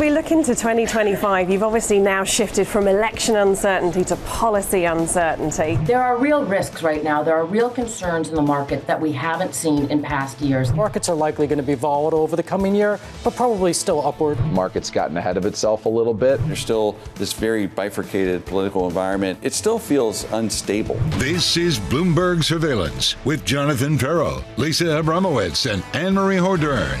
we look into 2025, you've obviously now shifted from election uncertainty to policy uncertainty. There are real risks right now. There are real concerns in the market that we haven't seen in past years. Markets are likely going to be volatile over the coming year, but probably still upward. Market's gotten ahead of itself a little bit. There's still this very bifurcated political environment. It still feels unstable. This is Bloomberg Surveillance with Jonathan Ferro, Lisa Abramowitz, and Anne-Marie Hordern.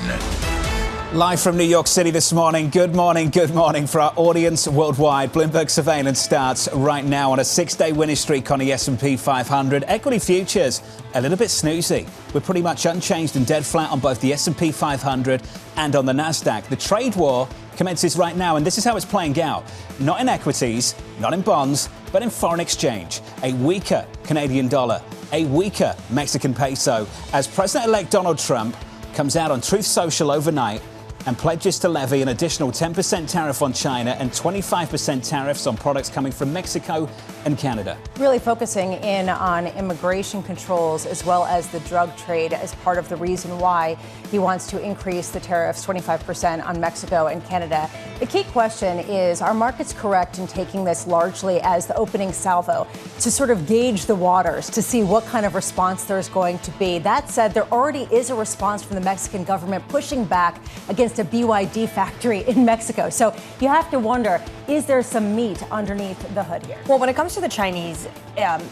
Live from New York City this morning. Good morning for our audience worldwide. Bloomberg Surveillance starts right now on a 6-day winning streak on the S&P 500. Equity futures a little bit snoozy. We're pretty much unchanged and dead flat on both the S&P 500 and on the Nasdaq. The trade war commences right now, and this is how it's playing out. Not in equities, not in bonds, but in foreign exchange. A weaker Canadian dollar, a weaker Mexican peso, as President-elect Donald Trump comes out on Truth Social overnight and pledges to levy an additional 10% tariff on China and 25% tariffs on products coming from Mexico and Canada. Really focusing in on immigration controls as well as the drug trade as part of the reason why he wants to increase the tariffs 25% on Mexico and Canada. The key question is, are markets correct in taking this largely as the opening salvo to sort of gauge the waters to see what kind of response there's going to be? That said, there already is a response from the Mexican government pushing back against a BYD factory in Mexico. So you have to wonder, is there some meat underneath the hood here? Well, when it comes to the Chinese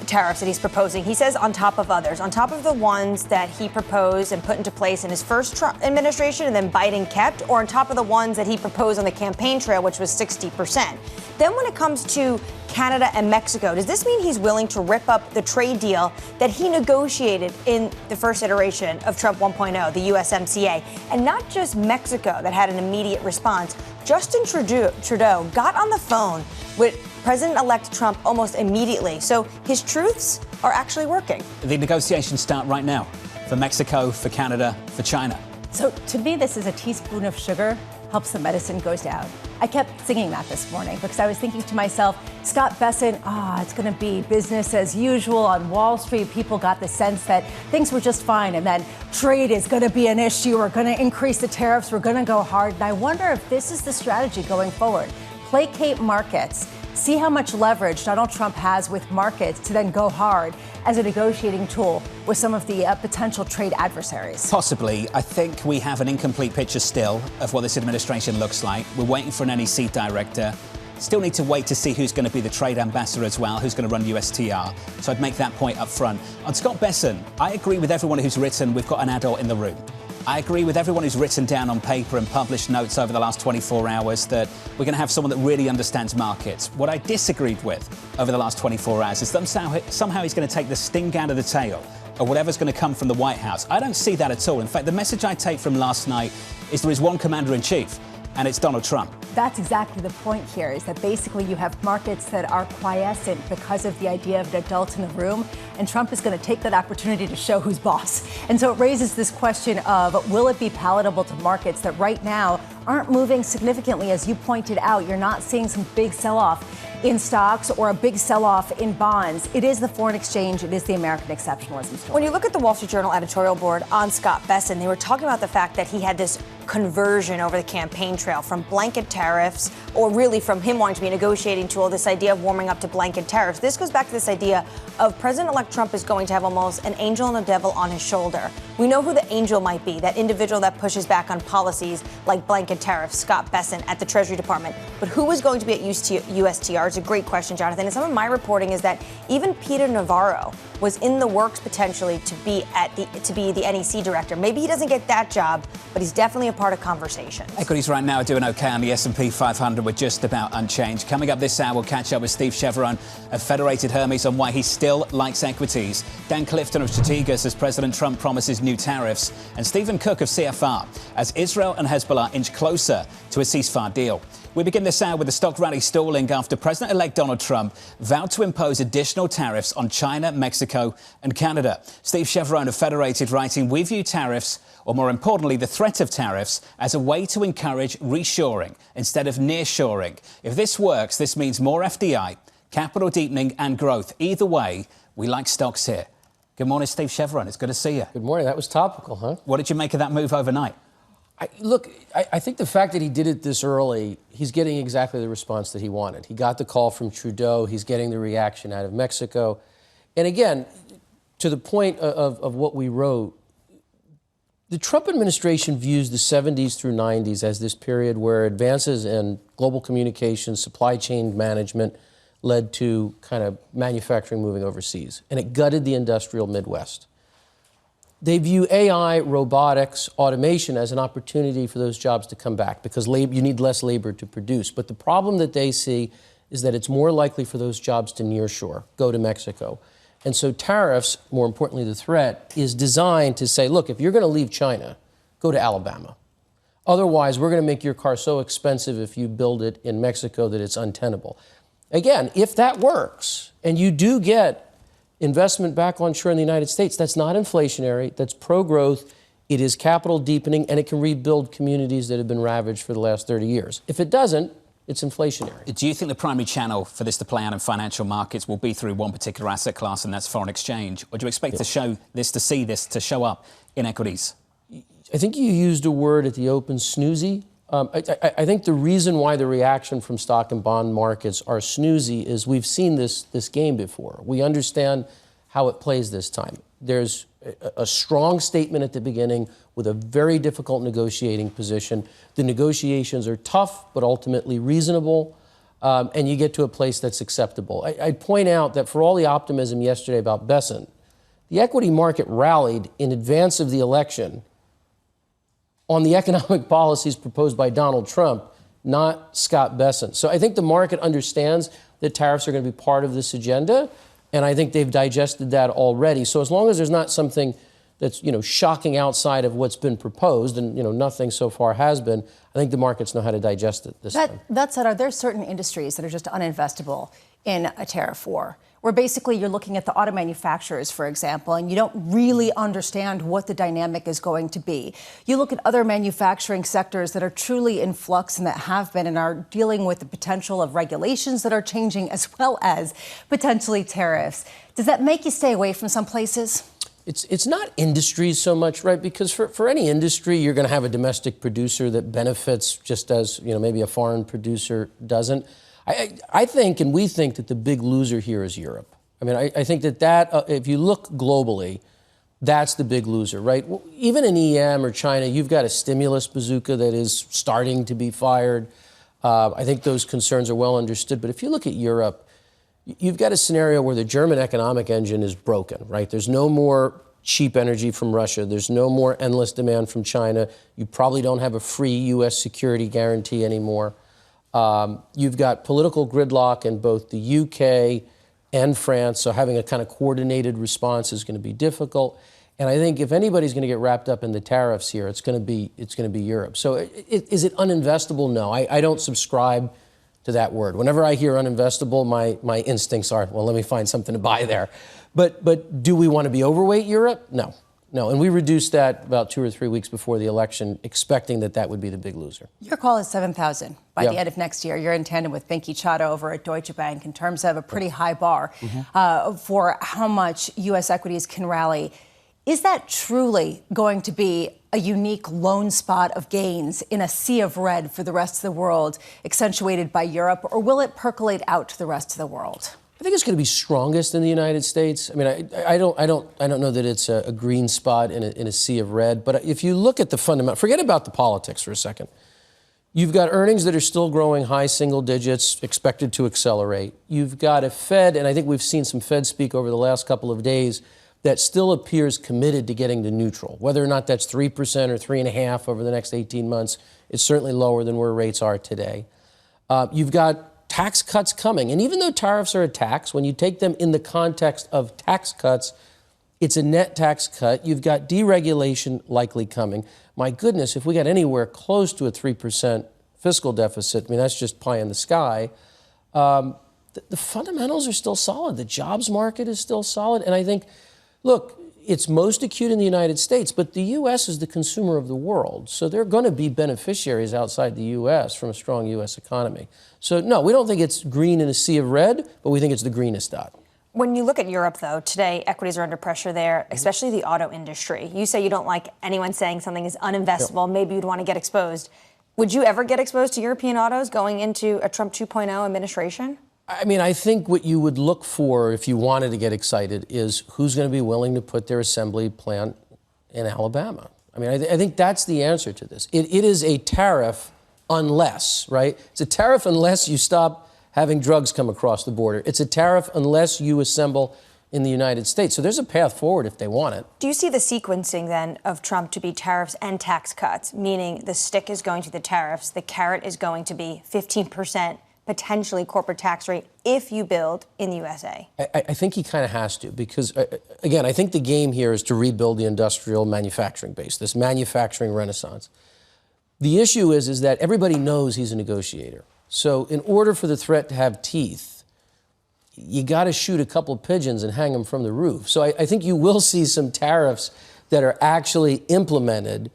tariffs that he's proposing, he says on top of others, on top of the ones that he proposed and put into place in his first Trump administration and then Biden kept, or on top of the ones that he proposed on the campaign trail, which was 60%. Then when it comes to Canada and Mexico, does this mean he's willing to rip up the trade deal that he negotiated in the first iteration of Trump 1.0, the USMCA? And not just Mexico that had an immediate response. Justin Trudeau got on the phone with President-elect Trump almost immediately. So his truths are actually working. The negotiations start right now for Mexico, for Canada, for China. So to me, this is a teaspoon of sugar helps the medicine goes down. I kept singing that this morning because I was thinking to myself, Scott Bessent, it's going to be business as usual on Wall Street. People got the sense that things were just fine, and then trade is going to be an issue. We're going to increase the tariffs. We're going to go hard. And I wonder if this is the strategy going forward. Placate markets. See how much leverage Donald Trump has with markets to then go hard as a negotiating tool with some of the potential trade adversaries. Possibly. I think we have an incomplete picture still of what this administration looks like. We're waiting for an NEC director. Still need to wait to see who's going to be the trade ambassador as well, who's going to run USTR. So I'd make that point up front. On Scott Bessent, I agree with everyone who's written we've got an adult in the room. I agree with everyone who's written down on paper and published notes over the last 24 hours that we're going to have someone that really understands markets. What I disagreed with over the last 24 hours is that somehow he's going to take the sting out of the tail or whatever's going to come from the White House. I don't see that at all. In fact, the message I take from last night is there is one commander-in-chief, and it's Donald Trump. That's exactly the point here, is that basically you have markets that are quiescent because of the idea of an adult in the room, and Trump is going to take that opportunity to show who's boss. And so it raises this question of, will it be palatable to markets that right now aren't moving significantly? As you pointed out, you're not seeing some big sell-off in stocks or a big sell-off in bonds. It is the foreign exchange. It is the American exceptionalism story. When you look at the Wall Street Journal editorial board on Scott Bessent, they were talking about the fact that he had this conversion over the campaign trail from blanket tariffs, or really from him wanting to be a negotiating tool, this idea of warming up to blanket tariffs. This goes back to this idea of President-elect Trump is going to have almost an angel and a devil on his shoulder. We know who the angel might be, that individual that pushes back on policies like blanket tariffs, Scott Bessent at the Treasury Department. But who is going to be at USTR? It's a great question, Jonathan. And some of my reporting is that even Peter Navarro was in the works potentially to be the NEC director. Maybe he doesn't get that job, but he's definitely a part of conversations. Equities right now are doing okay on the S&P 500. We're just about unchanged. Coming up this hour, we'll catch up with Steve Chiavarone of Federated Hermes on why he still likes equities. Dan Clifton of Strategas as President Trump promises new tariffs. And Stephen Cook of CFR as Israel and Hezbollah inch closer to a ceasefire deal. We begin this hour with the stock rally stalling after President-elect Donald Trump vowed to impose additional tariffs on China, Mexico and Canada. Steve Chiavarone of Federated writing, we view tariffs, or more importantly, the threat of tariffs, as a way to encourage reshoring instead of nearshoring. If this works, this means more FDI, capital deepening and growth. Either way, we like stocks here. Good morning, Steve Chiavarone. It's good to see you. Good morning. That was topical, huh? What did you make of that move overnight? I think the fact that he did it this early, he's getting exactly the response that he wanted. He got the call from Trudeau. He's getting the reaction out of Mexico. And again, to the point of what we wrote, the Trump administration views the 70s through 90s as this period where advances in global communications, supply chain management led to kind of manufacturing moving overseas. And it gutted the industrial Midwest. They view AI, robotics, automation as an opportunity for those jobs to come back because you need less labor to produce. But the problem that they see is that it's more likely for those jobs to nearshore, go to Mexico. And so tariffs, more importantly the threat, is designed to say, look, if you're going to leave China, go to Alabama. Otherwise, we're going to make your car so expensive if you build it in Mexico that it's untenable. Again, if that works, and you do get investment back onshore in the United States, that's not inflationary, that's pro-growth, it is capital deepening, and it can rebuild communities that have been ravaged for the last 30 years. If it doesn't, it's inflationary. Do you think the primary channel for this to play out in financial markets will be through one particular asset class, and that's foreign exchange? Or do you expect to see this to show up in equities? I think you used a word at the open, snoozy. I think the reason why the reaction from stock and bond markets are snoozy is we've seen this game before. We understand how it plays this time. There's a strong statement at the beginning with a very difficult negotiating position. The negotiations are tough, but ultimately reasonable, and you get to a place that's acceptable. I'd point out that for all the optimism yesterday about Besant, the equity market rallied in advance of the election on the economic policies proposed by Donald Trump, not Scott Bessent. So I think the market understands that tariffs are going to be part of this agenda, and I think they've digested that already. So as long as there's not something that's, shocking outside of what's been proposed, and, nothing so far has been, I think the markets know how to digest it this time. That said, are there certain industries that are just uninvestable in a tariff war? Where basically you're looking at the auto manufacturers, for example, and you don't really understand what the dynamic is going to be. You look at other manufacturing sectors that are truly in flux and that have been and are dealing with the potential of regulations that are changing as well as potentially tariffs. Does that make you stay away from some places? It's not industries so much, right? Because for any industry, you're going to have a domestic producer that benefits just as, maybe a foreign producer doesn't. I think, and we think, that the big loser here is Europe. I mean, I think that if you look globally, that's the big loser, right? Well, even in EM or China, you've got a stimulus bazooka that is starting to be fired. I think those concerns are well understood. But if you look at Europe, you've got a scenario where the German economic engine is broken, right? There's no more cheap energy from Russia. There's no more endless demand from China. You probably don't have a free U.S. security guarantee anymore. You've got political gridlock in both the UK and France, so having a kind of coordinated response is going to be difficult. And I think if anybody's going to get wrapped up in the tariffs here, it's going to be Europe. So is it uninvestable? No, I don't subscribe to that word. Whenever I hear uninvestable, my instincts are, well, let me find something to buy there. But do we want to be overweight Europe? No. No, and we reduced that about 2 or 3 weeks before the election, expecting that would be the big loser. Your call is 7,000 by the end of next year. You're in tandem with Binky Chadha over at Deutsche Bank in terms of a pretty high bar for how much U.S. equities can rally. Is that truly going to be a unique lone spot of gains in a sea of red for the rest of the world, accentuated by Europe, or will it percolate out to the rest of the world? I think it's going to be strongest in the United States. I mean, I don't know that it's a green spot in a sea of red. But if you look at the fundamental, forget about the politics for a second. You've got earnings that are still growing high single digits, expected to accelerate. You've got a Fed, and I think we've seen some Fed speak over the last couple of days, that still appears committed to getting to neutral. Whether or not that's 3% or 3.5% over the next 18 months, it's certainly lower than where rates are today. You've got tax cuts coming. And even though tariffs are a tax, when you take them in the context of tax cuts, it's a net tax cut. You've got deregulation likely coming. My goodness, if we got anywhere close to a 3% fiscal deficit, I mean, that's just pie in the sky. The fundamentals are still solid. The jobs market is still solid. And I think, look, it's most acute in the United States, but the U.S. is the consumer of the world. So they're going to be beneficiaries outside the U.S. from a strong U.S. economy. So, no, we don't think it's green in a sea of red, but we think it's the greenest dot. When you look at Europe, though, today equities are under pressure there, especially the auto industry. You say you don't like anyone saying something is uninvestable. Yep. Maybe you'd want to get exposed. Would you ever get exposed to European autos going into a Trump 2.0 administration? I mean, I think what you would look for if you wanted to get excited is who's going to be willing to put their assembly plant in Alabama. I mean, I think that's the answer to this. It is a tariff unless, right? It's a tariff unless you stop having drugs come across the border. It's a tariff unless you assemble in the United States. So there's a path forward if they want it. Do you see the sequencing then of Trump to be tariffs and tax cuts, meaning the stick is going to the tariffs, the carrot is going to be 15% potentially corporate tax rate if you build in the USA? I think he kind of has to because, again, I think the game here is to rebuild the industrial manufacturing base, this manufacturing renaissance. The issue is that everybody knows he's a negotiator. So in order for the threat to have teeth, you got to shoot a couple of pigeons and hang them from the roof. So I think you will see some tariffs that are actually implemented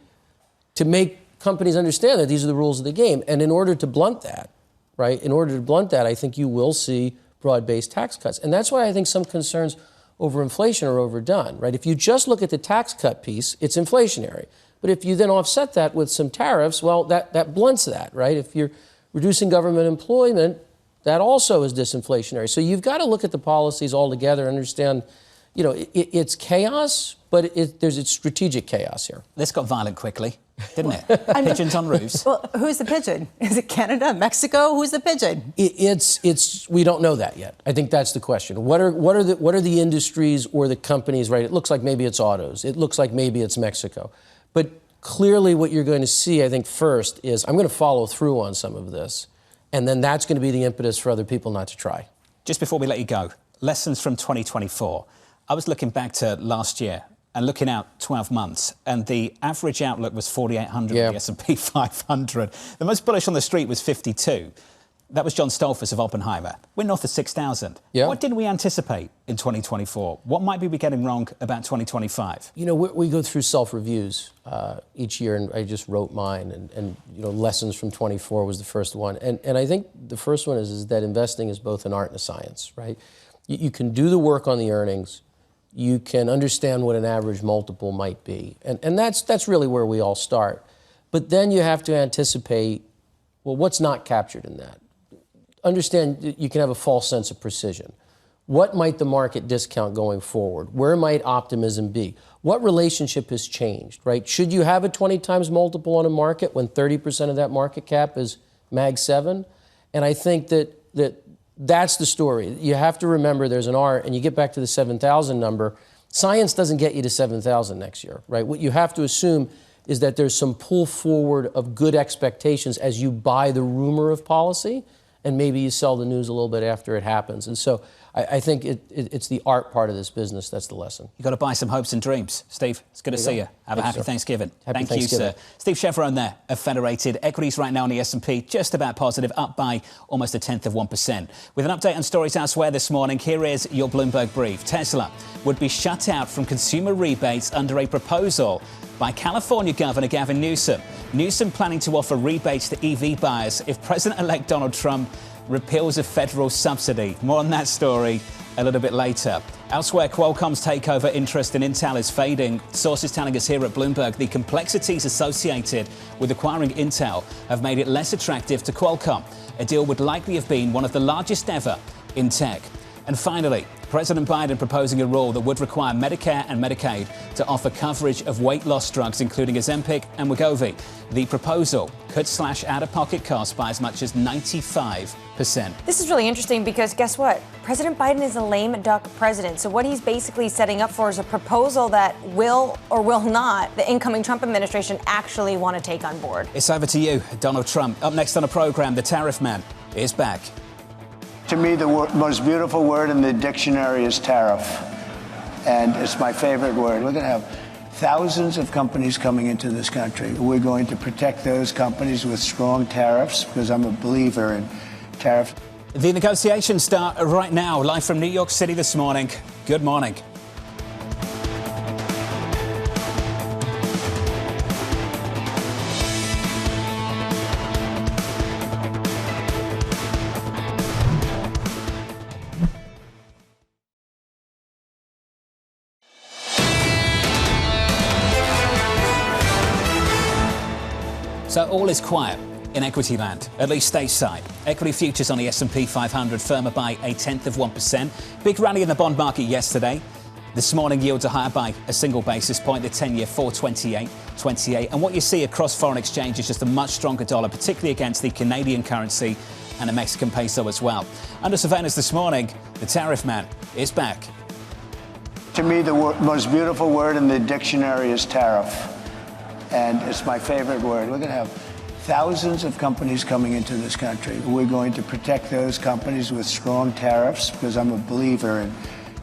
to make companies understand that these are the rules of the game. And in order to blunt that, right, I think you will see broad-based tax cuts. And that's why I think some concerns over inflation are overdone, right? If you just look at the tax cut piece, it's inflationary. But if you then offset that with some tariffs, well, that blunts that, right? If you're reducing government employment, that also is disinflationary. So you've got to look at the policies all together and understand, you know, it's chaos, but it's strategic chaos here. This got violent quickly, didn't it? Pigeons on roofs. Well, who's the pigeon? Is it Canada, Mexico? Who's the pigeon? It's we don't know that yet. I think that's the question. What are the industries or the companies, right? It looks like maybe it's autos. It looks like maybe it's Mexico. But clearly what you're going to see, I think, first is I'm going to follow through on some of this. And then that's going to be the impetus for other people not to try. Just before we let you go, lessons from 2024. I was looking back to last year and looking out 12 months, and the average outlook was 4,800 on the S&P 500. The most bullish on the street was 52. That was John Stolfus of Oppenheimer. We're north of 6,000. Yeah. What did we anticipate in 2024? What might we be getting wrong about 2025? You know, we go through self-reviews each year, and I just wrote mine. And you know, lessons from 24 was the first one. And I think the first one is that investing is both an art and a science, right? You can do the work on the earnings. You can understand what an average multiple might be. And that's really where we all start. But then you have to anticipate, well, what's not captured in that? Understand you can have a false sense of precision. What might the market discount going forward? Where might optimism be? What relationship has changed, right? Should you have a 20 times multiple on a market when 30% of that market cap is Mag 7? And I think that's the story. You have to remember there's an art, and you get back to the 7,000 number. Science doesn't get you to 7,000 next year, right? What you have to assume is that there's some pull forward of good expectations as you buy the rumor of policy, and maybe you sell the news a little bit after it happens. And so I think it's the art part of this business that's the lesson. You've got to buy some hopes and dreams. Steve, it's good to see you. Have a happy Thanksgiving. Thank you, sir. Steve Chiavarone there of Federated. Equities right now on the S&P just about positive, up by almost 0.1%. With an update on stories elsewhere this morning, here is your Bloomberg brief. Tesla would be shut out from consumer rebates under a proposal by California Governor Gavin Newsom. Newsom planning to offer rebates to EV buyers if President-elect Donald Trump repeals a federal subsidy. More on that story a little bit later. Elsewhere, Qualcomm's takeover interest in Intel is fading. Sources telling us here at Bloomberg the complexities associated with acquiring Intel have made it less attractive to Qualcomm. A deal would likely have been one of the largest ever in tech. And finally, President Biden proposing a rule that would require Medicare and Medicaid to offer coverage of weight loss drugs, including Ozempic and Wegovy. The proposal could slash out-of-pocket costs by as much as 95%. This is really interesting because guess what? President Biden is a lame duck president. So what he's basically setting up for is a proposal that will or will not the incoming Trump administration actually want to take on board. It's over to you, Donald Trump. Up next on the program, the tariff man is back. To me, the most beautiful word in the dictionary is tariff, and it's my favorite word. We're going to have thousands of companies coming into this country. We're going to protect those companies with strong tariffs because I'm a believer in tariffs. The negotiations start right now, live from New York City this morning. Good morning. So all is quiet in equity land, at least stateside. Equity futures on the S&P 500 firmer by 0.1%. Big rally in the bond market yesterday. This morning, yields are higher by a single basis point, the 10-year 4.28. And what you see across foreign exchange is just a much stronger dollar, particularly against the Canadian currency and the Mexican peso as well. Under surveillance this morning, the tariff man is back. To me, the most beautiful word in the dictionary is tariff. And it's my favorite word. We're going to have thousands of companies coming into this country. We're going to protect those companies with strong tariffs because I'm a believer in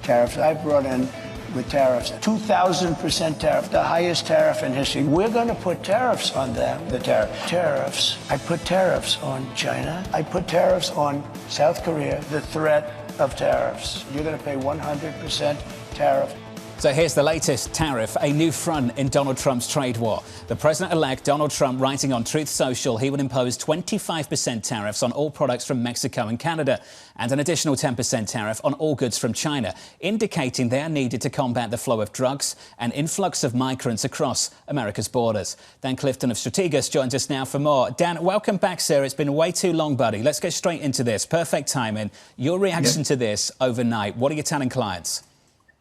tariffs. I brought in with tariffs 2,000% tariff, the highest tariff in history. We're going to put tariffs on them, the tariffs. I put tariffs on China. I put tariffs on South Korea, the threat of tariffs. You're going to pay 100% tariff. So here's the latest tariff, a new front in Donald Trump's trade war. The president-elect Donald Trump writing on Truth Social he would impose 25% tariffs on all products from Mexico and Canada and an additional 10% tariff on all goods from China, indicating they are needed to combat the flow of drugs and influx of migrants across America's borders. Dan Clifton of Strategas joins us now for more. Dan, welcome back, sir. It's been way too long, buddy. Let's get straight into this. Perfect timing. Your reaction to this overnight. What are you telling clients?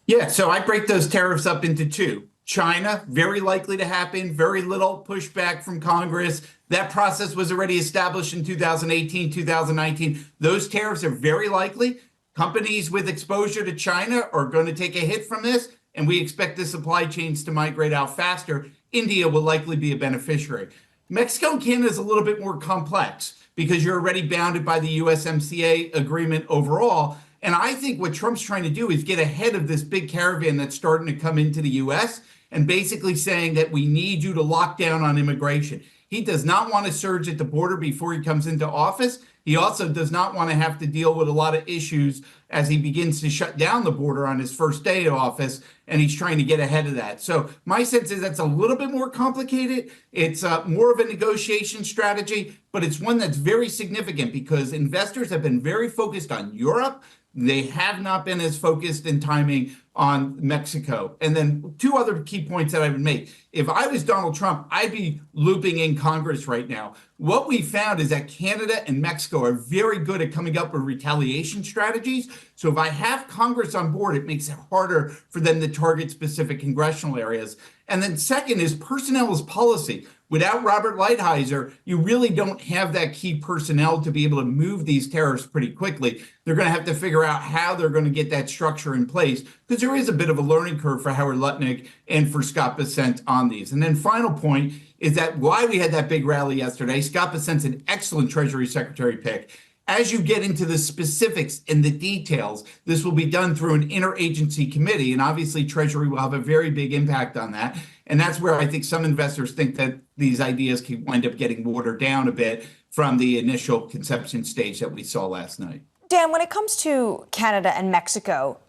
Yeah, so I break those tariffs up into two. China, very likely to happen, very little pushback from Congress. That process was already established in 2018, 2019. Those tariffs are very likely. Companies with exposure to China are going to take a hit from this, and we expect the supply chains to migrate out faster. India will likely be a beneficiary. Mexico and Canada is a little bit more complex because you're already bounded by the USMCA agreement overall. And I think what Trump's trying to do is get ahead of this big caravan that's starting to come into the U.S. and basically saying that we need you to lock down on immigration. He does not want to surge at the border before he comes into office. He also does not want to have to deal with a lot of issues as he begins to shut down the border on his first day of office, and he's trying to get ahead of that. So my sense is that's a little bit more complicated. It's more of a negotiation strategy, but it's one that's very significant because investors have been very focused on Europe. They have not been as focused in timing on Mexico. And then two other key points that I would make. If I was Donald Trump, I'd be looping in Congress right now. What we found is that Canada and Mexico are very good at coming up with retaliation strategies. So if I have Congress on board, it makes it harder for them to target specific congressional areas. And then second is personnel is policy. Without Robert Lighthizer, you really don't have that key personnel to be able to move these tariffs pretty quickly. They're going to have to figure out how they're going to get that structure in place because there is a bit of a learning curve for Howard Lutnick and for Scott Bessent on these. And then final point is that why we had that big rally yesterday, Scott Bessent's an excellent Treasury Secretary pick. As you get into the specifics and the details, this will be done through an interagency committee, and obviously Treasury will have a very big impact on that. And that's where I think some investors think that these ideas can wind up getting watered down a bit from the initial conception stage that we saw last night. Dan, when it comes to Canada and Mexico,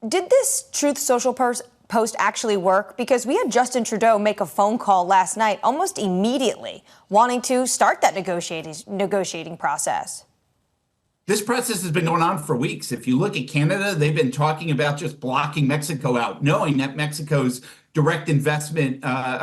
did this Truth Social post actually work? Because we had Justin Trudeau make a phone call last night almost immediately, wanting to start that negotiating process. This process has been going on for weeks. If you look at Canada, they've been talking about just blocking Mexico out, knowing that Mexico's direct investment,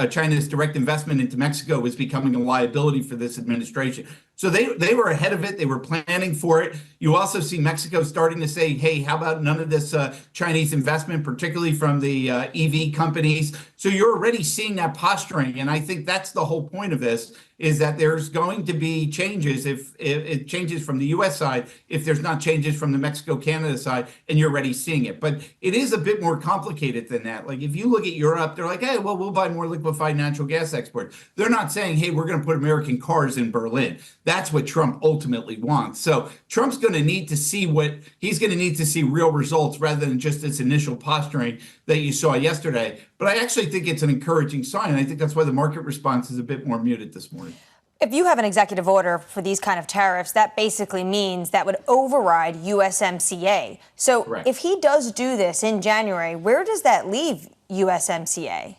China's direct investment into Mexico was becoming a liability for this administration. So they were ahead of it. They were planning for it. You also see Mexico starting to say, hey, how about none of this Chinese investment, particularly from the EV companies? So you're already seeing that posturing. And I think that's the whole point of this, is that there's going to be changes if it changes from the U.S. side, if there's not changes from the Mexico-Canada side, and you're already seeing it. But it is a bit more complicated than that. Like if you look at Europe, they're like, hey, well, we'll buy more liquefied natural gas exports. They're not saying, hey, we're going to put American cars in Berlin. That's what Trump ultimately wants. So Trump's going to need to see real results rather than just this initial posturing that you saw yesterday. But I actually think it's an encouraging sign. I think that's why the market response is a bit more muted this morning. If you have an executive order for these kind of tariffs, that basically means that would override USMCA. So Correct. If he does do this in January, where does that leave USMCA?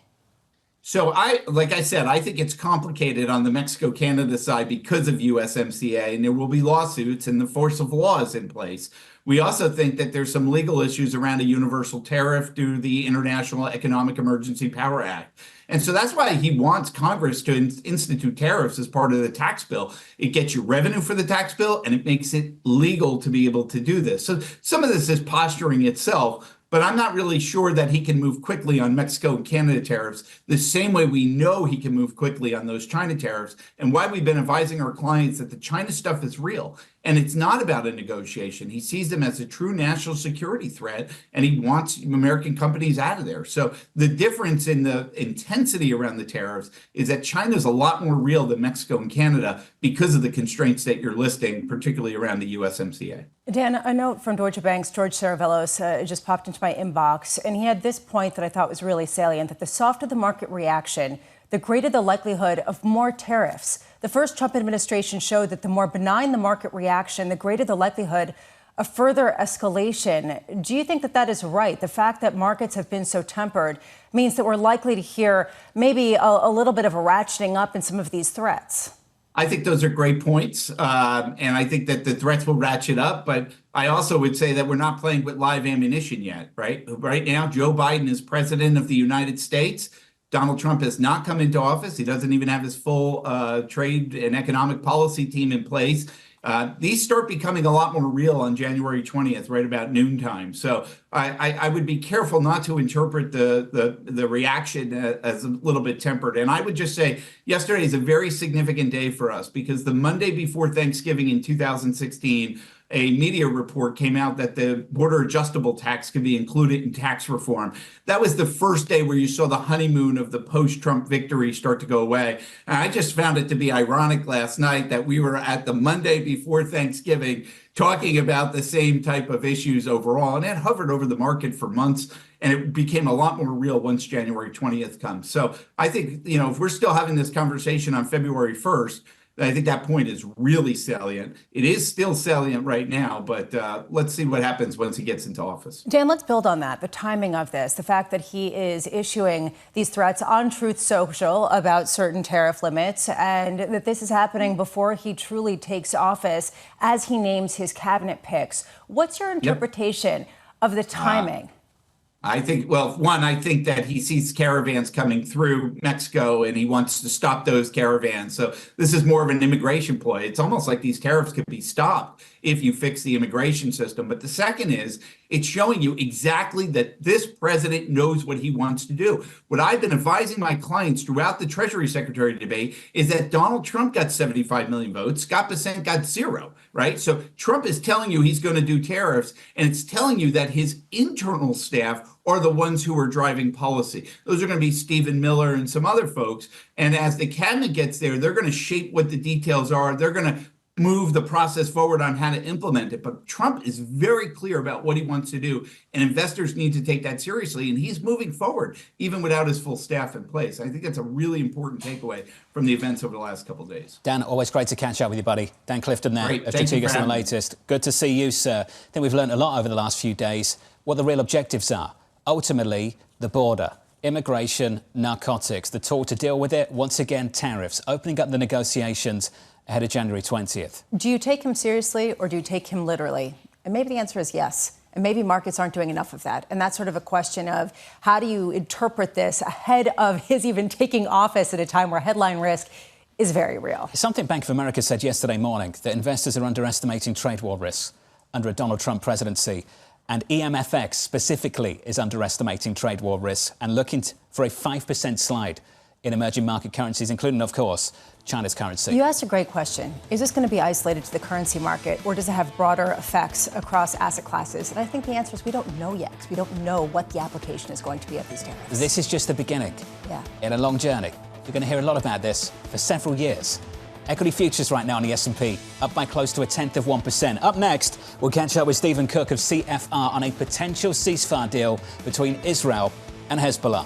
So like I said, I think it's complicated on the Mexico-Canada side because of USMCA, and there will be lawsuits and the force of law is in place. We also think that there's some legal issues around a universal tariff due to the International Economic Emergency Power Act. And so that's why he wants Congress to institute tariffs as part of the tax bill. It gets you revenue for the tax bill, and it makes it legal to be able to do this. So some of this is posturing itself, but I'm not really sure that he can move quickly on Mexico and Canada tariffs the same way we know he can move quickly on those China tariffs, and why we've been advising our clients that the China stuff is real. And it's not about a negotiation. He sees them as a true national security threat, and he wants American companies out of there. So the difference in the intensity around the tariffs is that China is a lot more real than Mexico and Canada because of the constraints that you're listing, particularly around the USMCA. Dan, a note from Deutsche Bank's George Saravelos just popped into my inbox, and he had this point that I thought was really salient, that the softer the market reaction, the greater the likelihood of more tariffs. The first Trump administration showed that the more benign the market reaction, the greater the likelihood of further escalation. Do you think that that is right? The fact that markets have been so tempered means that we're likely to hear maybe a little bit of a ratcheting up in some of these threats. I think those are great points. And I think that the threats will ratchet up. But I also would say that we're not playing with live ammunition yet, right? Right now, Joe Biden is president of the United States. Donald Trump has not come into office. He doesn't even have his full trade and economic policy team in place. These start becoming a lot more real on January 20th, right about noontime. So I would be careful not to interpret the reaction as a little bit tempered. And I would just say yesterday is a very significant day for us because the Monday before Thanksgiving in 2016, a media report came out that the border adjustable tax could be included in tax reform. That was the first day where you saw the honeymoon of the post-Trump victory start to go away. And I just found it to be ironic last night that we were at the Monday before Thanksgiving talking about the same type of issues overall. And it hovered over the market for months, and it became a lot more real once January 20th comes. So I think, if we're still having this conversation on February 1st, I think that point is really salient. It is still salient right now, but let's see what happens once he gets into office. Dan, let's build on that, the timing of this, the fact that he is issuing these threats on Truth Social about certain tariff limits, and that this is happening before he truly takes office as he names his cabinet picks. What's your interpretation of the timing? I think, I think that he sees caravans coming through Mexico and he wants to stop those caravans. So this is more of an immigration ploy. It's almost like these tariffs could be stopped if you fix the immigration system. But the second is, it's showing you exactly that this president knows what he wants to do. What I've been advising my clients throughout the Treasury Secretary debate is that Donald Trump got 75 million votes, Scott Bessent got 0, right? So Trump is telling you he's going to do tariffs, and it's telling you that his internal staff are the ones who are driving policy. Those are going to be Stephen Miller and some other folks. And as the cabinet gets there, they're going to shape what the details are. They're going to move the process forward on how to implement it. But Trump is very clear about what he wants to do, and investors need to take that seriously. And he's moving forward, even without his full staff in place. I think that's a really important takeaway from the events over the last couple of days. Dan, always great to catch up with you, buddy. Dan Clifton there of Strategas and the latest. Good to see you, sir. I think we've learned a lot over the last few days, what the real objectives are. Ultimately, the border, immigration, narcotics, the talk to deal with it, once again, tariffs, opening up the negotiations ahead of January 20th. Do you take him seriously or do you take him literally? And maybe the answer is yes. And maybe markets aren't doing enough of that. And that's sort of a question of how do you interpret this ahead of his even taking office at a time where headline risk is very real. Something Bank of America said yesterday morning, that investors are underestimating trade war risks under a Donald Trump presidency. And EMFX specifically is underestimating trade war risks and looking for a 5% slide in emerging market currencies, including, of course, China's currency. You asked a great question. Is this going to be isolated to the currency market, or does it have broader effects across asset classes? And I think the answer is we don't know yet, because we don't know what the application is going to be of these tariffs. This is just the beginning in a long journey. You're going to hear a lot about this for several years. Equity futures right now on the S&P, up by close to 0.1%. Up next, we'll catch up with Stephen Cook of CFR on a potential ceasefire deal between Israel and Hezbollah.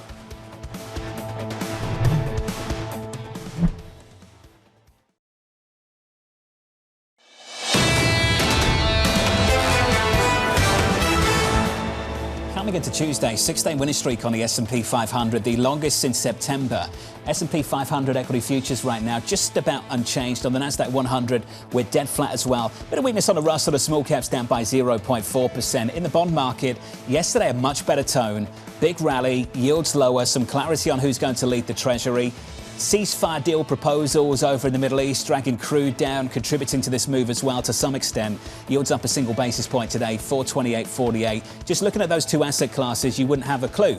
Turning into Tuesday, 6-day winning streak on the S&P 500, the longest since September. S&P 500 equity futures right now just about unchanged. On the Nasdaq 100, we're dead flat as well. Bit of weakness on the Russell, the small caps down by 0.4%. In the bond market, yesterday a much better tone. Big rally, yields lower, some clarity on who's going to lead the Treasury. Ceasefire deal proposals over in the Middle East, dragging crude down, contributing to this move as well to some extent. Yields up a single basis point today, 428.48. Just looking at those two asset classes, you wouldn't have a clue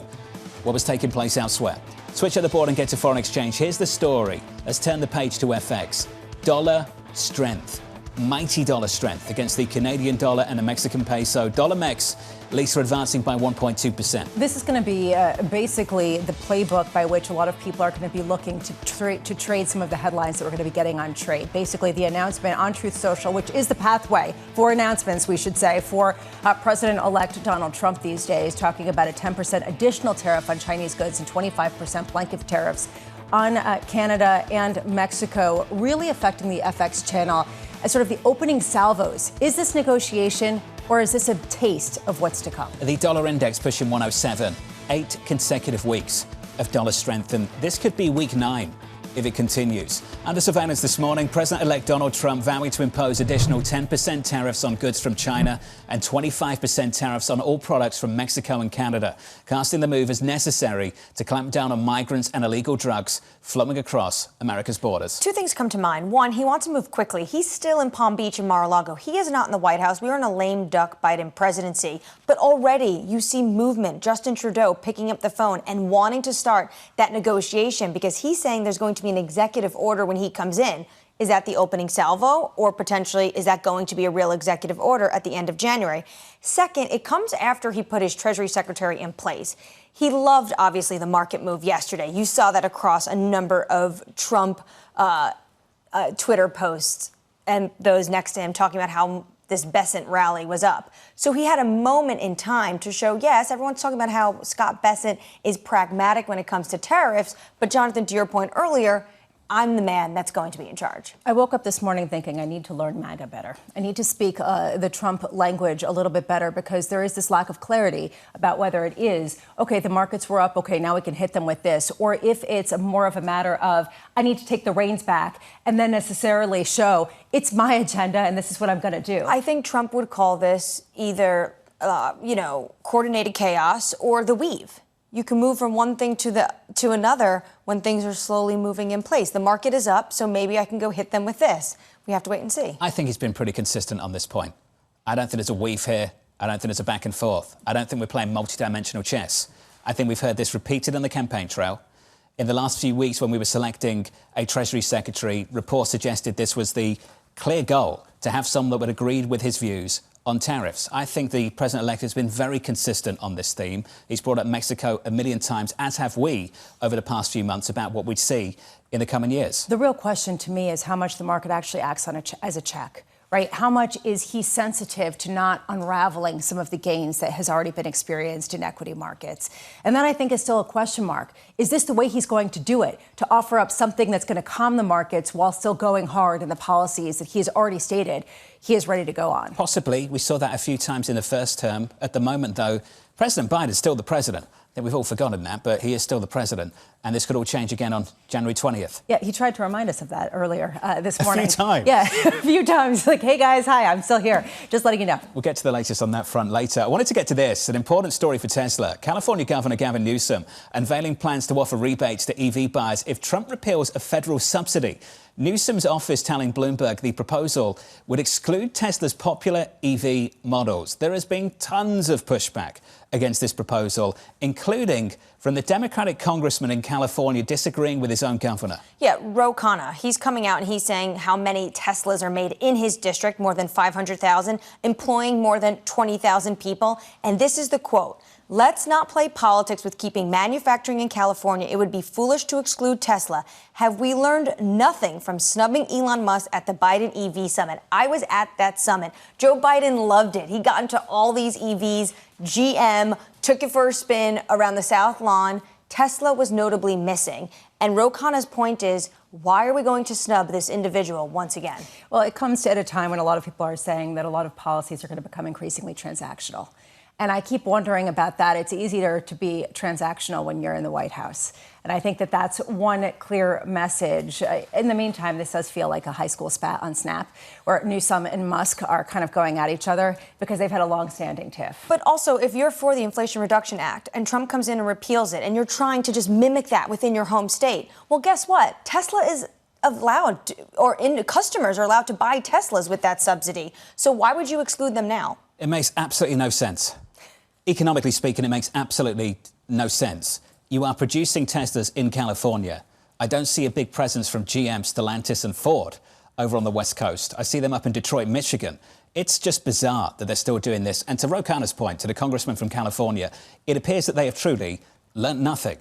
what was taking place elsewhere. Switch at the board and get to foreign exchange. Here's the story. Let's turn the page to FX. Dollar strength. Mighty dollar strength against the Canadian dollar and the Mexican peso. Dollar Mex, Lisa, advancing by 1.2%. This is going to be basically the playbook by which a lot of people are going to be looking to trade some of the headlines that we're going to be getting on trade. Basically, the announcement on Truth Social, which is the pathway for announcements, we should say, for President-elect Donald Trump these days, talking about a 10% additional tariff on Chinese goods and 25% blanket tariffs on Canada and Mexico, really affecting the FX channel as sort of the opening salvos. Is this negotiation or is this a taste of what's to come? The dollar index pushing 107, 8 consecutive weeks of dollar strength, and this could be week 9 if it continues. Under surveillance this morning, President-elect Donald Trump vowing to impose additional 10% tariffs on goods from China and 25% tariffs on all products from Mexico and Canada, casting the move as necessary to clamp down on migrants and illegal drugs flowing across America's borders. Two things come to mind. One, he wants to move quickly. He's still in Palm Beach and Mar-a-Lago. He is not in the White House. We are in a lame duck Biden presidency. But already you see movement. Justin Trudeau picking up the phone and wanting to start that negotiation because he's saying there's going to be an executive order when he comes in. Is that the opening salvo, or potentially is that going to be a real executive order at the end of January? Second, it comes after he put his Treasury Secretary in place. He loved, obviously, the market move yesterday. You saw that across a number of Trump Twitter posts and those next to him talking about how this Bessent rally was up. So he had a moment in time to show, yes, everyone's talking about how Scott Bessent is pragmatic when it comes to tariffs. But Jonathan, to your point earlier, I'm the man that's going to be in charge. I woke up this morning thinking I need to learn MAGA better. I need to speak the Trump language a little bit better because there is this lack of clarity about whether it is, okay, the markets were up, okay, now we can hit them with this, or if it's more of a matter of I need to take the reins back and then necessarily show it's my agenda and this is what I'm going to do. I think Trump would call this either, coordinated chaos or the weave. You can move from one thing to another when things are slowly moving in place. The market is up, so maybe I can go hit them with this. We have to wait and see. I think he's been pretty consistent on this point. I don't think there's a weave here. I don't think there's a back and forth. I don't think we're playing multi-dimensional chess. I think we've heard this repeated on the campaign trail. In the last few weeks when we were selecting a Treasury Secretary, reports suggested this was the clear goal, to have someone that would agree with his views on tariffs. I think the president-elect has been very consistent on this theme. He's brought up Mexico a million times, as have we, over the past few months, about what we'd see in the coming years. The real question to me is how much the market actually acts on as a check, right? How much is he sensitive to not unraveling some of the gains that has already been experienced in equity markets? And then I think it's still a question mark. Is this the way he's going to do it, to offer up something that's going to calm the markets while still going hard in the policies that he has already stated he is ready to go on? Possibly. We saw that a few times in the first term. At the moment, though, President Biden's still the president. I think we've all forgotten that, but he is still the president. And this could all change again on January 20th. Yeah, he tried to remind us of that earlier this morning. A few times. Yeah, a few times. Like, hey, guys, hi, I'm still here. Just letting you know. We'll get to the latest on that front later. I wanted to get to this, an important story for Tesla. California Governor Gavin Newsom unveiling plans to offer rebates to EV buyers if Trump repeals a federal subsidy. Newsom's office telling Bloomberg the proposal would exclude Tesla's popular EV models. There has been tons of pushback against this proposal, including from the Democratic congressman in California disagreeing with his own governor. Yeah, Ro Khanna, he's coming out and he's saying how many Teslas are made in his district, more than 500,000, employing more than 20,000 people. And this is the quote: "Let's not play politics with keeping manufacturing in California. It would be foolish to exclude Tesla. Have we learned nothing from snubbing Elon Musk at the Biden EV summit?" I was at that summit. Joe Biden loved it. He got into all these EVs. GM took it for a spin around the South Lawn. Tesla was notably missing. And Ro Khanna's point is, why are we going to snub this individual once again? Well, it comes at a time when a lot of people are saying that a lot of policies are going to become increasingly transactional. And I keep wondering about that. It's easier to be transactional when you're in the White House. And I think that that's one clear message. In the meantime, this does feel like a high school spat on Snap, where Newsom and Musk are kind of going at each other because they've had a long-standing tiff. But also, if you're for the Inflation Reduction Act and Trump comes in and repeals it, and you're trying to just mimic that within your home state, well, guess what? Tesla is allowed to, customers are allowed to buy Teslas with that subsidy. So why would you exclude them now? It makes absolutely no sense. Economically speaking, it makes absolutely no sense. You are producing Teslas in California. I don't see a big presence from GM, Stellantis and Ford over on the West Coast. I see them up in Detroit, Michigan. It's just bizarre that they're still doing this. And to Ro Khanna's point, to the congressman from California, it appears that they have truly learnt nothing.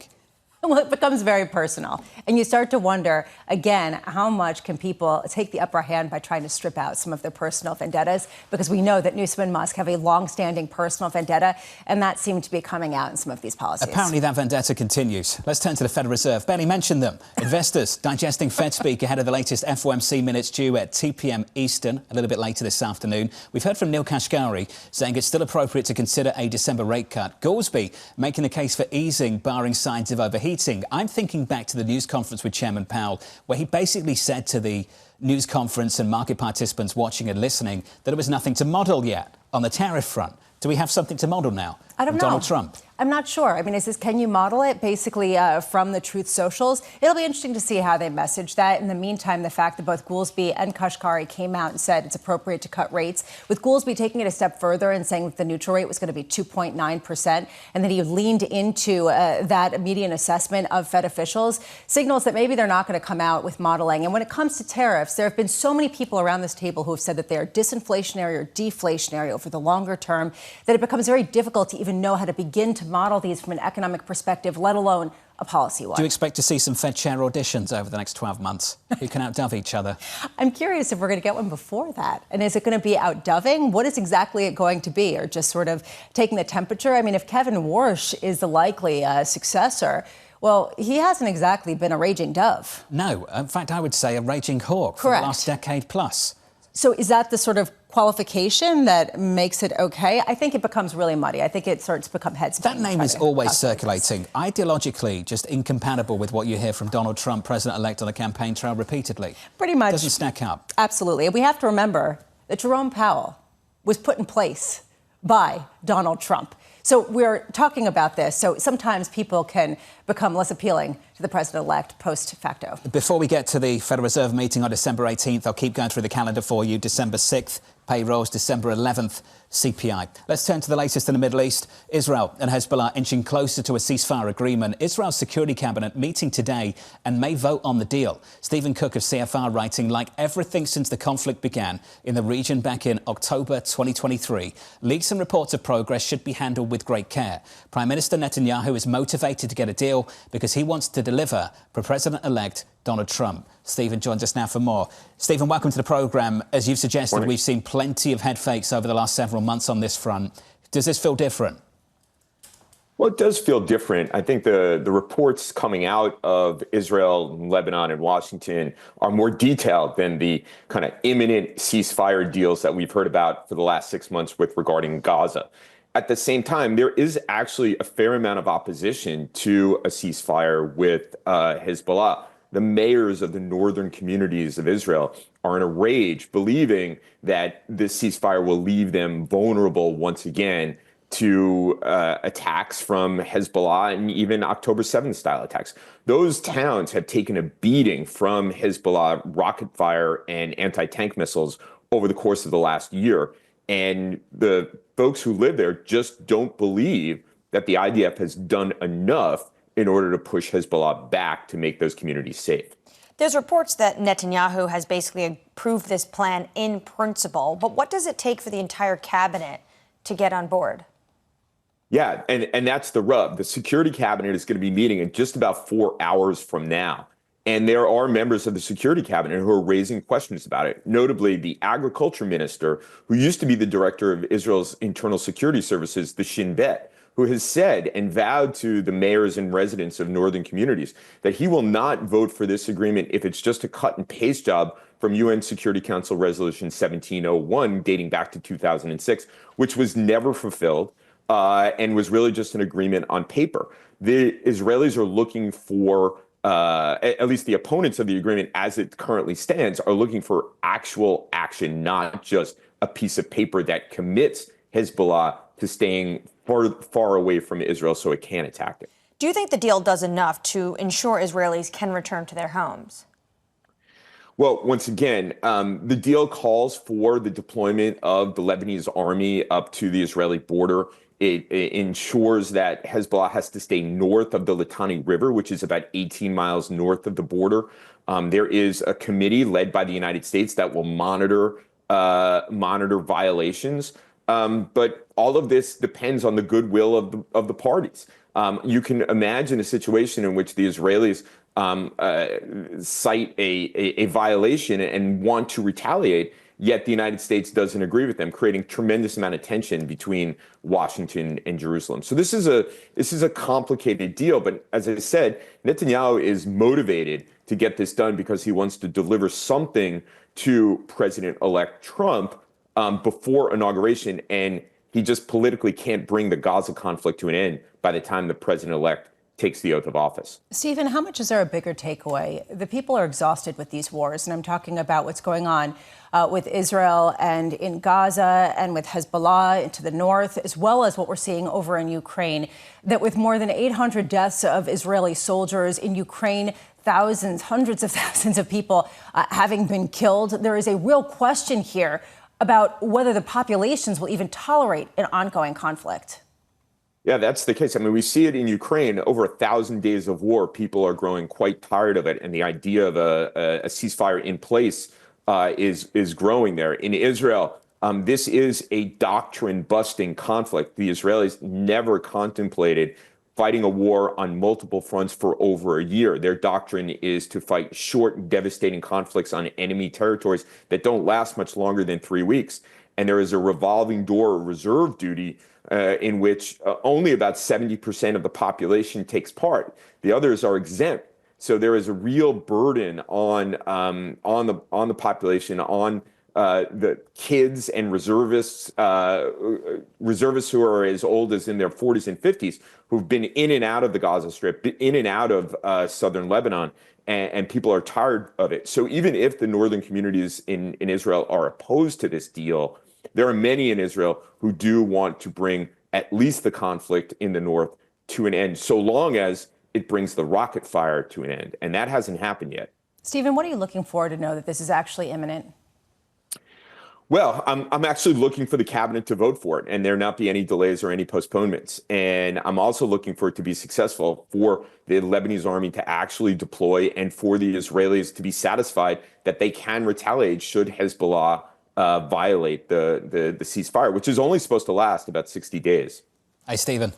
Well, it becomes very personal. And you start to wonder, again, how much can people take the upper hand by trying to strip out some of their personal vendettas? Because we know that Newsom and Musk have a long-standing personal vendetta, and that seemed to be coming out in some of these policies. Apparently that vendetta continues. Let's turn to the Federal Reserve. Benny mentioned them. Investors digesting Fed speak ahead of the latest FOMC minutes due at 2 p.m. Eastern, a little bit later this afternoon. We've heard from Neil Kashkari saying it's still appropriate to consider a December rate cut. Goolsbee making the case for easing, barring signs of overheating. I'm thinking back to the news conference with Chairman Powell, where he basically said to the news conference and market participants watching and listening that there was nothing to model yet on the tariff front. Do we have something to model now? I don't know. Donald Trump. I'm not sure. I mean, can you model it basically from the Truth Socials? It'll be interesting to see how they message that. In the meantime, the fact that both Goolsbee and Kashkari came out and said it's appropriate to cut rates, with Goolsbee taking it a step further and saying that the neutral rate was going to be 2.9%, and that he leaned into that median assessment of Fed officials, signals that maybe they're not going to come out with modeling. And when it comes to tariffs, there have been so many people around this table who have said that they are disinflationary or deflationary over the longer term that it becomes very difficult to even know how to begin to model these from an economic perspective, let alone a policy one. Do you expect to see some Fed chair auditions over the next 12 months? Who can outdove each other? I'm curious if we're going to get one before that. And is it going to be outdoving? What is exactly it going to be? Or just sort of taking the temperature? I mean, if Kevin Warsh is the likely successor, well, he hasn't exactly been a raging dove. No. In fact, I would say a raging hawk. Correct. For the last decade plus. So is that the sort of qualification that makes it okay? I think it becomes really muddy. I think it starts to become heads. That name is always circulating. Ideologically, just incompatible with what you hear from Donald Trump, president-elect, on the campaign trail repeatedly. Pretty much. Doesn't stack up. Absolutely. And we have to remember that Jerome Powell was put in place by Donald Trump. So we're talking about this. So sometimes people can become less appealing to the president-elect post facto. Before we get to the Federal Reserve meeting on December 18th, I'll keep going through the calendar for you. December 6th, payrolls. December 11th, CPI. Let's turn to the latest in the Middle East. Israel and Hezbollah inching closer to a ceasefire agreement. Israel's Security Cabinet meeting today and may vote on the deal. Stephen Cook of CFR writing, like everything since the conflict began in the region back in October 2023, leaks and reports of progress should be handled with great care. Prime Minister Netanyahu is motivated to get a deal because he wants to deliver for President-elect Donald Trump. Stephen joins us now for more. Stephen, welcome to the programme. As you've suggested, we've seen plenty of head fakes over the last several months on this front. Does this feel different? Well, it does feel different. I think the reports coming out of Israel, Lebanon, and Washington are more detailed than the kind of imminent ceasefire deals that we've heard about for the last 6 months with regarding Gaza. At the same time, there is actually a fair amount of opposition to a ceasefire with Hezbollah. The mayors of the northern communities of Israel are in a rage, believing that this ceasefire will leave them vulnerable once again to attacks from Hezbollah and even October 7th style attacks. Those towns have taken a beating from Hezbollah rocket fire and anti-tank missiles over the course of the last year. And the folks who live there just don't believe that the IDF has done enough in order to push Hezbollah back to make those communities safe. There's reports that Netanyahu has basically approved this plan in principle. But what does it take for the entire cabinet to get on board? Yeah, and that's the rub. The Security Cabinet is going to be meeting in just about 4 hours from now. And there are members of the Security Cabinet who are raising questions about it, notably the Agriculture Minister, who used to be the director of Israel's internal security services, the Shin Bet, who has said and vowed to the mayors and residents of northern communities that he will not vote for this agreement if it's just a cut and paste job from UN Security Council Resolution 1701 dating back to 2006, which was never fulfilled. and was really just an agreement on paper. The Israelis are looking for, at least the opponents of the agreement as it currently stands, are looking for actual action, not just a piece of paper that commits Hezbollah to staying far away from Israel so it can't attack it. Do you think the deal does enough to ensure Israelis can return to their homes? Well, once again, the deal calls for the deployment of the Lebanese army up to the Israeli border. It ensures that Hezbollah has to stay north of the Litani River, which is about 18 miles north of the border. There is a committee led by the United States that will monitor violations. But all of this depends on the goodwill of the parties. You can imagine a situation in which the Israelis cite a violation and want to retaliate, yet the United States doesn't agree with them, creating tremendous amount of tension between Washington and Jerusalem. So this is a complicated deal. But as I said, Netanyahu is motivated to get this done because he wants to deliver something to President-elect Trump before inauguration, and he just politically can't bring the Gaza conflict to an end by the time the president-elect takes the oath of office. Stephen, how much is there a bigger takeaway? The people are exhausted with these wars, and I'm talking about what's going on with Israel and in Gaza and with Hezbollah to the north, as well as what we're seeing over in Ukraine, that with more than 800 deaths of Israeli soldiers in Ukraine, thousands, hundreds of thousands of people having been killed, there is a real question here about whether the populations will even tolerate an ongoing conflict. Yeah, that's the case. I mean, we see it in Ukraine. Over 1,000 days of war, people are growing quite tired of it. And the idea of a ceasefire in place is growing there. In Israel, this is a doctrine-busting conflict. The Israelis never contemplated fighting a war on multiple fronts for over a year. Their doctrine is to fight short, devastating conflicts on enemy territories that don't last much longer than 3 weeks. And there is a revolving door reserve duty in which only about 70% of the population takes part. The others are exempt. So there is a real burden on the population, on the kids and reservists who are as old as in their 40s and 50s, who've been in and out of the Gaza Strip, in and out of southern Lebanon, and people are tired of it. So even if the northern communities in Israel are opposed to this deal, there are many in Israel who do want to bring at least the conflict in the north to an end, so long as it brings the rocket fire to an end. And that hasn't happened yet. Stephen, what are you looking for to know that this is actually imminent? Well, I'm actually looking for the cabinet to vote for it and there not be any delays or any postponements. And I'm also looking for it to be successful, for the Lebanese army to actually deploy and for the Israelis to be satisfied that they can retaliate should Hezbollah violate the ceasefire, which is only supposed to last about 60 days. Hey, Stephen,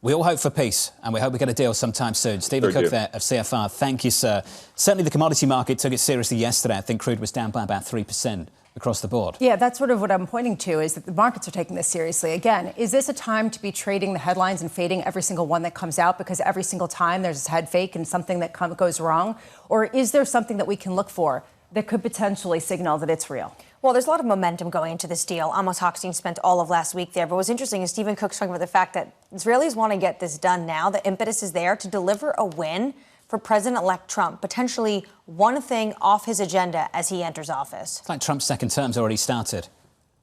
we all hope for peace, and we hope we get a deal sometime soon. Stephen Cook there of CFR, thank you, sir. Certainly the commodity market took it seriously yesterday. I think crude was down by about 3% across the board. Yeah, that's sort of what I'm pointing to, is that the markets are taking this seriously. Again, is this a time to be trading the headlines and fading every single one that comes out because every single time there's a head fake and something that goes wrong? Or is there something that we can look for that could potentially signal that it's real? Well, there's a lot of momentum going into this deal. Amos Hochstein spent all of last week there. But what's interesting is Stephen Cook's talking about the fact that Israelis want to get this done now. The impetus is there to deliver a win for President-elect Trump, potentially one thing off his agenda as he enters office. It's like Trump's second term's already started,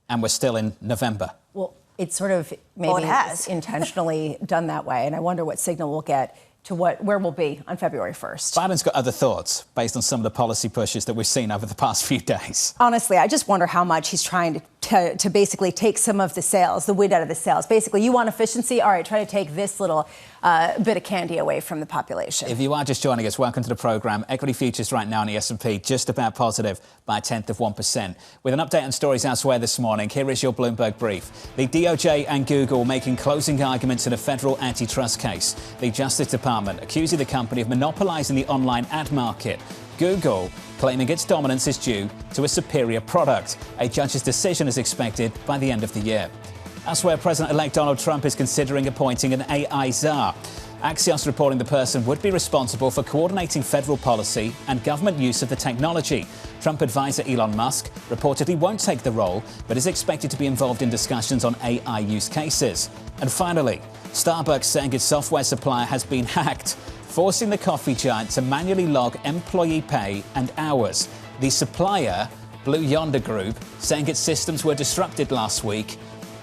and we're still in November. Well, it's sort of maybe it has. intentionally done that way, and I wonder what signal we'll get to where we'll be on February 1st. Biden's got other thoughts based on some of the policy pushes that we've seen over the past few days. Honestly, I just wonder how much he's trying to basically take some of the sales, the wind out of the sails. Basically, you want efficiency? All right, try to take this little bit of candy away from the population. If you are just joining us, welcome to the programme. Equity futures right now in the S&P just about positive by 1/10%. With an update on stories elsewhere this morning, here is your Bloomberg brief. The DOJ and Google making closing arguments in a federal antitrust case. The Justice Department accusing the company of monopolising the online ad market. Google claiming its dominance is due to a superior product. A judge's decision is expected by the end of the year. Elsewhere, President-elect Donald Trump is considering appointing an AI czar. Axios reporting the person would be responsible for coordinating federal policy and government use of the technology. Trump advisor Elon Musk reported he won't take the role, but is expected to be involved in discussions on AI use cases. And finally, Starbucks saying its software supplier has been hacked, forcing the coffee giant to manually log employee pay and hours. The supplier, Blue Yonder Group, saying its systems were disrupted last week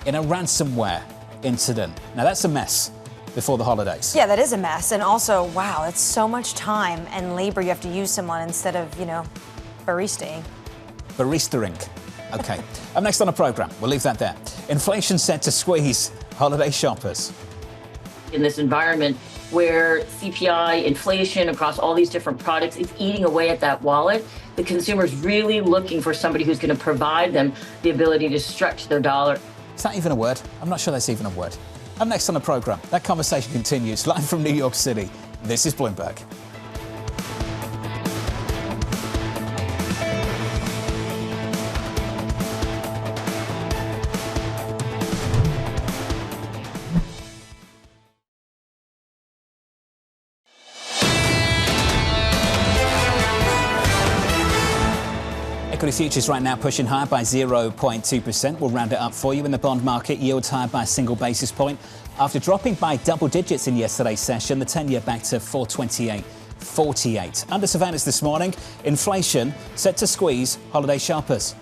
in a ransomware incident. Now that's a mess before the holidays. Yeah, that is a mess. And also, wow, that's so much time and labor you have to use someone instead of, baristaing. Baristering. Okay. Up next on the program, we'll leave that there. Inflation set to squeeze holiday shoppers. In this environment where CPI, inflation across all these different products, it's eating away at that wallet, the consumer's really looking for somebody who's going to provide them the ability to stretch their dollar. Is that even a word? I'm not sure that's even a word. Up next on the program, that conversation continues live from New York City. This is Bloomberg. Equity futures right now pushing higher by 0.2%. We'll round it up for you in the bond market. Yields higher by a single basis point. After dropping by double digits in yesterday's session, the 10-year back to 428.48. Under surveillance this morning, inflation set to squeeze holiday shoppers.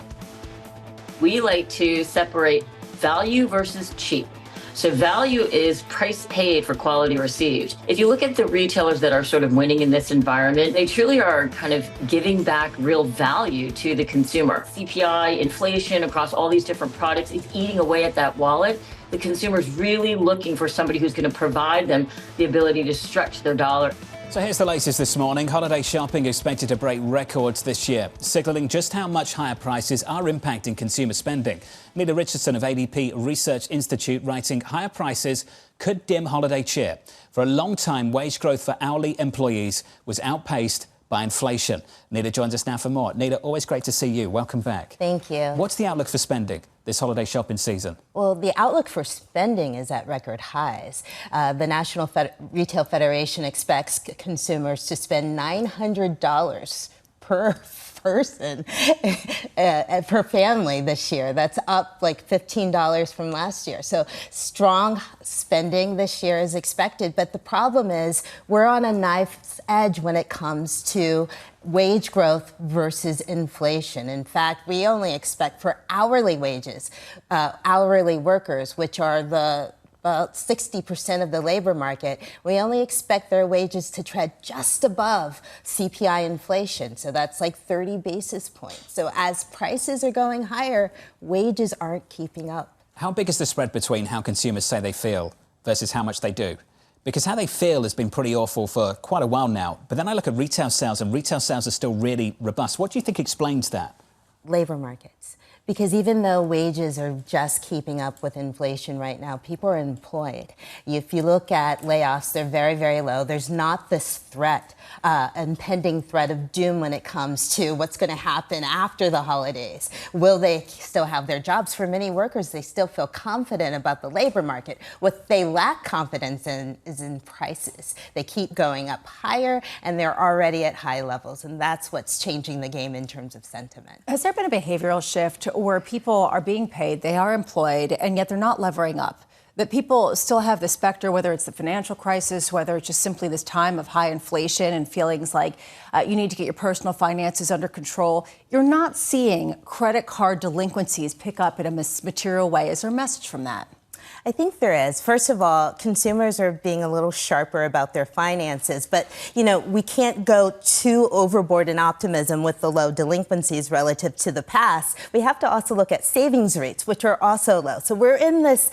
We like to separate value versus cheap. So value is price paid for quality received. If you look at the retailers that are sort of winning in this environment, they truly are kind of giving back real value to the consumer. CPI, inflation across all these different products, it's eating away at that wallet. The consumer's really looking for somebody who's going to provide them the ability to stretch their dollar. So here's the latest this morning. Holiday shopping expected to break records this year, signaling just how much higher prices are impacting consumer spending. Nela Richardson of ADP Research Institute writing higher prices could dim holiday cheer. For a long time, wage growth for hourly employees was outpaced by inflation. Nela joins us now for more. Nela, always great to see you. Welcome back. Thank you. What's the outlook for spending this holiday shopping season? Well, the outlook for spending is at record highs. The National Retail Federation expects consumers to spend $900 per person per family this year. That's up like $15 from last year. So strong spending this year is expected. But the problem is we're on a knife's edge when it comes to wage growth versus inflation. In fact, we only expect for hourly wages, hourly workers, which are about 60% of the labor market, we only expect their wages to tread just above CPI inflation. So that's like 30 basis points. So as prices are going higher, wages aren't keeping up. How big is the spread between how consumers say they feel versus how much they do? Because how they feel has been pretty awful for quite a while now. But then I look at retail sales, and retail sales are still really robust. What do you think explains that? Labor markets. Because even though wages are just keeping up with inflation right now, people are employed. If you look at layoffs, they're very, very low. There's not this threat, impending threat of doom when it comes to what's going to happen after the holidays. Will they still have their jobs? For many workers, they still feel confident about the labor market. What they lack confidence in is in prices. They keep going up higher, and they're already at high levels. And that's what's changing the game in terms of sentiment. Has there been a behavioral shift where people are being paid, they are employed, and yet they're not levering up? That people still have the specter, whether it's the financial crisis, whether it's just simply this time of high inflation and feelings like you need to get your personal finances under control. You're not seeing credit card delinquencies pick up in a material way. Is there a message from that? I think there is. First of all, consumers are being a little sharper about their finances. But, we can't go too overboard in optimism with the low delinquencies relative to the past. We have to also look at savings rates, which are also low. So we're in this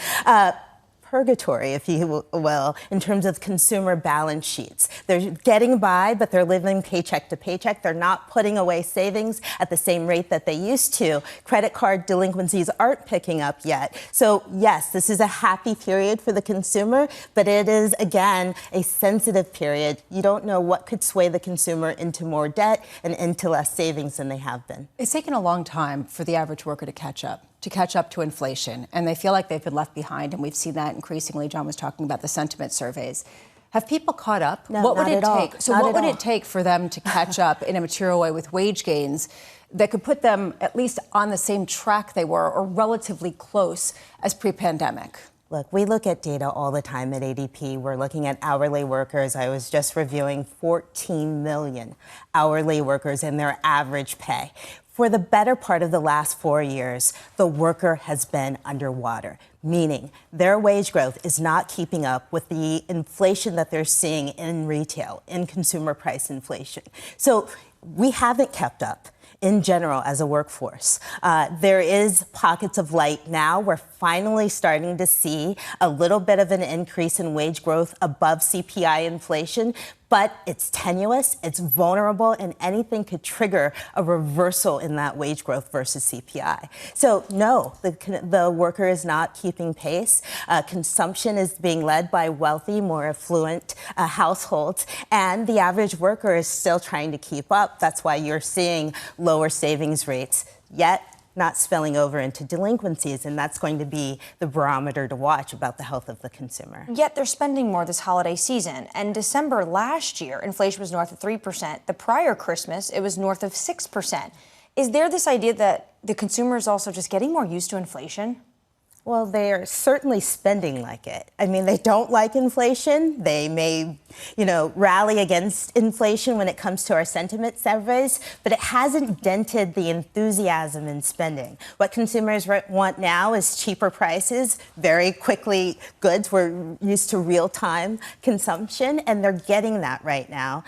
purgatory, if you will, in terms of consumer balance sheets. They're getting by, but they're living paycheck to paycheck. They're not putting away savings at the same rate that they used to. Credit card delinquencies aren't picking up yet. So, yes, this is a happy period for the consumer, but it is, again, a sensitive period. You don't know what could sway the consumer into more debt and into less savings than they have been. It's taken a long time for the average worker to catch up to inflation, and they feel like they've been left behind, and we've seen that increasingly. John was talking about the sentiment surveys. Have people caught up? No, what would not it at all. take? So Not what at would all. it take for them to catch up in a material way with wage gains that could put them at least on the same track they were or relatively close as pre-pandemic? Look, we look at data all the time at ADP. We're looking at hourly workers. I was just reviewing 14 million hourly workers and their average pay. For the better part of the last 4 years, the worker has been underwater, meaning their wage growth is not keeping up with the inflation that they're seeing in retail, in consumer price inflation. So we haven't kept up in general as a workforce. There is pockets of light now. We're finally starting to see a little bit of an increase in wage growth above CPI inflation, but it's tenuous, it's vulnerable, and anything could trigger a reversal in that wage growth versus CPI. So no, the worker is not keeping pace. Consumption is being led by wealthy, more affluent households, and the average worker is still trying to keep up. That's why you're seeing lower savings rates, yet not spilling over into delinquencies, and that's going to be the barometer to watch about the health of the consumer. Yet they're spending more this holiday season. And December last year, inflation was north of 3%. The prior Christmas, it was north of 6%. Is there this idea that the consumer is also just getting more used to inflation? Well, they are certainly spending like it. I mean, they don't like inflation. They may, rally against inflation when it comes to our sentiment surveys, but it hasn't dented the enthusiasm in spending. What consumers want now is cheaper prices, very quickly goods. We're used to real-time consumption, and they're getting that right now.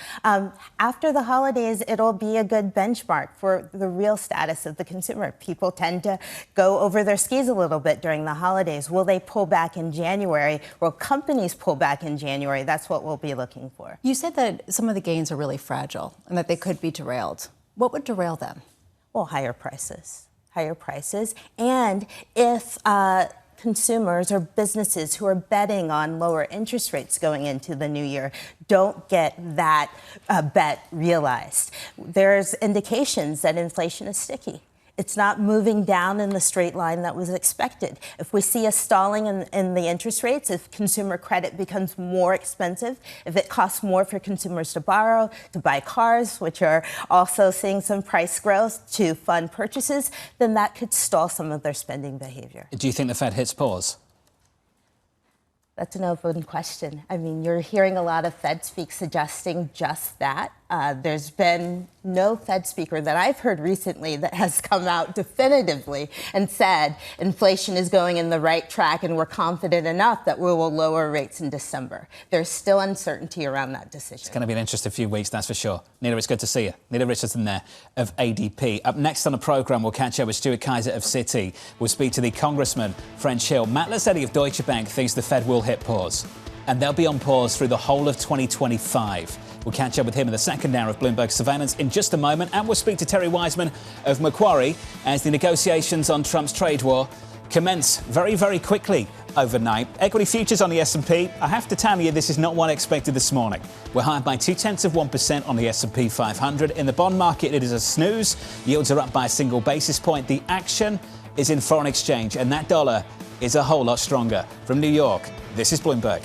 After the holidays, it'll be a good benchmark for the real status of the consumer. People tend to go over their skis a little bit during the holidays. Will they pull back in January? Will companies pull back in January? That's what we'll be looking for. You said that some of the gains are really fragile and that they could be derailed. What would derail them? Well, higher prices. And if consumers or businesses who are betting on lower interest rates going into the new year don't get that bet realized, there's indications that inflation is sticky. It's not moving down in the straight line that was expected. If we see a stalling in the interest rates, if consumer credit becomes more expensive, if it costs more for consumers to borrow, to buy cars, which are also seeing some price growth, to fund purchases, then that could stall some of their spending behavior. Do you think the Fed hits pause? That's an open question. I mean, you're hearing a lot of Fed speak suggesting just that. There's been no Fed speaker that I've heard recently that has come out definitively and said inflation is going in the right track and we're confident enough that we will lower rates in December. There's still uncertainty around that decision. It's going to be an interesting few weeks, that's for sure. Nela, it's good to see you. Nela Richardson there of ADP. Up next on the programme, we'll catch up with Stuart Kaiser of Citi. We'll speak to the Congressman French Hill. Matt Luzzetti of Deutsche Bank thinks the Fed will hit pause. And they'll be on pause through the whole of 2025. We'll catch up with him in the second hour of Bloomberg Surveillance in just a moment. And we'll speak to Thierry Wizman of Macquarie as the negotiations on Trump's trade war commence very, very quickly overnight. Equity futures on the S&P. I have to tell you, this is not what I expected this morning. We're higher by 0.2% on the S&P 500. In the bond market, it is a snooze. Yields are up by a single basis point. The action is in foreign exchange, and that dollar is a whole lot stronger. From New York, this is Bloomberg.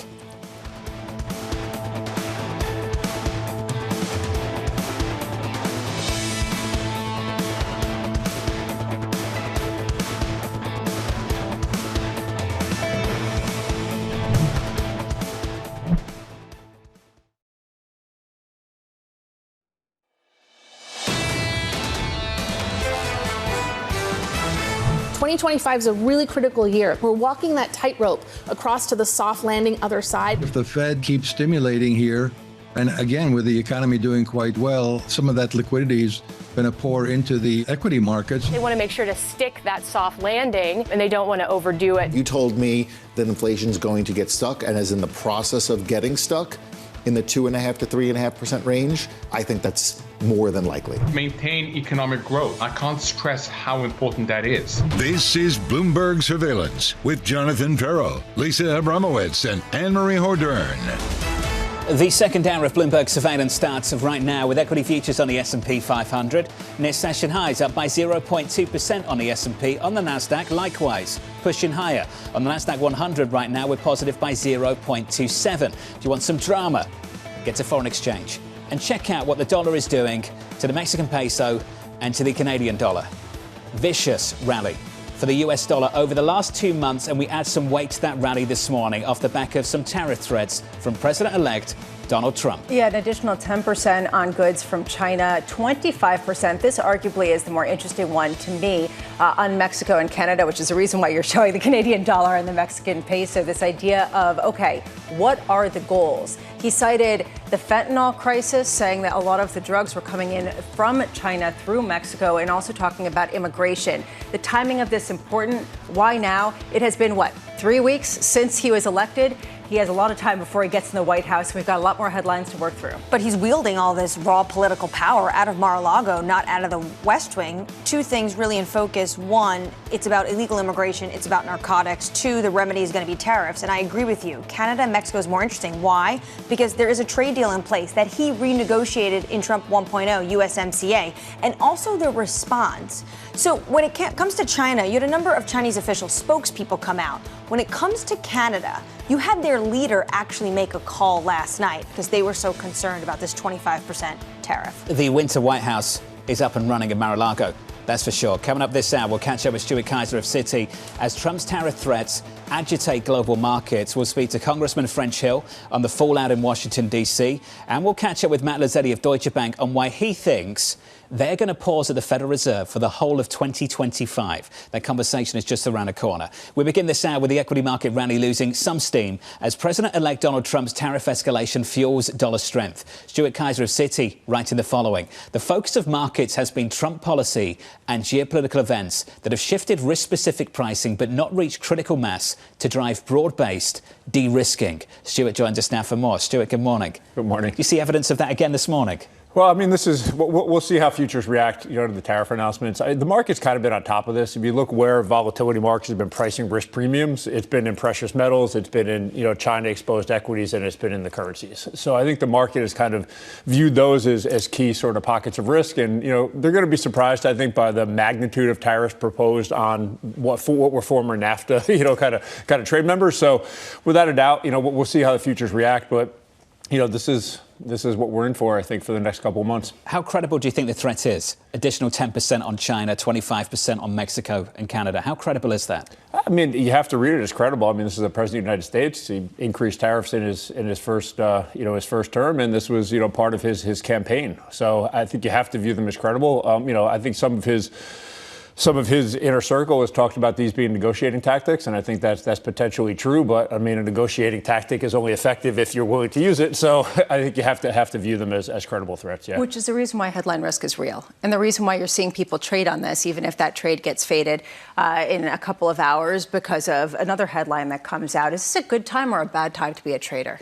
'25 is a really critical year. We're walking that tightrope across to the soft landing other side. If the Fed keeps stimulating here, and again, with the economy doing quite well, some of that liquidity is going to pour into the equity markets. They want to make sure to stick that soft landing, and they don't want to overdo it. You told me that inflation is going to get stuck and is in the process of getting stuck in the 2.5% to 3.5% range. I think that's more than likely. Maintain economic growth. I can't stress how important that is. This is Bloomberg Surveillance with Jonathan Ferro, Lisa Abramowitz, and Anne-Marie Hordern. The second hour of Bloomberg Surveillance starts right now with equity futures on the S&P 500. Near session highs up by 0.2% on the S&P. On the Nasdaq, likewise, pushing higher. On the Nasdaq 100 right now, we're positive by 0.27. Do you want some drama? Get to foreign exchange and check out what the dollar is doing to the Mexican peso and to the Canadian dollar. Vicious rally for the US dollar over the last 2 months, and we add some weight to that rally this morning off the back of some tariff threats from President-elect Donald Trump. Yeah, an additional 10% on goods from China, 25%. This arguably is the more interesting one to me on Mexico and Canada, which is the reason why you're showing the Canadian dollar and the Mexican peso. This idea of, okay, what are the goals? He cited the fentanyl crisis, saying that a lot of the drugs were coming in from China through Mexico, and also talking about immigration. The timing of this important. Why now? It has been, 3 weeks since he was elected? He has a lot of time before he gets in the White House. We've got a lot more headlines to work through. But he's wielding all this raw political power out of Mar-a-Lago, not out of the West Wing. Two things really in focus. One, it's about illegal immigration. It's about narcotics. Two, the remedy is going to be tariffs. And I agree with you. Canada and Mexico is more interesting. Why? Because there is a trade deal in place that he renegotiated in Trump 1.0, USMCA, and also the response. So when it comes to China, you had a number of Chinese official spokespeople come out. When it comes to Canada, you had their leader actually make a call last night because they were so concerned about this 25% tariff. The Winter White House is up and running in Mar-a-Lago. That's for sure. Coming up this hour, we'll catch up with Stuart Kaiser of Citi as Trump's tariff threats agitate global markets. We'll speak to Congressman French Hill on the fallout in Washington, D.C. And we'll catch up with Matt Luzzetti of Deutsche Bank on why he thinks they're going to pause at the Federal Reserve for the whole of 2025. That conversation is just around the corner. We begin this hour with the equity market rally losing some steam as President-elect Donald Trump's tariff escalation fuels dollar strength. Stuart Kaiser of Citi writing the following. The focus of markets has been Trump policy and geopolitical events that have shifted risk-specific pricing but not reached critical mass to drive broad-based de-risking. Stuart joins us now for more. Stuart, good morning. Good morning. Do you see evidence of that again this morning? Well, I mean, we'll see how futures react, to the tariff announcements. The market's kind of been on top of this. If you look where volatility markets have been pricing risk premiums, it's been in precious metals, it's been in, China exposed equities, and it's been in the currencies. So I think the market has kind of viewed those as key sort of pockets of risk. And, they're going to be surprised, I think, by the magnitude of tariffs proposed on what were former NAFTA, kind of trade members. So without a doubt, we'll see how the futures react. But, this is what we're in for, I think, for the next couple of months. How credible do you think the threat is? Additional 10% on China, 25% on Mexico and Canada. How credible is that? I mean, you have to read it as credible. I mean, this is the President of the United States. He increased tariffs in his first term, and this was, part of his campaign. So I think you have to view them as credible. I think some of his inner circle has talked about these being negotiating tactics, and I think that's potentially true. But I mean, a negotiating tactic is only effective if you're willing to use it. So I think you have to view them as credible threats. Yeah. Which is the reason why headline risk is real, and the reason why you're seeing people trade on this, even if that trade gets faded in a couple of hours because of another headline that comes out. Is this a good time or a bad time to be a trader?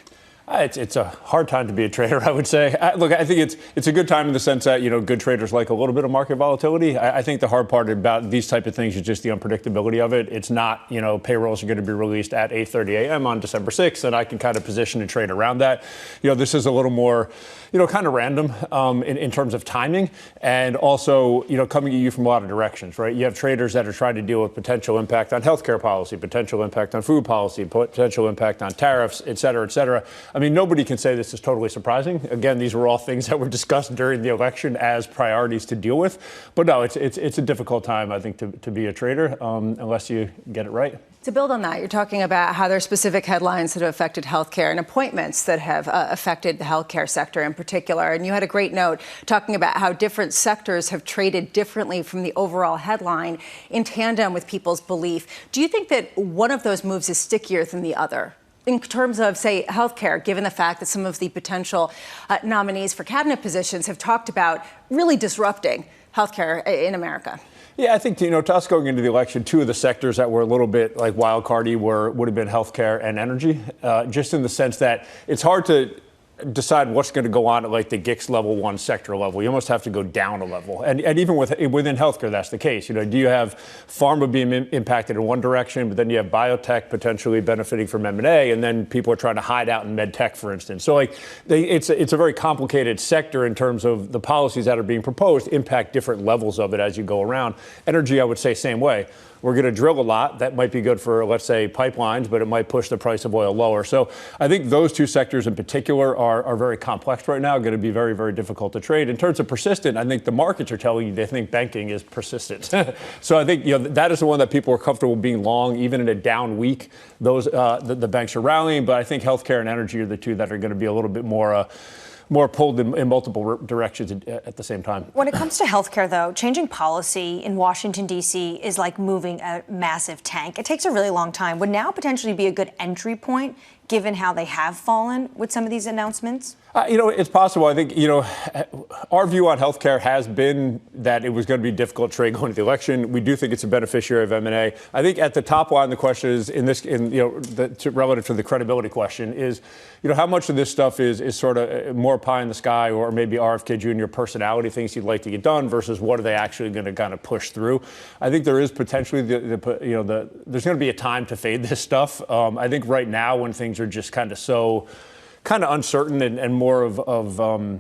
It's a hard time to be a trader, I would say. Look, I think it's a good time in the sense that, good traders like a little bit of market volatility. I think the hard part about these type of things is just the unpredictability of it. It's not, payrolls are going to be released at 8:30 a.m. on December 6th, and I can kind of position and trade around that. This is a little more, kind of random in terms of timing, and also, coming at you from a lot of directions, right? You have traders that are trying to deal with potential impact on healthcare policy, potential impact on food policy, potential impact on tariffs, et cetera, et cetera. I mean, nobody can say this is totally surprising. Again, these were all things that were discussed during the election as priorities to deal with. But no, it's a difficult time, I think, to be a trader unless you get it right. To build on that, you're talking about how there are specific headlines that have affected healthcare and appointments that have affected the healthcare sector in particular. And you had a great note talking about how different sectors have traded differently from the overall headline in tandem with people's belief. Do you think that one of those moves is stickier than the other? In terms of, say, healthcare, given the fact that some of the potential nominees for cabinet positions have talked about really disrupting healthcare in America? Yeah, I think, to us going into the election, two of the sectors that were a little bit like wild cardy would have been healthcare and energy, just in the sense that it's hard to decide what's going to go on at like the GICS level 1 sector level. You almost have to go down a level. And even within healthcare, that's the case. Do you have pharma being impacted in one direction, but then you have biotech potentially benefiting from M&A, and then people are trying to hide out in med tech, for instance. So it's a very complicated sector in terms of the policies that are being proposed impact different levels of it as you go around. Energy, I would say, same way. We're going to drill a lot. That might be good for, let's say, pipelines, but it might push the price of oil lower. So I think those two sectors in particular are very complex right now, going to be very, very difficult to trade. In terms of persistent, I think the markets are telling you they think banking is persistent. So I think that is the one that people are comfortable being long, even in a down week. Those the banks are rallying, but I think healthcare and energy are the two that are going to be a little bit more pulled in multiple directions at the same time. When it comes to healthcare, though, changing policy in Washington, D.C. is like moving a massive tank. It takes a really long time. Would now potentially be a good entry point, given how they have fallen with some of these announcements? It's possible. I think, our view on healthcare has been that it was going to be difficult trade going to the election. We do think it's a beneficiary of M&A. I think at the top line, the question is relative to the credibility question is, how much of this stuff is sort of more pie in the sky or maybe RFK Jr. personality things he'd like to get done versus what are they actually going to kind of push through. I think there is potentially there's going to be a time to fade this stuff. I think right now when things are just kind of uncertain and more of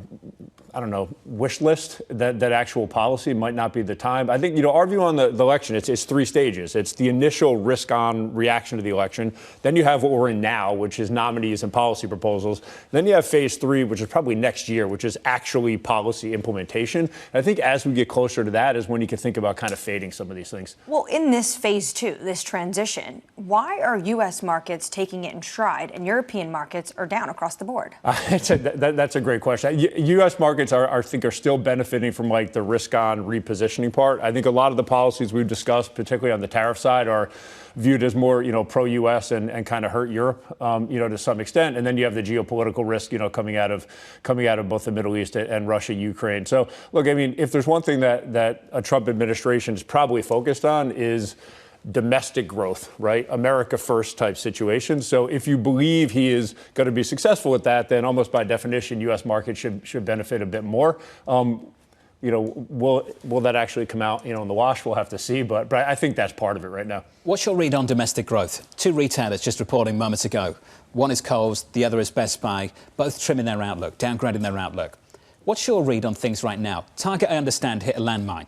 wish list that actual policy might not be the time. I think, our view on the election, it's 3 stages. It's the initial risk-on reaction to the election. Then you have what we're in now, which is nominees and policy proposals. Then you have phase 3, which is probably next year, which is actually policy implementation. And I think as we get closer to that is when you can think about kind of fading some of these things. Well, in this phase 2, this transition, why are U.S. markets taking it in stride and European markets are down across the board? That's a great question. U.S. markets I think are still benefiting from like the risk-on repositioning part. I think a lot of the policies we've discussed, particularly on the tariff side, are viewed as more, pro-U.S. and kind of hurt Europe, to some extent. And then you have the geopolitical risk, coming out of both the Middle East and Russia, Ukraine. So look, I mean, if there's one thing that a Trump administration is probably focused on is domestic growth, right? America first type situation. So if you believe he is going to be successful at that, then almost by definition, U.S. markets should benefit a bit more. Will that actually come out, in the wash? We'll have to see. But I think that's part of it right now. What's your read on domestic growth? 2 retailers just reporting moments ago. One is Kohl's, the other is Best Buy, both trimming their outlook, downgrading their outlook. What's your read on things right now? Target, I understand, hit a landmine.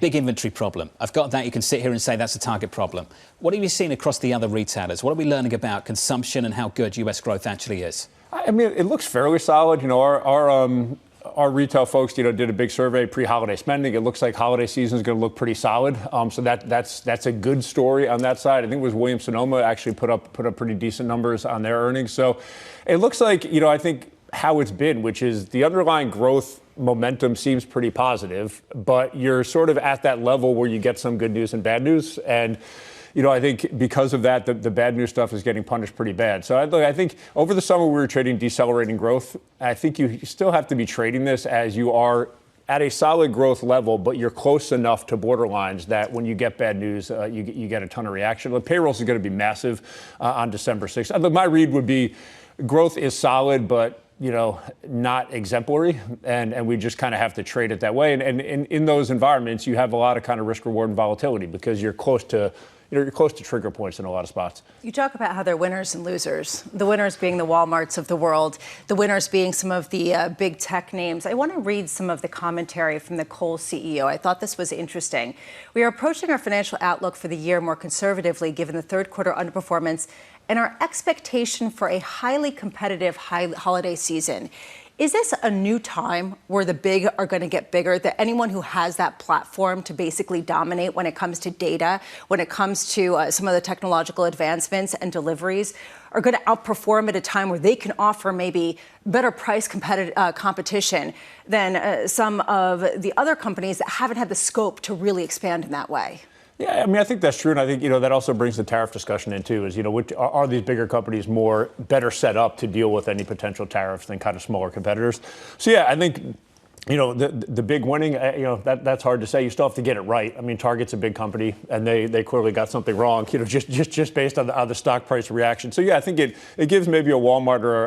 Big inventory problem. I've got that. You can sit here and say that's a Target problem. What have you seen across the other retailers? What are we learning about consumption and how good U.S. growth actually is? I mean, it looks fairly solid. Our retail folks, did a big survey pre-holiday spending. It looks like holiday season is going to look pretty solid. So that's a good story on that side. I think it was Williams-Sonoma actually put up pretty decent numbers on their earnings. So it looks like, I think how it's been, which is the underlying growth momentum seems pretty positive, but you're sort of at that level where you get some good news and bad news. And, I think because of that, the bad news stuff is getting punished pretty bad. So I think over the summer we were trading decelerating growth. I think you still have to be trading this as you are at a solid growth level, but you're close enough to borderlines that when you get bad news, you get a ton of reaction. The payrolls are going to be massive on December 6th. My read would be growth is solid, but not exemplary, and we just kind of have to trade it that way. And in those environments, you have a lot of kind of risk, reward, and volatility because you're close to trigger points in a lot of spots. You talk about how they're winners and losers. The winners being the Walmarts of the world, the winners being some of the big tech names. I want to read some of the commentary from the Kohl's CEO. I thought this was interesting. We are approaching our financial outlook for the year more conservatively, given the third quarter underperformance and our expectation for a highly competitive holiday season. Is this a new time where the big are going to get bigger, that anyone who has that platform to basically dominate when it comes to data, when it comes to some of the technological advancements and deliveries, are going to outperform at a time where they can offer maybe better price competition than some of the other companies that haven't had the scope to really expand in that way? Yeah, I mean, I think that's true. And I think, that also brings the tariff discussion in, too, is, are these bigger companies better set up to deal with any potential tariffs than kind of smaller competitors? So, yeah, I think the big winning, that's hard to say. You still have to get it right. I mean, Target's a big company, and they clearly got something wrong, just based on the stock price reaction. So, yeah, I think it gives maybe a Walmart or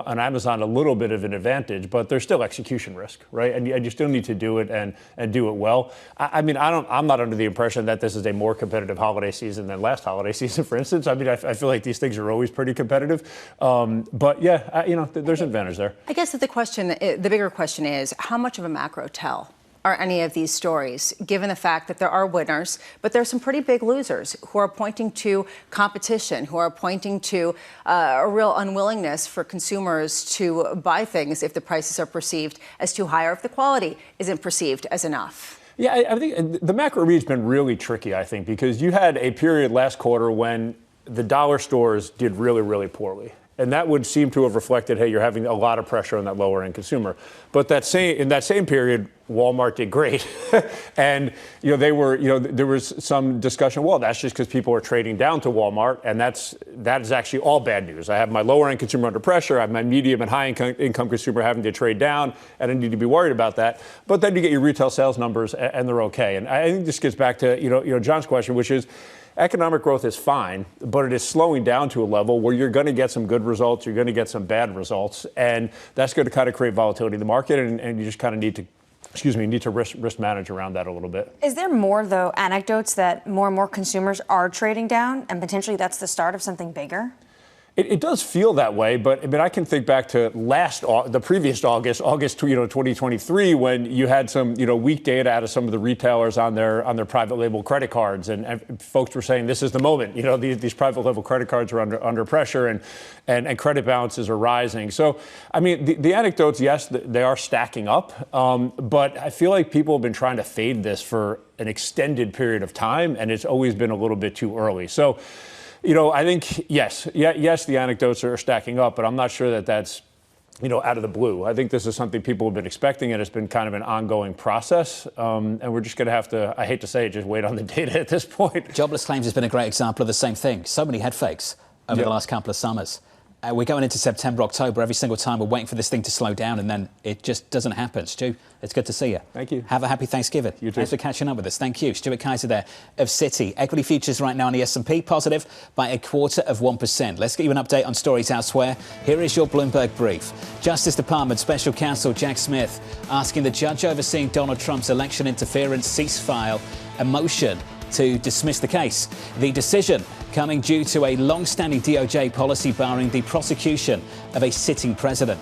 an Amazon a little bit of an advantage, but there's still execution risk, right? And you still need to do it and do it well. I'm not under the impression that this is a more competitive holiday season than last holiday season, for instance. I mean, I feel like these things are always pretty competitive. But, yeah, there's an advantage there. I guess that the bigger question is, how much of a macro tell are any of these stories, given the fact that there are winners, but there's some pretty big losers who are pointing to competition, who are pointing to a real unwillingness for consumers to buy things if the prices are perceived as too high or if the quality isn't perceived as enough? Yeah, I think the macro read's been really tricky, I think, because you had a period last quarter when the dollar stores did really, really poorly. And that would seem to have reflected, hey, you're having a lot of pressure on that lower end consumer. But in that same period, Walmart did great. And, there was some discussion, well, that's just because people are trading down to Walmart. And that is actually all bad news. I have my lower end consumer under pressure. I have my medium and high income consumer having to trade down. And I need to be worried about that. But then you get your retail sales numbers and they're okay. And I think this gets back to, John's question, which is, economic growth is fine, but it is slowing down to a level where you're going to get some good results, you're going to get some bad results, and that's going to kind of create volatility in the market, and you just kind of need to risk manage around that a little bit. Is there more, though, anecdotes that more and more consumers are trading down, and potentially that's the start of something bigger? It does feel that way, but I can think back to the previous August 2023, when you had some weak data out of some of the retailers on their private label credit cards, and folks were saying this is the moment. These private label credit cards are under pressure, and credit balances are rising. So, I mean, the anecdotes, yes, they are stacking up, but I feel like people have been trying to fade this for an extended period of time, and it's always been a little bit too early. So, I think, yes, the anecdotes are stacking up, but I'm not sure that that's, out of the blue. I think this is something people have been expecting, and it's been kind of an ongoing process. And we're just going to have to, I hate to say it, just wait on the data at this point. Jobless claims has been a great example of the same thing. So many head fakes over the last couple of summers. We're going into September, October. Every single time we're waiting for this thing to slow down, and then it just doesn't happen. Stu, it's good to see you. Thank you. Have a happy Thanksgiving. You too. Thanks for catching up with us. Thank you. Stuart Kaiser there of Citi. Equity futures right now on the S&P positive by 0.25%. Let's get you an update on stories elsewhere. Here is your Bloomberg brief. Justice Department Special Counsel Jack Smith asking the judge overseeing Donald Trump's election interference cease file a motion to dismiss the case. The decision coming due to a long-standing DOJ policy barring the prosecution of a sitting president.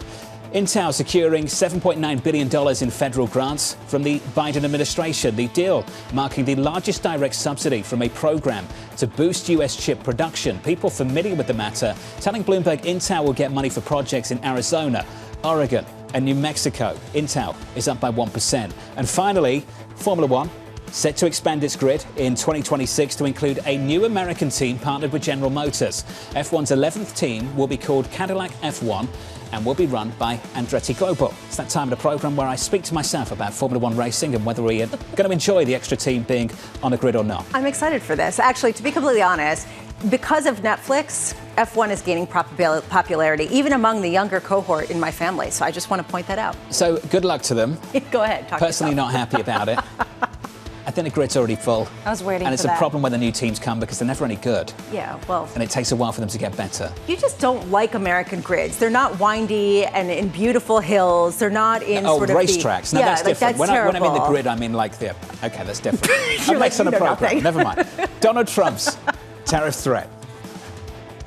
Intel securing $7.9 billion in federal grants from the Biden administration. The deal marking the largest direct subsidy from a program to boost U.S. chip production. People familiar with the matter telling Bloomberg Intel will get money for projects in Arizona, Oregon and New Mexico. Intel is up by 1%. And finally, Formula One set to expand its grid in 2026 to include a new American team partnered with General Motors. F1's 11th team will be called Cadillac F1 and will be run by Andretti Global. It's that time of the programme where I speak to myself about Formula One racing and whether we are going to enjoy the extra team being on a grid or not. I'm excited for this. Actually, to be completely honest, because of Netflix, F1 is gaining popularity, even among the younger cohort in my family. So I just want to point that out. So good luck to them. Go ahead. Personally not happy about it. I think the grid's already full. I was waiting for that. And it's a problem when the new teams come because they're never any good. Yeah, well. And it takes a while for them to get better. You just don't like American grids. They're not windy and in beautiful hills. They're not in sort of racetracks. No, that's different. That's when I mean the grid, I mean like the. Okay, that's different. I'm like, on a program. Never mind. Donald Trump's tariff threat.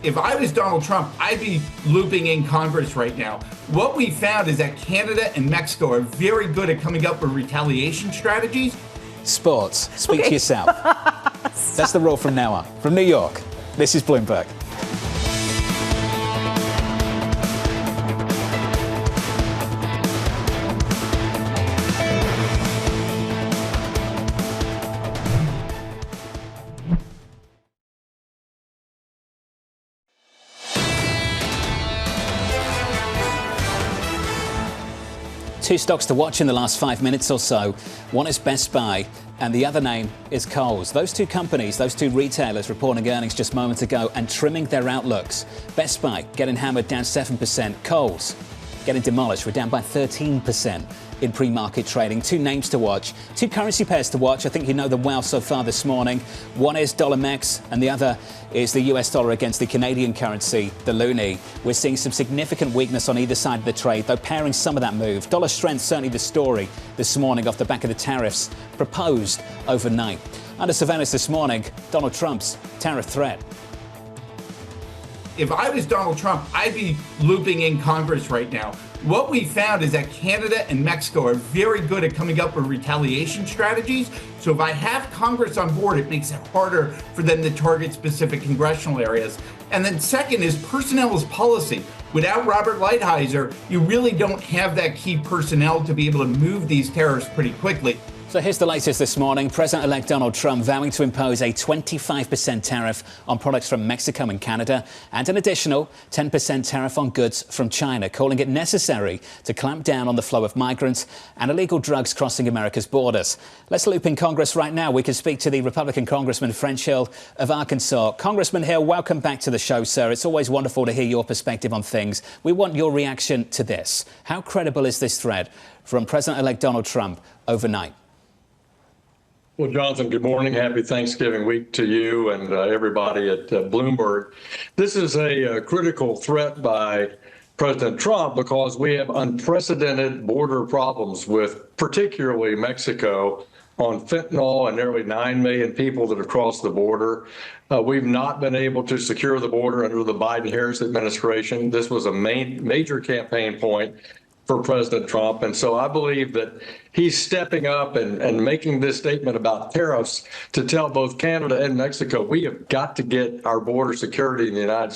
If I was Donald Trump, I'd be looping in Congress right now. What we found is that Canada and Mexico are very good at coming up with retaliation strategies. Sports. Speak to yourself. That's the rule from now on. From New York, this is Bloomberg. Two stocks to watch in the last 5 minutes or so. One is Best Buy and the other name is Kohl's. Those two companies, those two retailers reporting earnings just moments ago and trimming their outlooks. Best Buy getting hammered down 7%. Kohl's getting demolished. We're down by 13%. in pre-market trading. Two names to watch, two currency pairs to watch. I think you know them well so far this morning. One is dollar MEX and the other is the US dollar against the Canadian currency, the loonie. We're seeing some significant weakness on either side of the trade, though pairing some of that move. Dollar strength certainly the story this morning off the back of the tariffs proposed overnight. Under surveillance this morning, Donald Trump's tariff threat. If I was Donald Trump, I'd be looping in Congress right now. What we found is that Canada and Mexico are very good at coming up with retaliation strategies. So if I have Congress on board, it makes it harder for them to target specific congressional areas. And then second is personnel is policy. Without Robert Lighthizer, you really don't have that key personnel to be able to move these tariffs pretty quickly. So here's the latest this morning. President-elect Donald Trump vowing to impose a 25% tariff on products from Mexico and Canada and an additional 10% tariff on goods from China, calling it necessary to clamp down on the flow of migrants and illegal drugs crossing America's borders. Let's loop in Congress right now. We can speak to the Republican Congressman French Hill of Arkansas. Congressman Hill, welcome back to the show, sir. It's always wonderful to hear your perspective on things. We want your reaction to this. How credible is this threat from President-elect Donald Trump overnight? Well, Jonathan, good morning. Happy Thanksgiving week to you and everybody at Bloomberg. This is a critical threat by President Trump because we have unprecedented border problems with particularly Mexico on fentanyl and nearly 9 million people that have crossed the border. We've not been able to secure the border under the Biden-Harris administration. This was a major campaign point for President Trump. And so I believe that he's stepping up and making this statement about tariffs to tell both Canada and Mexico, we have got to get our border security in the United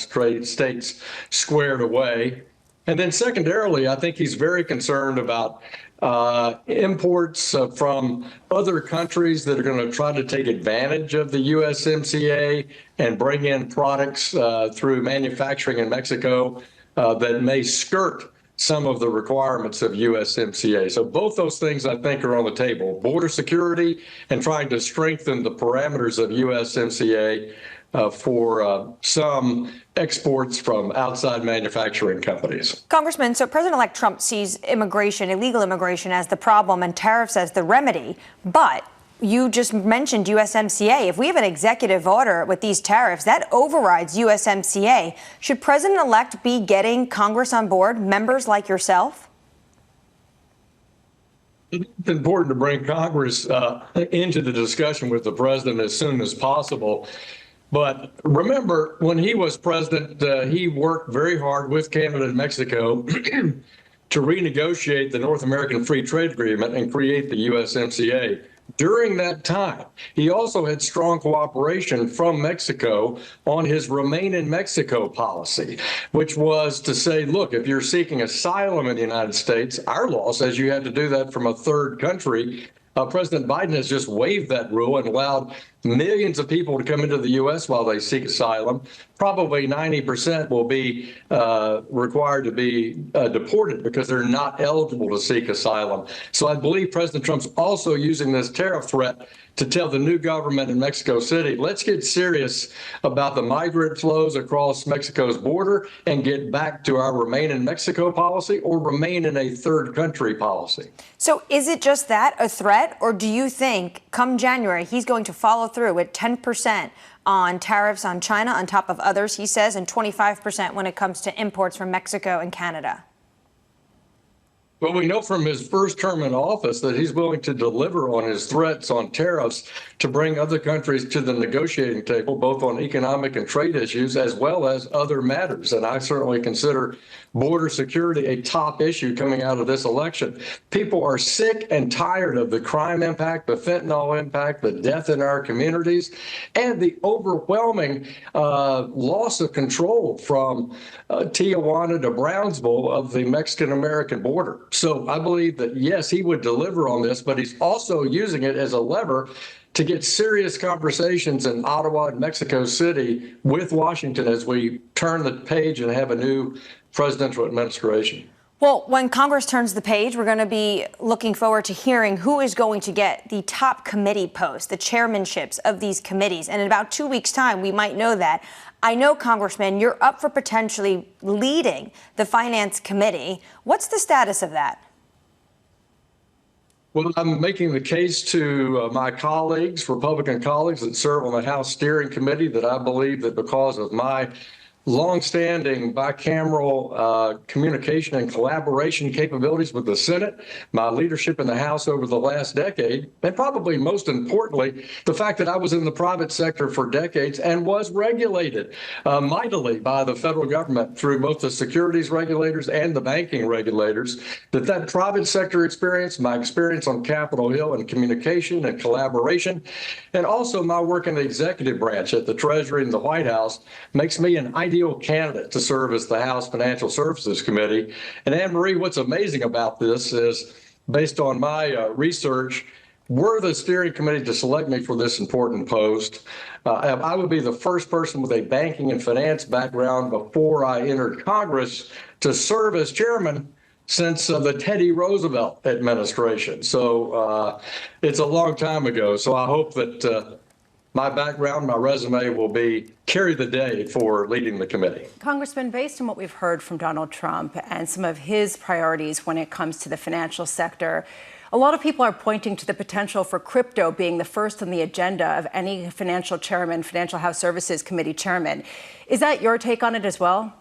States squared away. And then secondarily, I think he's very concerned about imports from other countries that are going to try to take advantage of the USMCA and bring in products through manufacturing in Mexico that may skirt some of the requirements of USMCA. So both those things, I think, are on the table. Border security and trying to strengthen the parameters of USMCA for some exports from outside manufacturing companies. Congressman, so President-elect Trump sees immigration, illegal immigration, as the problem and tariffs as the remedy. But you just mentioned USMCA. If we have an executive order with these tariffs, that overrides USMCA. Should President-elect be getting Congress on board, members like yourself? It's important to bring Congress into the discussion with the president as soon as possible. But remember, when he was president, he worked very hard with Canada and Mexico to renegotiate the North American Free Trade Agreement and create the USMCA. During that time, he also had strong cooperation from Mexico on his Remain in Mexico policy, which was to say, look, if you're seeking asylum in the United States, our law says you have to do that from a third country. President Biden has just waived that rule and allowed millions of people to come into the U.S. while they seek asylum. Probably 90% will be required to be deported because they're not eligible to seek asylum. So I believe President Trump's also using this tariff threat to tell the new government in Mexico City, let's get serious about the migrant flows across Mexico's border and get back to our Remain in Mexico policy or remain in a third country policy. So is it just that, a threat, or do you think come January he's going to follow through with 10% on tariffs on China on top of others, he says, and 25% when it comes to imports from Mexico and Canada? Well, we know from his first term in office that he's willing to deliver on his threats on tariffs to bring other countries to the negotiating table, both on economic and trade issues, as well as other matters. And I certainly consider border security a top issue coming out of this election. People are sick and tired of the crime impact, the fentanyl impact, the death in our communities, and the overwhelming loss of control from Tijuana to Brownsville of the Mexican-American border. So I believe that, yes, he would deliver on this, but he's also using it as a lever to get serious conversations in Ottawa and Mexico City with Washington as we turn the page and have a new presidential administration. Well, when Congress turns the page, we're going to be looking forward to hearing who is going to get the top committee posts, the chairmanships of these committees. And in about 2 weeks' time, we might know that. I know, Congressman, you're up for potentially leading the Finance Committee. What's the status of that? Well, I'm making the case to my colleagues, Republican colleagues that serve on the House Steering Committee, that I believe that because of my longstanding bicameral communication and collaboration capabilities with the Senate, my leadership in the House over the last decade, and probably most importantly, the fact that I was in the private sector for decades and was regulated mightily by the federal government through both the securities regulators and the banking regulators, that private sector experience, my experience on Capitol Hill and communication and collaboration, and also my work in the executive branch at the Treasury and the White House makes me an ideal candidate to serve as the House Financial Services Committee. And Anne Marie, what's amazing about this is, based on my research, were the steering committee to select me for this important post, I would be the first person with a banking and finance background before I entered Congress to serve as chairman since the Teddy Roosevelt administration. So it's a long time ago. So I hope that my background, my resume will carry the day for leading the committee. Congressman, based on what we've heard from Donald Trump and some of his priorities when it comes to the financial sector, a lot of people are pointing to the potential for crypto being the first on the agenda of any financial chairman, Financial House Services Committee chairman. Is that your take on it as well?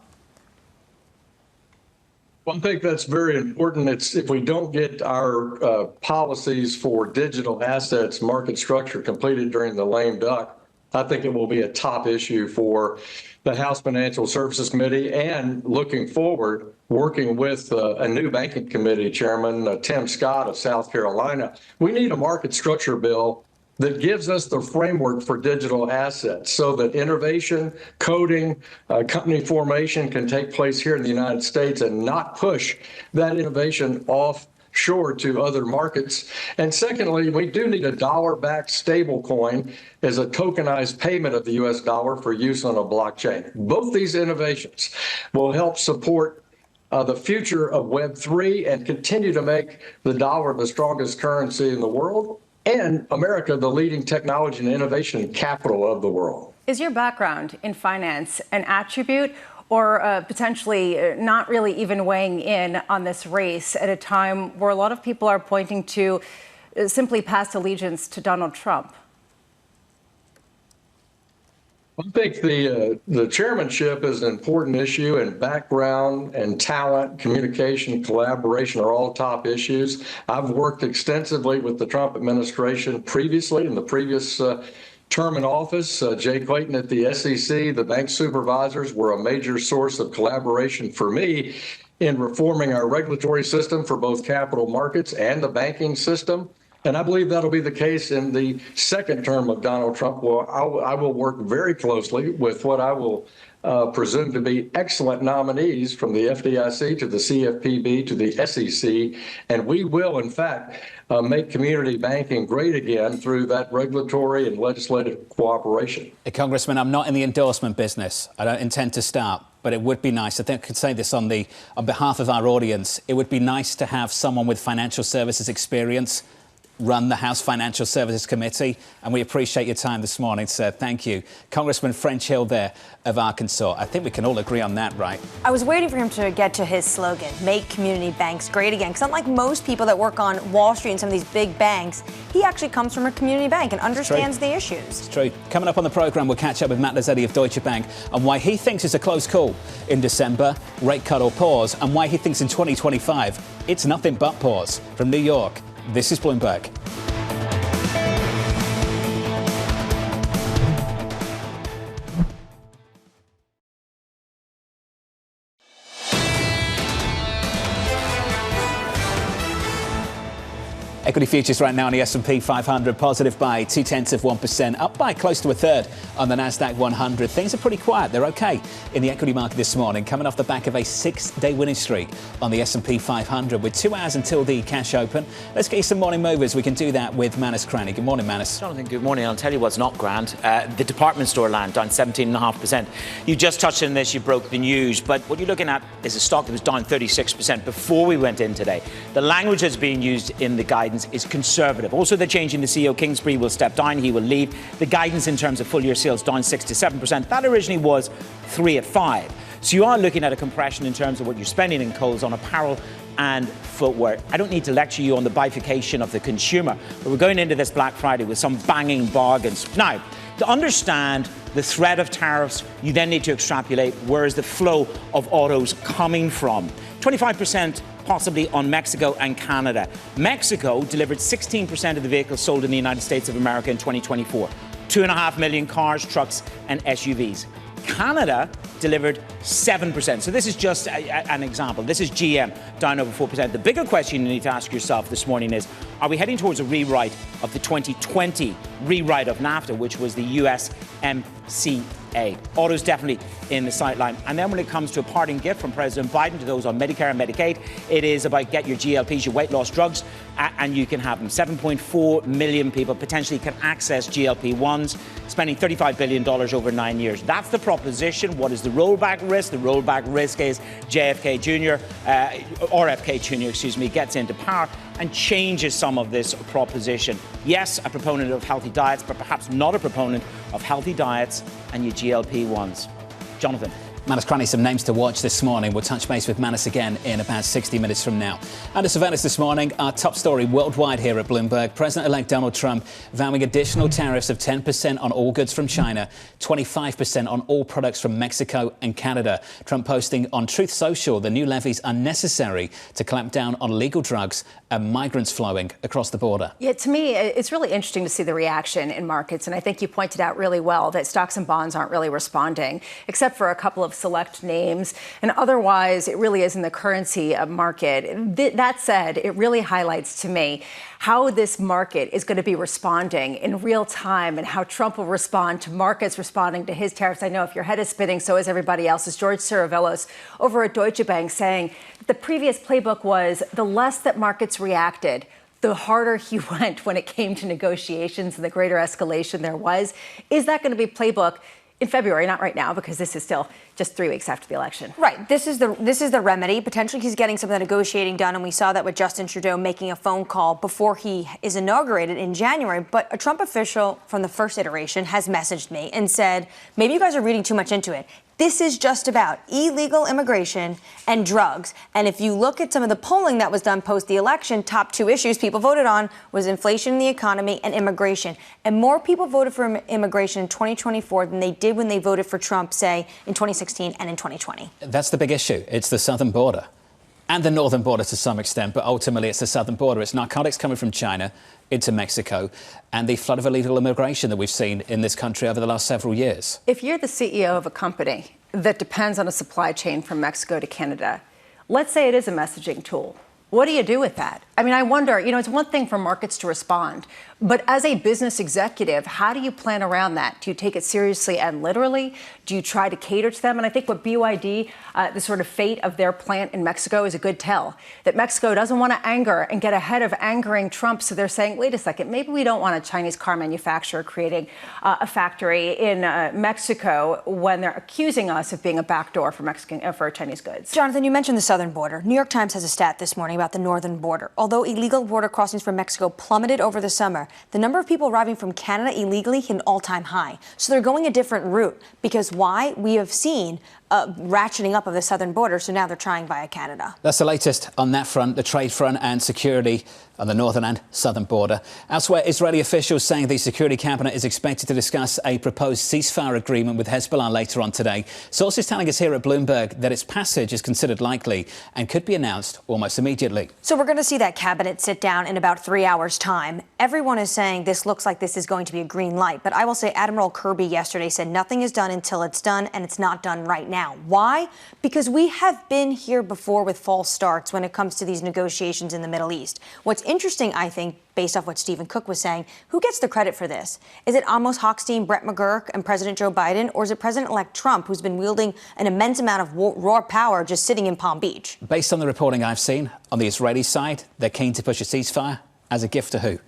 Well, I think that's very important. It's if we don't get our policies for digital assets market structure completed during the lame duck, I think it will be a top issue for the House Financial Services Committee, and looking forward, working with a new banking committee chairman, Tim Scott of South Carolina. We need a market structure bill that gives us the framework for digital assets so that innovation, coding, company formation can take place here in the United States and not push that innovation offshore to other markets. And secondly, we do need a dollar-backed stablecoin as a tokenized payment of the U.S. dollar for use on a blockchain. Both these innovations will help support the future of Web3 and continue to make the dollar the strongest currency in the world, and America the leading technology and innovation capital of the world. Is your background in finance an attribute or potentially not really even weighing in on this race at a time where a lot of people are pointing to simply past allegiance to Donald Trump? I think the chairmanship is an important issue, and background and talent, communication, collaboration are all top issues. I've worked extensively with the Trump administration previously in the previous term in office. Jay Clayton at the SEC, the bank supervisors were a major source of collaboration for me in reforming our regulatory system for both capital markets and the banking system. And I believe that'll be the case in the second term of Donald Trump. Well, I will work very closely with what I will presume to be excellent nominees from the FDIC to the CFPB to the SEC. And we will, in fact, make community banking great again through that regulatory and legislative cooperation. Hey, Congressman, I'm not in the endorsement business. I don't intend to start. But it would be nice, I think I could say this on behalf of our audience, it would be nice to have someone with financial services experience run the House Financial Services Committee, and we appreciate your time this morning, sir. Thank you. Congressman French Hill there of Arkansas. I think we can all agree on that, right? I was waiting for him to get to his slogan, make community banks great again, because unlike most people that work on Wall Street and some of these big banks, he actually comes from a community bank and understands the issues. It's true. Coming up on the programme, we'll catch up with Matt Luzzetti of Deutsche Bank on why he thinks it's a close call in December, rate cut or pause, and why he thinks in 2025 it's nothing but pause. From New York, this is Bloomberg. Equity futures right now on the S&P 500 positive by 0.2%, up by close to a third on the Nasdaq 100. Things are pretty quiet. They're okay in the equity market this morning, coming off the back of a 6-day winning streak on the S&P 500 with 2 hours until the cash open. Let's get you some morning movers. We can do that with Manus Cranny. Good morning, Manus. Jonathan, good morning. I'll tell you what's not grand. The department store land down 17.5%. You just touched on this. You broke the news. But what you're looking at is a stock that was down 36% before we went in today. The language that's being used in the guidance is conservative. Also, they're changing the CEO. Kingsbury will step down. He will leave. The guidance in terms of full year sales down 6 to 7%. That originally was 3 at 5. So you are looking at a compression in terms of what you're spending in coals on apparel and footwear. I don't need to lecture you on the bifurcation of the consumer, but we're going into this Black Friday with some banging bargains. Now, to understand the threat of tariffs, you then need to extrapolate where is the flow of autos coming from. 25% possibly on Mexico and Canada. Mexico delivered 16% of the vehicles sold in the United States of America in 2024. 2.5 million cars, trucks, and SUVs. Canada delivered 7%. So this is just an example. This is GM, down over 4%. The bigger question you need to ask yourself this morning is, are we heading towards a rewrite of the 2020 rewrite of NAFTA, which was the USMCA? Autos definitely in the sightline. And then when it comes to a parting gift from President Biden to those on Medicare and Medicaid, it is about get your GLPs, your weight loss drugs, and you can have them. 7.4 million people potentially can access GLP-1s, spending $35 billion over 9 years. That's the proposition. What is the rollback risk? The rollback risk is RFK Jr., gets into power and changes some of this proposition. Yes, a proponent of healthy diets, but perhaps not a proponent of healthy diets and your GLP-1s. Jonathan. Manus Cranny, some names to watch this morning. We'll touch base with Manus again in about 60 minutes from now. Under surveillance this morning, our top story worldwide here at Bloomberg. President-elect Donald Trump vowing additional tariffs of 10% on all goods from China, 25% on all products from Mexico and Canada. Trump posting on Truth Social the new levies are necessary to clamp down on illegal drugs and migrants flowing across the border. Yeah, to me, it's really interesting to see the reaction in markets. And I think you pointed out really well that stocks and bonds aren't really responding, except for a couple of select names. And otherwise, it really is in the currency market. That said, it really highlights to me how this market is going to be responding in real time and how Trump will respond to markets responding to his tariffs. I know if your head is spinning, so is everybody else's. George Saravelos over at Deutsche Bank saying the previous playbook was the less that markets reacted, the harder he went when it came to negotiations and the greater escalation there was. Is that going to be playbook in February? Not right now, because this is still just 3 weeks after the election. Right. This is the remedy. Potentially he's getting some of the negotiating done, and we saw that with Justin Trudeau making a phone call before he is inaugurated in January. But a Trump official from the first iteration has messaged me and said, maybe you guys are reading too much into it. This is just about illegal immigration and drugs. And if you look at some of the polling that was done post the election, top 2 issues people voted on was inflation in the economy and immigration. And more people voted for immigration in 2024 than they did when they voted for Trump, say, in 2016 and in 2020. That's the big issue. It's the southern border and the northern border to some extent, but ultimately it's the southern border. It's narcotics coming from China into Mexico and the flood of illegal immigration that we've seen in this country over the last several years. If you're the CEO of a company that depends on a supply chain from Mexico to Canada, let's say it is a messaging tool. What do you do with that? I mean, I wonder, it's one thing for markets to respond, but as a business executive, how do you plan around that? Do you take it seriously and literally? Do you try to cater to them? And I think what BYD, the sort of fate of their plant in Mexico is a good tell, that Mexico doesn't want to anger and get ahead of angering Trump. So they're saying, wait a second, maybe we don't want a Chinese car manufacturer creating a factory in Mexico when they're accusing us of being a backdoor for Chinese goods. Jonathan, you mentioned the southern border. New York Times has a stat this morning about the northern border. Although illegal border crossings from Mexico plummeted over the summer, the number of people arriving from Canada illegally hit an all-time high. So they're going a different route. Because why? We have seen ratcheting up of the southern border, so now they're trying via Canada. That's the latest on that front, the trade front and security on the northern and southern border. Elsewhere, Israeli officials saying the Security Cabinet is expected to discuss a proposed ceasefire agreement with Hezbollah later on today. Sources telling us here at Bloomberg that its passage is considered likely and could be announced almost immediately. So we're going to see that cabinet sit down in about 3 hours' time. Everyone is saying this looks like this is going to be a green light. But I will say Admiral Kirby yesterday said nothing is done until it's done, and it's not done right now. Why? Because we have been here before with false starts when it comes to these negotiations in the Middle East. What's interesting, I think, based off what Stephen Cook was saying, who gets the credit for this? Is it Amos Hochstein, Brett McGurk, and President Joe Biden? Or is it President-elect Trump, who's been wielding an immense amount of raw power just sitting in Palm Beach? Based on the reporting I've seen, on the Israeli side, they're keen to push a ceasefire as a gift to who?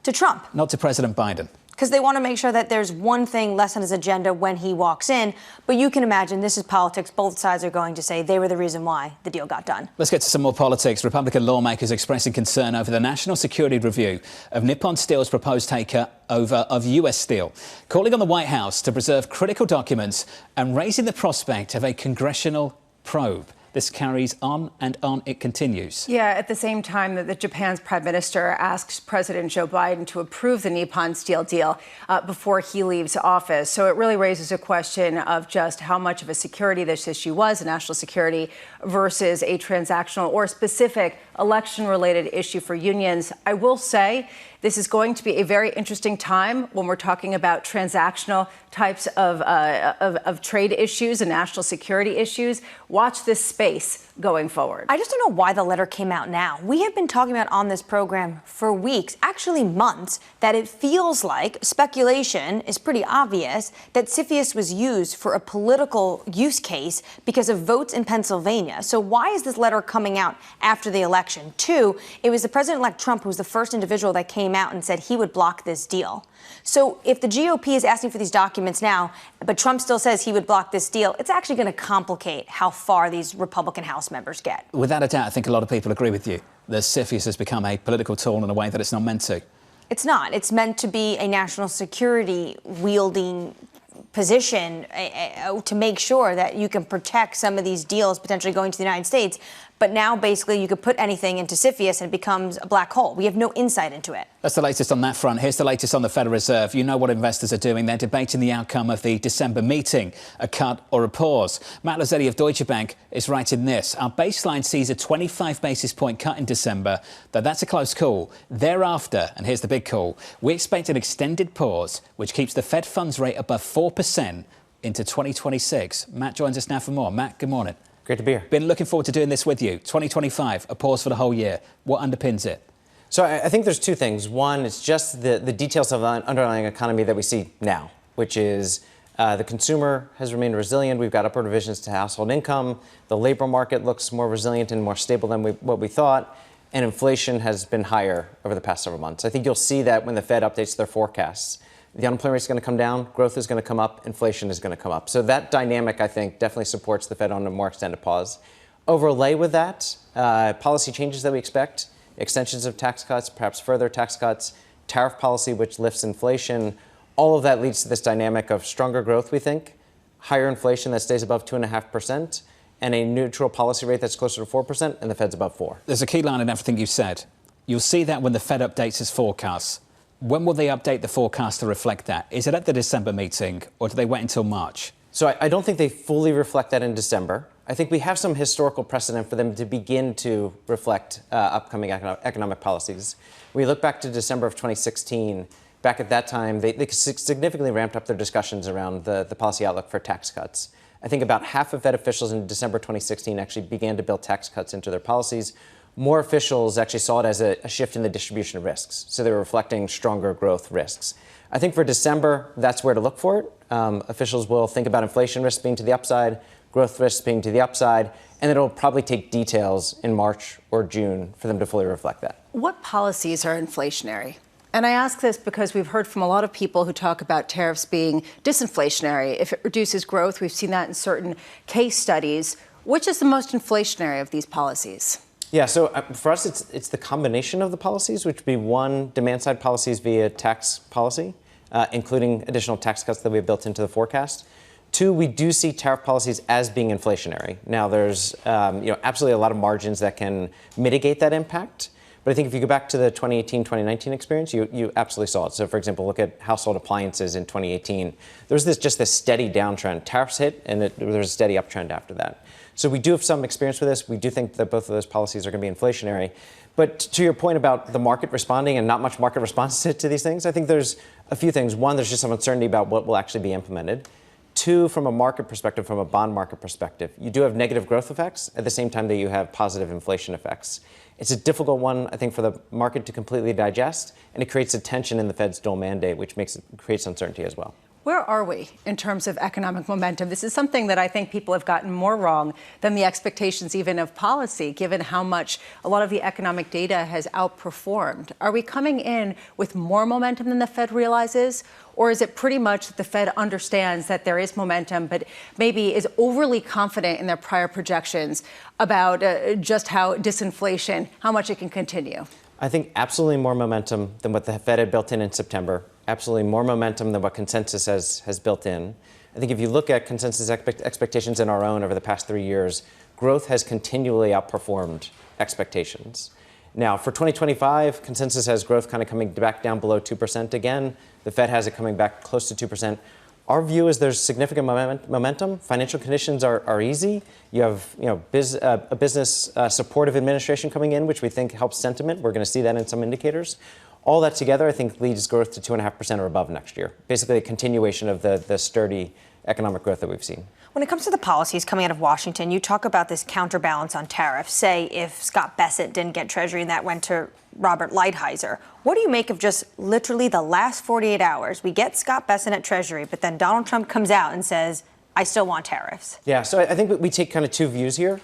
To Trump. Not to President Biden. because they want to make sure that there's one thing less on his agenda when he walks in. But you can imagine this is politics. Both sides are going to say they were the reason why the deal got done. Let's get to some more politics. Republican lawmakers expressing concern over the national security review of Nippon Steel's proposed takeover of U.S. Steel, calling on the White House to preserve critical documents and raising the prospect of a congressional probe. This carries on and on. It continues. Yeah, at the same time that Japan's prime minister asked President Joe Biden to approve the Nippon Steel deal before he leaves office. So it really raises a question of just how much of a security this issue was, a national security versus a transactional or specific election-related issue for unions. I will say this is going to be a very interesting time when we're talking about transactional types of trade issues and national security issues. Watch this space going forward. I just don't know why the letter came out now. We have been talking about on this program for weeks, actually months, that it feels like speculation is pretty obvious that CFIUS was used for a political use case because of votes in Pennsylvania. So why is this letter coming out after the election? Two, it was the President-elect Trump who was the first individual that came out and said he would block this deal. So if the GOP is asking for these documents now, but Trump still says he would block this deal, it's actually going to complicate how far these Republican House members get. Without a doubt, I think a lot of people agree with you. The CFIUS has become a political tool in a way that it's not meant to. It's not. It's meant to be a national security wielding position to make sure that you can protect some of these deals potentially going to the United States. But now, basically, you could put anything into CFIUS and it becomes a black hole. We have no insight into it. That's the latest on that front. Here's the latest on the Federal Reserve. You know what investors are doing. They're debating the outcome of the December meeting, a cut or a pause. Matt Luzzetti of Deutsche Bank is writing this. Our baseline sees a 25 basis point cut in December, though that's a close call. Thereafter, and here's the big call, we expect an extended pause, which keeps the Fed funds rate above 4% into 2026. Matt joins us now for more. Matt, good morning. Great to be here. Been looking forward to doing this with you. 2025, a pause for the whole year. What underpins it? So I think there's two things. One, it's just the details of the underlying economy that we see now, which is the consumer has remained resilient. We've got upward revisions to household income. The labor market looks more resilient and more stable than what we thought. And inflation has been higher over the past several months. I think you'll see that when the Fed updates their forecasts. The unemployment rate is going to come down, growth is going to come up, inflation is going to come up. So that dynamic, I think, definitely supports the Fed on a more extended pause. Overlay with that, policy changes that we expect, extensions of tax cuts, perhaps further tax cuts, tariff policy, which lifts inflation. All of that leads to this dynamic of stronger growth, we think, higher inflation that stays above 2.5%, and a neutral policy rate that's closer to 4%, and the Fed's above 4%. There's a key line in everything you said. You'll see that when the Fed updates its forecasts. When will they update the forecast to reflect that? Is it at the December meeting, or do they wait until March? So I don't think they fully reflect that in December. I think we have some historical precedent for them to begin to reflect upcoming economic policies. We look back to December of 2016. Back at that time, they significantly ramped up their discussions around the policy outlook for tax cuts. I think about half of Fed officials in December 2016 actually began to build tax cuts into their policies. More officials actually saw it as a shift in the distribution of risks. So they were reflecting stronger growth risks. I think for December, that's where to look for it. Officials will think about inflation risks being to the upside, growth risks being to the upside, and it'll probably take details in March or June for them to fully reflect that. What policies are inflationary? And I ask this because we've heard from a lot of people who talk about tariffs being disinflationary. If it reduces growth, we've seen that in certain case studies. Which is the most inflationary of these policies? Yeah, so for us, it's the combination of the policies, which would be one, demand-side policies via tax policy, including additional tax cuts that we have built into the forecast. Two, we do see tariff policies as being inflationary. Now, there's absolutely a lot of margins that can mitigate that impact. But I think if you go back to the 2018-2019 experience, you absolutely saw it. So, for example, look at household appliances in 2018. There was just this steady downtrend. Tariffs hit, and there was a steady uptrend after that. So we do have some experience with this. We do think that both of those policies are going to be inflationary. But to your point about the market responding and not much market response to these things, I think there's a few things. One, there's just some uncertainty about what will actually be implemented. Two, from a market perspective, from a bond market perspective, you do have negative growth effects at the same time that you have positive inflation effects. It's a difficult one, I think, for the market to completely digest, and it creates a tension in the Fed's dual mandate, which creates uncertainty as well. Where are we in terms of economic momentum? This is something that I think people have gotten more wrong than the expectations even of policy, given how much a lot of the economic data has outperformed. Are we coming in with more momentum than the Fed realizes? Or is it pretty much that the Fed understands that there is momentum, but maybe is overly confident in their prior projections about just how disinflation, how much it can continue? I think absolutely more momentum than what the Fed had built in September. Absolutely more momentum than what consensus has built in. I think if you look at consensus expectations in our own over the past 3 years, growth has continually outperformed expectations. Now, for 2025, consensus has growth kind of coming back down below 2% again. The Fed has it coming back close to 2%. Our view is there's significant momentum. Financial conditions are easy. You have a business supportive administration coming in, which we think helps sentiment. We're going to see that in some indicators. All that together, I think, leads growth to 2.5% or above next year. Basically, a continuation of the sturdy economic growth that we've seen. When it comes to the policies coming out of Washington, you talk about this counterbalance on tariffs. Say if Scott Bessent didn't get Treasury and that went to Robert Lighthizer. What do you make of just literally the last 48 hours? We get Scott Bessent at Treasury, but then Donald Trump comes out and says, I still want tariffs. Yeah, so I think we take kind of two views here.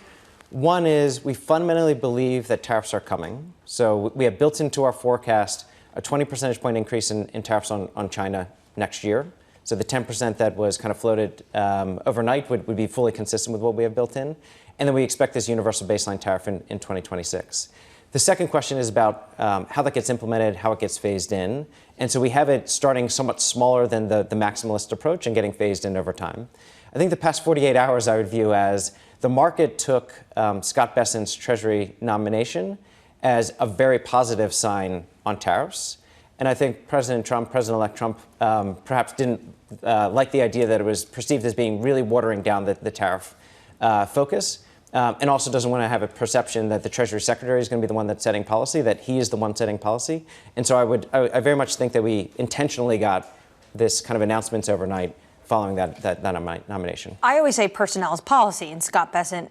One is we fundamentally believe that tariffs are coming. So we have built into our forecast a 20 percentage point increase in tariffs on China next year. So the 10% that was kind of floated overnight would be fully consistent with what we have built in. And then we expect this universal baseline tariff in 2026. The second question is about how that gets implemented, how it gets phased in. And so we have it starting somewhat smaller than the maximalist approach and getting phased in over time. I think the past 48 hours I would view as the market took Scott Bessent's Treasury nomination as a very positive sign on tariffs. And I think President-elect Trump, perhaps didn't like the idea that it was perceived as being really watering down the tariff focus, and also doesn't want to have a perception that the Treasury Secretary is going to be the one that's setting policy, that he is the one setting policy. And so I very much think that we intentionally got this kind of announcements overnight following that nomination. I always say personnel is policy, and Scott Bessent,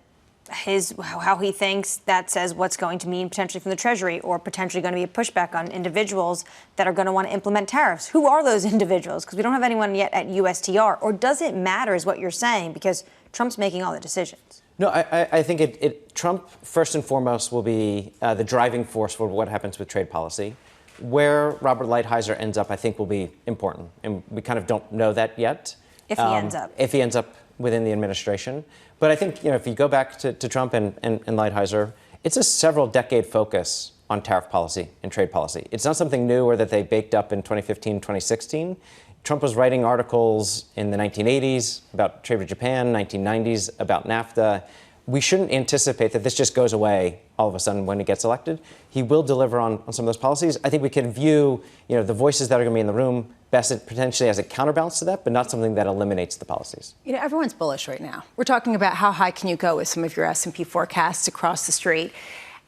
how he thinks that says what's going to mean potentially from the Treasury, or potentially going to be a pushback on individuals that are going to want to implement tariffs. Who are those individuals? Because we don't have anyone yet at USTR. Or does it matter, is what you're saying, because Trump's making all the decisions? No, I think Trump, first and foremost, will be the driving force for what happens with trade policy. Where Robert Lighthizer ends up, I think, will be important. And we kind of don't know that yet. If he ends up. If he ends up within the administration. But I think, if you go back to Trump and Lighthizer, it's a several decade focus on tariff policy and trade policy. It's not something new or that they baked up in 2015, 2016. Trump was writing articles in the 1980s about trade with Japan, 1990s about NAFTA. We shouldn't anticipate that this just goes away all of a sudden when he gets elected. He will deliver on some of those policies. I think we can view, the voices that are going to be in the room, Bessent potentially as a counterbalance to that, but not something that eliminates the policies. Everyone's bullish right now. We're talking about how high can you go with some of your S&P forecasts across the street.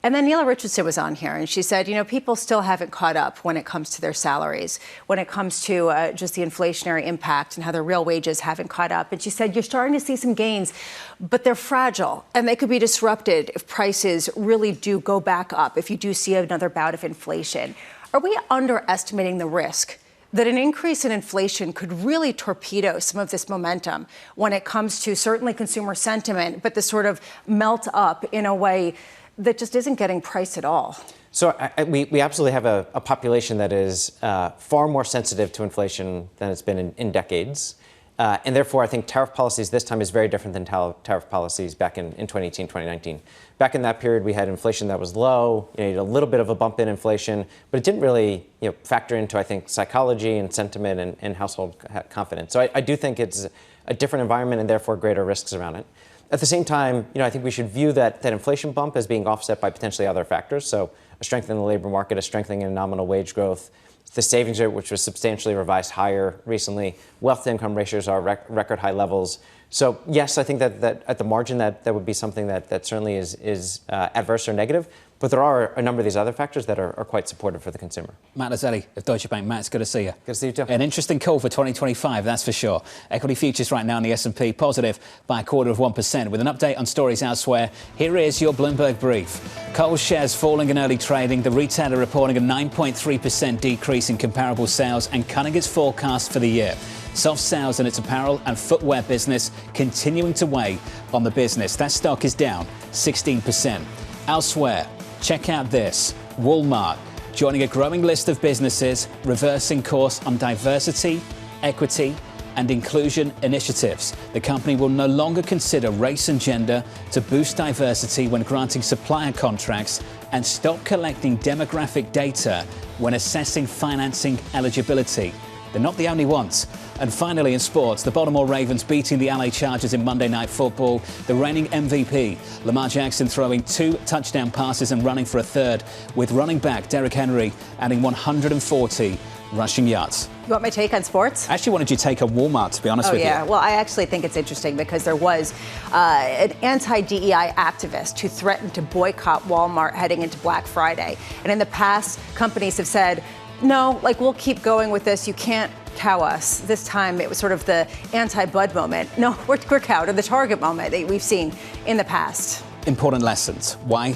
And then Nela Richardson was on here, and she said, people still haven't caught up when it comes to their salaries, when it comes to just the inflationary impact and how their real wages haven't caught up. And she said, you're starting to see some gains, but they're fragile, and they could be disrupted if prices really do go back up, if you do see another bout of inflation. Are we underestimating the risk that an increase in inflation could really torpedo some of this momentum when it comes to certainly consumer sentiment, but the sort of melt up in a way that just isn't getting priced at all? So we absolutely have a population that is far more sensitive to inflation than it's been in decades. And therefore, I think tariff policies this time is very different than tariff policies back in 2018, 2019. Back in that period, we had inflation that was low, a little bit of a bump in inflation, but it didn't really factor into, I think, psychology and sentiment and household confidence. So I do think it's a different environment and therefore greater risks around it. At the same time, I think we should view that inflation bump as being offset by potentially other factors. So a strengthening in the labor market, a strengthening in nominal wage growth, the savings rate, which was substantially revised higher recently, wealth-to-income ratios are record high levels. So yes, I think that at the margin that would be something that certainly is adverse or negative. But there are a number of these other factors that are quite supportive for the consumer. Matt Luzzetti of Deutsche Bank. Matt, it's good to see you. Good to see you too. An interesting call for 2025, that's for sure. Equity futures right now in the S&P positive by 0.25%. With an update on stories elsewhere, here is your Bloomberg brief. Kohl's shares falling in early trading. The retailer reporting a 9.3% decrease in comparable sales and cutting its forecast for the year. Soft sales in its apparel and footwear business continuing to weigh on the business. That stock is down 16%. Elsewhere, check out this. Walmart joining a growing list of businesses reversing course on diversity, equity, and inclusion initiatives. The company will no longer consider race and gender to boost diversity when granting supplier contracts and stop collecting demographic data when assessing financing eligibility. They're not the only ones. And finally, in sports, the Baltimore Ravens beating the LA Chargers in Monday Night Football. The reigning MVP, Lamar Jackson, throwing 2 touchdown passes and running for a third, with running back Derrick Henry adding 140 rushing yards. You want my take on sports? I actually wanted you to take on Walmart, to be honest with you. Well, I actually think it's interesting because there was an anti-DEI activist who threatened to boycott Walmart heading into Black Friday. And in the past, companies have said, no, we'll keep going with this. You can't cow us. This time it was sort of the anti-Bud moment. No, we're cowed, or the Target moment that we've seen in the past. Important lessons. Why?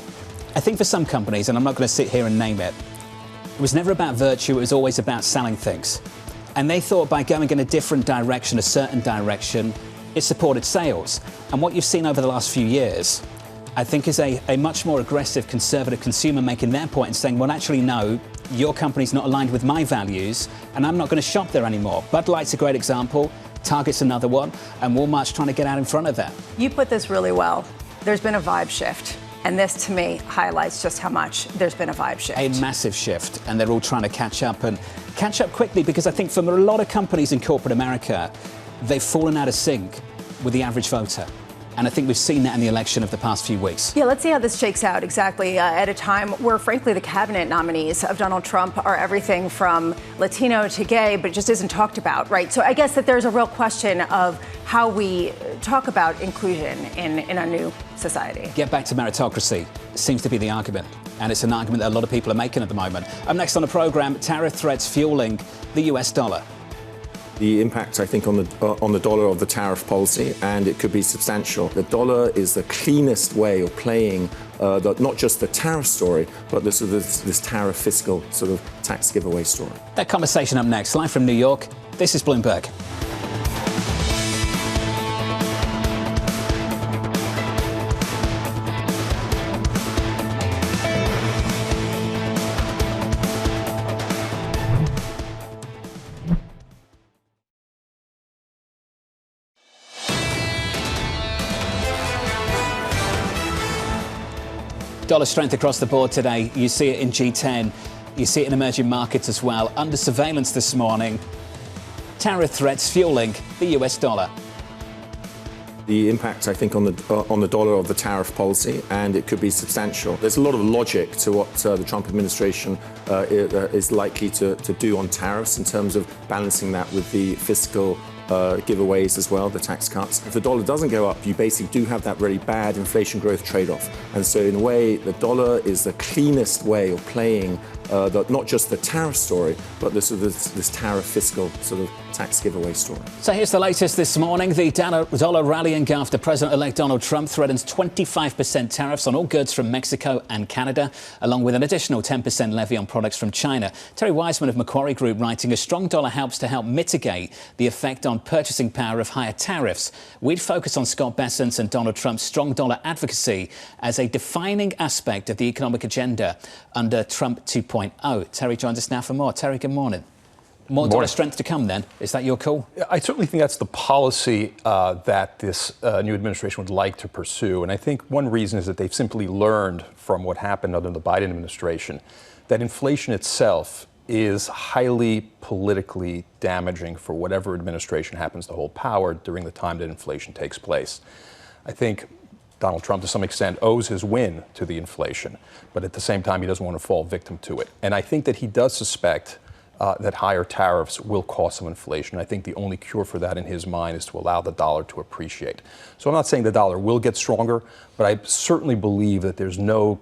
I think for some companies, and I'm not going to sit here and name it, it was never about virtue, it was always about selling things. And they thought by going in a different direction, a certain direction, it supported sales. And what you've seen over the last few years, I think, is a much more aggressive conservative consumer making their point and saying, well, actually, no, your company's not aligned with my values, and I'm not going to shop there anymore. Bud Light's a great example, Target's another one, and Walmart's trying to get out in front of that. You put this really well. There's been a vibe shift. And this, to me, highlights just how much there's been a vibe shift. A massive shift, and they're all trying to catch up quickly, because I think for a lot of companies in corporate America, they've fallen out of sync with the average voter. And I think we've seen that in the election of the past few weeks. Yeah, let's see how this shakes out exactly at a time where, frankly, the cabinet nominees of Donald Trump are everything from Latino to gay, but it just isn't talked about, right? So I guess that there's a real question of how we talk about inclusion in a new society. Get back to meritocracy seems to be the argument. And it's an argument that a lot of people are making at the moment. Up next on the program, tariff threats fueling the US dollar. The impact, I think, on the dollar of the tariff policy, and it could be substantial. The dollar is the cleanest way of playing not just the tariff story, but this tariff fiscal sort of tax giveaway story. That conversation up next. Live from New York, this is Bloomberg. Dollar strength across the board today. You see it in G10. You see it in emerging markets as well. Under surveillance this morning. Tariff threats fueling the US dollar. The impact, I think, on the dollar of the tariff policy, and it could be substantial. There's a lot of logic to what the Trump administration is likely to do on tariffs in terms of balancing that with the fiscal giveaways as well, the tax cuts. If the dollar doesn't go up, you basically do have that really bad inflation growth trade-off. And so in a way, the dollar is the cleanest way of playing not just the tariff story, but this tariff fiscal sort of tax giveaway story. So here's the latest this morning. The dollar rallying after President-elect Donald Trump threatens 25% tariffs on all goods from Mexico and Canada, along with an additional 10% levy on products from China. Terry Wizman of Macquarie Group writing, a strong dollar helps to help mitigate the effect on purchasing power of higher tariffs. We'd focus on Scott Bessent's and Donald Trump's strong dollar advocacy as a defining aspect of the economic agenda under Trump 2.0. Terry joins us now for more. Terry, good morning. More dollar strength to come, then. Is that your call? I certainly think that's the policy that this new administration would like to pursue. And I think one reason is that they've simply learned from what happened under the Biden administration that inflation itself is highly politically damaging for whatever administration happens to hold power during the time that inflation takes place. I think Donald Trump, to some extent, owes his win to the inflation, but at the same time, he doesn't want to fall victim to it. And I think that he does suspect that higher tariffs will cause some inflation. I think the only cure for that in his mind is to allow the dollar to appreciate. So I'm not saying the dollar will get stronger, but I certainly believe that there's no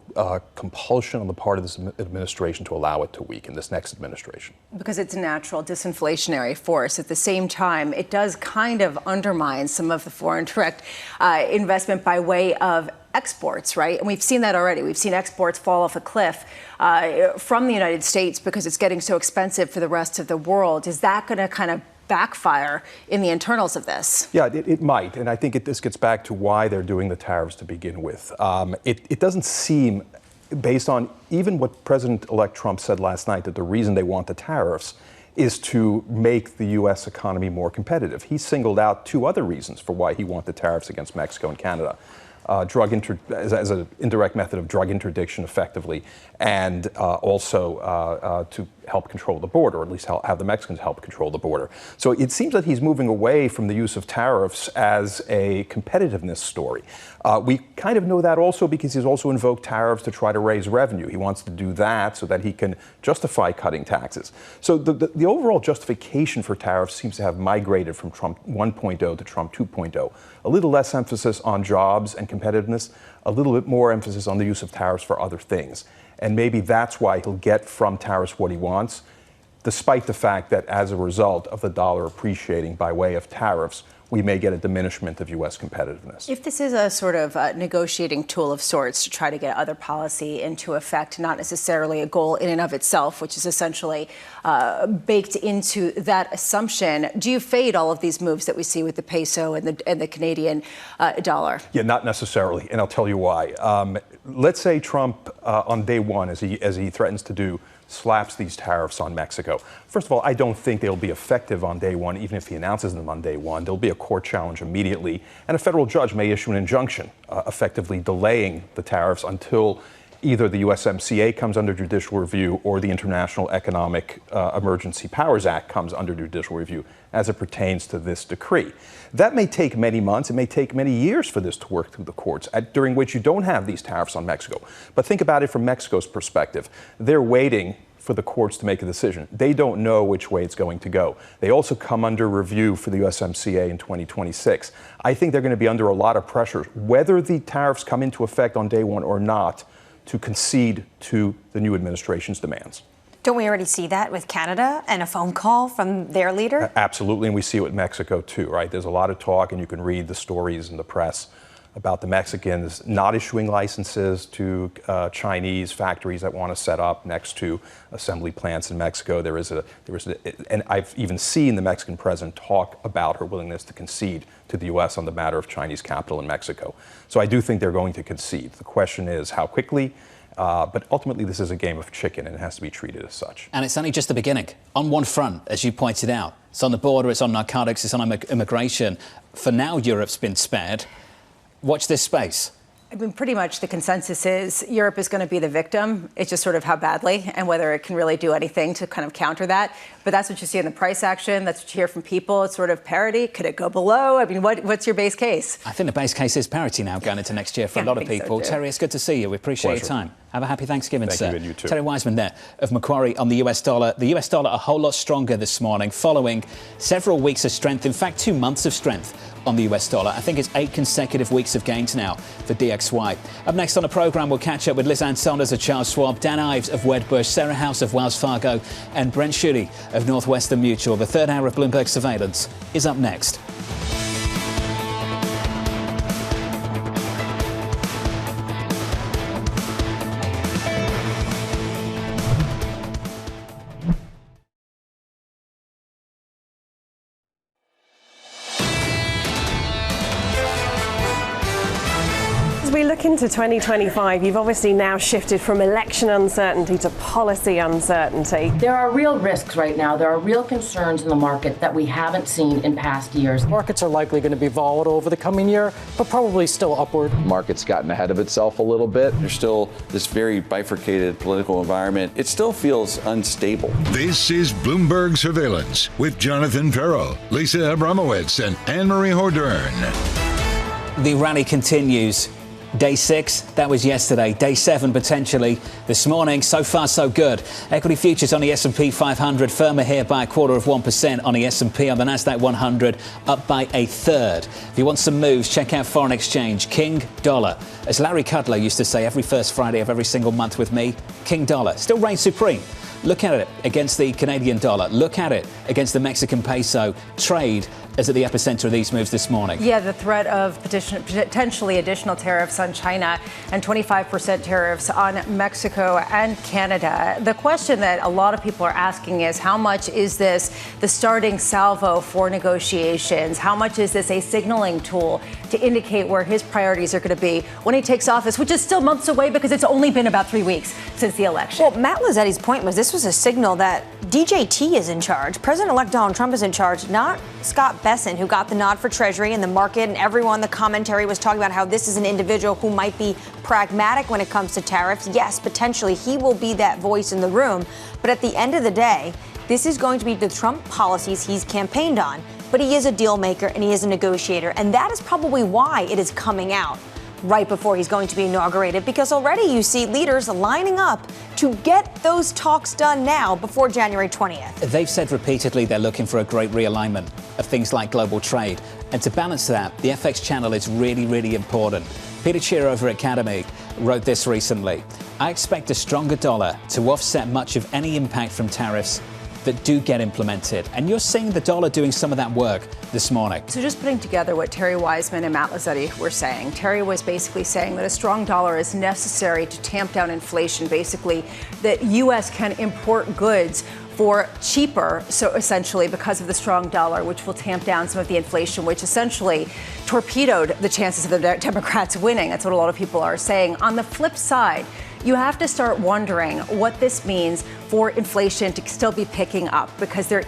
compulsion on the part of this administration to allow it to weaken, this next administration. Because it's a natural disinflationary force. At the same time, it does kind of undermine some of the foreign direct investment by way of exports, right? And we've seen that already. We've seen exports fall off a cliff from the United States because it's getting so expensive for the rest of the world. Is that going to kind of backfire in the internals of this. Yeah, it might. And I think this gets back to why they're doing the tariffs to begin with. It doesn't seem, based on even what President-elect Trump said last night, that the reason they want the tariffs is to make the U.S. economy more competitive. He singled out two other reasons for why he wants the tariffs against Mexico and Canada. As an indirect method of drug interdiction effectively, and also to help control the border, or at least have the Mexicans help control the border. So it seems that he's moving away from the use of tariffs as a competitiveness story. We kind of know that also because he's also invoked tariffs to try to raise revenue. He wants to do that so that he can justify cutting taxes. So the overall justification for tariffs seems to have migrated from Trump 1.0 to Trump 2.0. A little less emphasis on jobs and competitiveness, a little bit more emphasis on the use of tariffs for other things. And maybe that's why he'll get from tariffs what he wants, despite the fact that as a result of the dollar appreciating by way of tariffs, we may get a diminishment of U.S. competitiveness. If this is a sort of negotiating tool of sorts to try to get other policy into effect, not necessarily a goal in and of itself, which is essentially baked into that assumption, do you fade all of these moves that we see with the peso and the Canadian dollar? Yeah, not necessarily, and I'll tell you why. Let's say Trump, on day one, as he threatens to do, slaps these tariffs on Mexico. First of all, I don't think they'll be effective on day one, even if he announces them on day one. There'll be a court challenge immediately, and a federal judge may issue an injunction effectively delaying the tariffs until either the USMCA comes under judicial review or the International Economic Emergency Powers Act comes under judicial review as it pertains to this decree. That may take many months. It may take many years for this to work through the courts, during which you don't have these tariffs on Mexico. But think about it from Mexico's perspective. They're waiting for the courts to make a decision. They don't know which way it's going to go. They also come under review for the USMCA in 2026. I think they're going to be under a lot of pressure, whether the tariffs come into effect on day one or not, to concede to the new administration's demands. Don't we already see that with Canada and a phone call from their leader? Absolutely, and we see it with Mexico too, right? There's a lot of talk, and you can read the stories in the press about the Mexicans not issuing licenses to Chinese factories that want to set up next to assembly plants in Mexico. And I've even seen the Mexican president talk about her willingness to concede to the U.S. on the matter of Chinese capital in Mexico. So I do think they're going to concede. The question is how quickly. But ultimately, this is a game of chicken, and it has to be treated as such. And it's only just the beginning. On one front, as you pointed out, it's on the border, it's on narcotics, it's on immigration. For now, Europe's been spared. Watch this space. I mean, pretty much the consensus is Europe is going to be the victim. It's just sort of how badly and whether it can really do anything to kind of counter that. But that's what you see in the price action. That's what you hear from people. It's sort of parity. Could it go below? I mean, what's your base case? I think the base case is parity now going into next year for a lot of people. So Terry, it's good to see you. We appreciate your time. Have a happy Thanksgiving, sir. Thank you, and you too. Terry Wizman there of Macquarie on the US dollar. The US dollar a whole lot stronger this morning following several weeks of strength. In fact, 2 months of strength on the US dollar. I think it's 8 consecutive weeks of gains now for DXY. Up next on the programme, we'll catch up with Sonders of Charles Schwab, Dan Ives of Wedbush, Sarah House of Wells Fargo, and Brent Schutte of Northwestern Mutual. The third hour of Bloomberg Surveillance is up next. Into 2025, you've obviously now shifted from election uncertainty to policy uncertainty. There are real risks right now. There are real concerns in the market that we haven't seen in past years. Markets are likely going to be volatile over the coming year, but probably still upward. The market's gotten ahead of itself a little bit. There's still this very bifurcated political environment. It still feels unstable. This is Bloomberg Surveillance with Jonathan Ferro, Lisa Abramowitz, and Anne-Marie Hordern. The rally continues. Day 6, that was yesterday. Day 7, potentially this morning. So far, so good. Equity futures on the S&P 500 firmer here by 0.25% on the S&P. On the Nasdaq 100, up by 1/3. If you want some moves, check out foreign exchange. King dollar. As Larry Kudlow used to say every first Friday of every single month with me, King dollar still reigns supreme Look at it against the Canadian dollar. Look at it against the Mexican peso. Trade is at the epicenter of these moves this morning. Yeah, the threat of potentially additional tariffs on China and 25% tariffs on Mexico and Canada. The question that a lot of people are asking is, how much is this the starting salvo for negotiations? How much is this a signaling tool to indicate where his priorities are going to be when he takes office, which is still months away because it's only been about 3 weeks since the election? Well, Matt Luzzetti's point was this was a signal that DJT is in charge. President-elect Donald Trump is in charge, not Scott Bessent, who got the nod for Treasury, and the market and everyone, the commentary was talking about how this is an individual who might be pragmatic when it comes to tariffs. Yes, potentially he will be that voice in the room. But at the end of the day, this is going to be the Trump policies he's campaigned on. But he is a deal maker and he is a negotiator. And that is probably why it is coming out right before he's going to be inaugurated, because already you see leaders lining up to get those talks done now before January 20th. They've said repeatedly they're looking for a great realignment of things like global trade. And to balance that, the FX channel is really, really important. Peter Cheer over at Academy wrote this recently. I expect a stronger dollar to offset much of any impact from tariffs that do get implemented. And you're seeing the dollar doing some of that work this morning. So just putting together what Terry Wizman and Matt Luzzetti were saying, Terry was basically saying that a strong dollar is necessary to tamp down inflation, basically that U.S. can import goods for cheaper, so essentially because of the strong dollar, which will tamp down some of the inflation, which essentially torpedoed the chances of the Democrats winning. That's what a lot of people are saying. On the flip side, you have to start wondering what this means for inflation to still be picking up, because there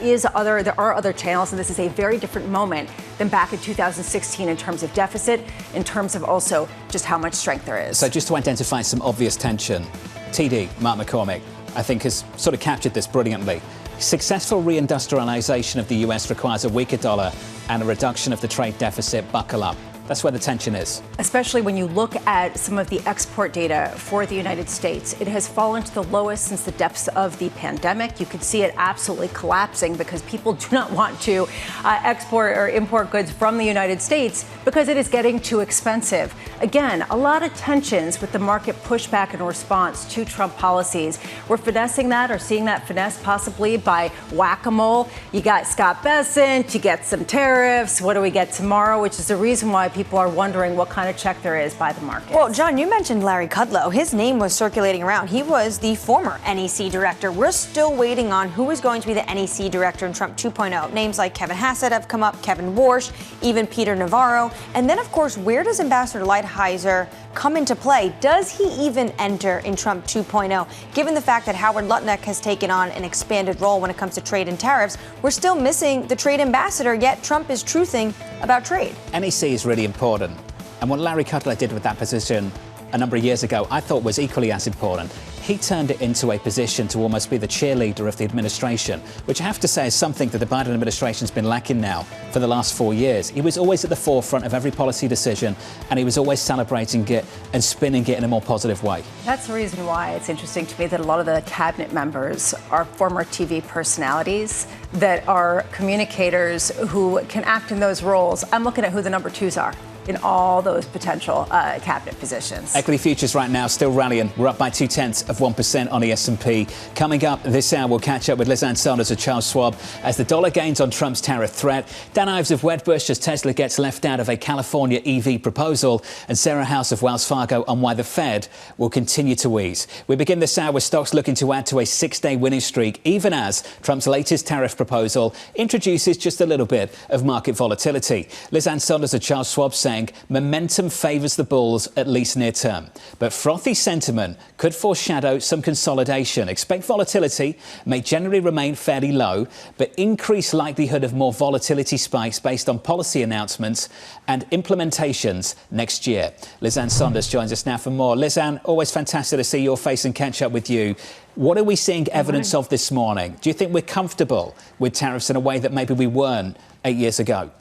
are other channels, and this is a very different moment than back in 2016 in terms of deficit, in terms of also just how much strength there is. So just to identify some obvious tension, TD, Mark McCormick, I think has sort of captured this brilliantly. Successful reindustrialization of the US requires a weaker dollar and a reduction of the trade deficit. Buckle up. That's where the tension is. Especially when you look at some of the export data for the United States, it has fallen to the lowest since the depths of the pandemic. You can see it absolutely collapsing because people do not want to export or import goods from the United States because it is getting too expensive. Again, a lot of tensions with the market pushback in response to Trump policies. We're finessing that, or seeing that finesse possibly by whack-a-mole. You got Scott Bessent, you get some tariffs. What do we get tomorrow? Which is the reason why people are wondering what kind of check there is by the market. Well, John, you mentioned Larry Kudlow. His name was circulating around. He was the former NEC director. We're still waiting on who is going to be the NEC director in Trump 2.0. Names like Kevin Hassett have come up, Kevin Warsh, even Peter Navarro. And then, of course, where does Ambassador Lighthizer come into play? Does he even enter in Trump 2.0? Given the fact that Howard Lutnick has taken on an expanded role when it comes to trade and tariffs, we're still missing the trade ambassador, yet Trump is truthing about trade. NEC is really important. And what Larry Kudlow did with that position a number of years ago, I thought was equally as important. He turned it into a position to almost be the cheerleader of the administration, which I have to say is something that the Biden administration's been lacking now for the last 4 years. He was always at the forefront of every policy decision, and he was always celebrating it and spinning it in a more positive way. That's the reason why it's interesting to me that a lot of the cabinet members are former TV personalities that are communicators who can act in those roles. I'm looking at who the number twos are in all those potential cabinet positions. Equity futures right now still rallying. We're up by 0.2% on the S&P. Coming up this hour, we'll catch up with Sonders of Charles Schwab as the dollar gains on Trump's tariff threat. Dan Ives of Wedbush as Tesla gets left out of a California EV proposal. And Sarah House of Wells Fargo on why the Fed will continue to ease. We begin this hour with stocks looking to add to a 6-day winning streak, even as Trump's latest tariff proposal introduces just a little bit of market volatility. Sonders of Charles Schwab saying momentum favours the bulls, at least near term. But frothy sentiment could foreshadow some consolidation. Expect volatility may generally remain fairly low, but increased likelihood of more volatility spikes based on policy announcements and implementations next year. Lizanne Sonders joins us now for more. Lizanne, always fantastic to see your face and catch up with you. What are we seeing evidence of this morning? Do you think we're comfortable with tariffs in a way that maybe we weren't 8 years ago?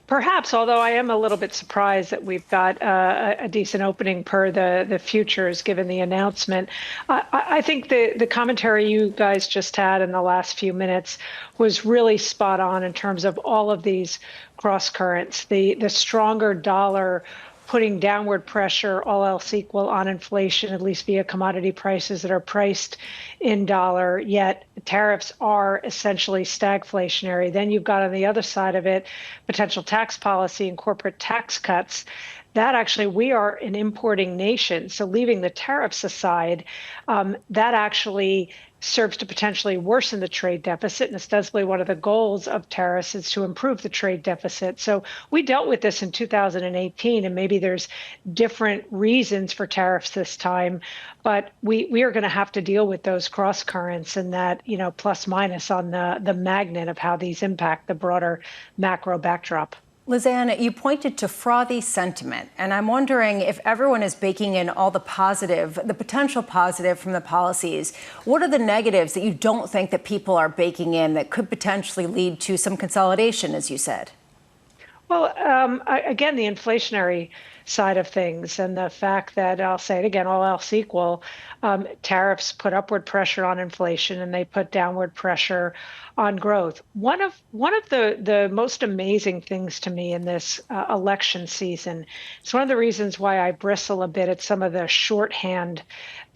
Perhaps, although I am a little bit surprised that we've got a decent opening per the futures, given the announcement. I think the commentary you guys just had in the last few minutes was really spot on in terms of all of these cross currents. The stronger dollar putting downward pressure, all else equal, on inflation, at least via commodity prices that are priced in dollar, yet tariffs are essentially stagflationary. Then you've got on the other side of it potential tax policy and corporate tax cuts. That actually, we are an importing nation. So leaving the tariffs aside, that actually serves to potentially worsen the trade deficit. And ostensibly one of the goals of tariffs is to improve the trade deficit. So we dealt with this in 2018, and maybe there's different reasons for tariffs this time, but we are going to have to deal with those cross currents and that, plus minus on the magnet of how these impact the broader macro backdrop. Lizanne, you pointed to frothy sentiment, and I'm wondering if everyone is baking in all the positive, the potential positive from the policies. What are the negatives that you don't think that people are baking in that could potentially lead to some consolidation, as you said? Well, again, the inflationary side of things and the fact that, I'll say it again, all else equal, tariffs put upward pressure on inflation and they put downward pressure on growth. One of the most amazing things to me in this election season, it's one of the reasons why I bristle a bit at some of the shorthand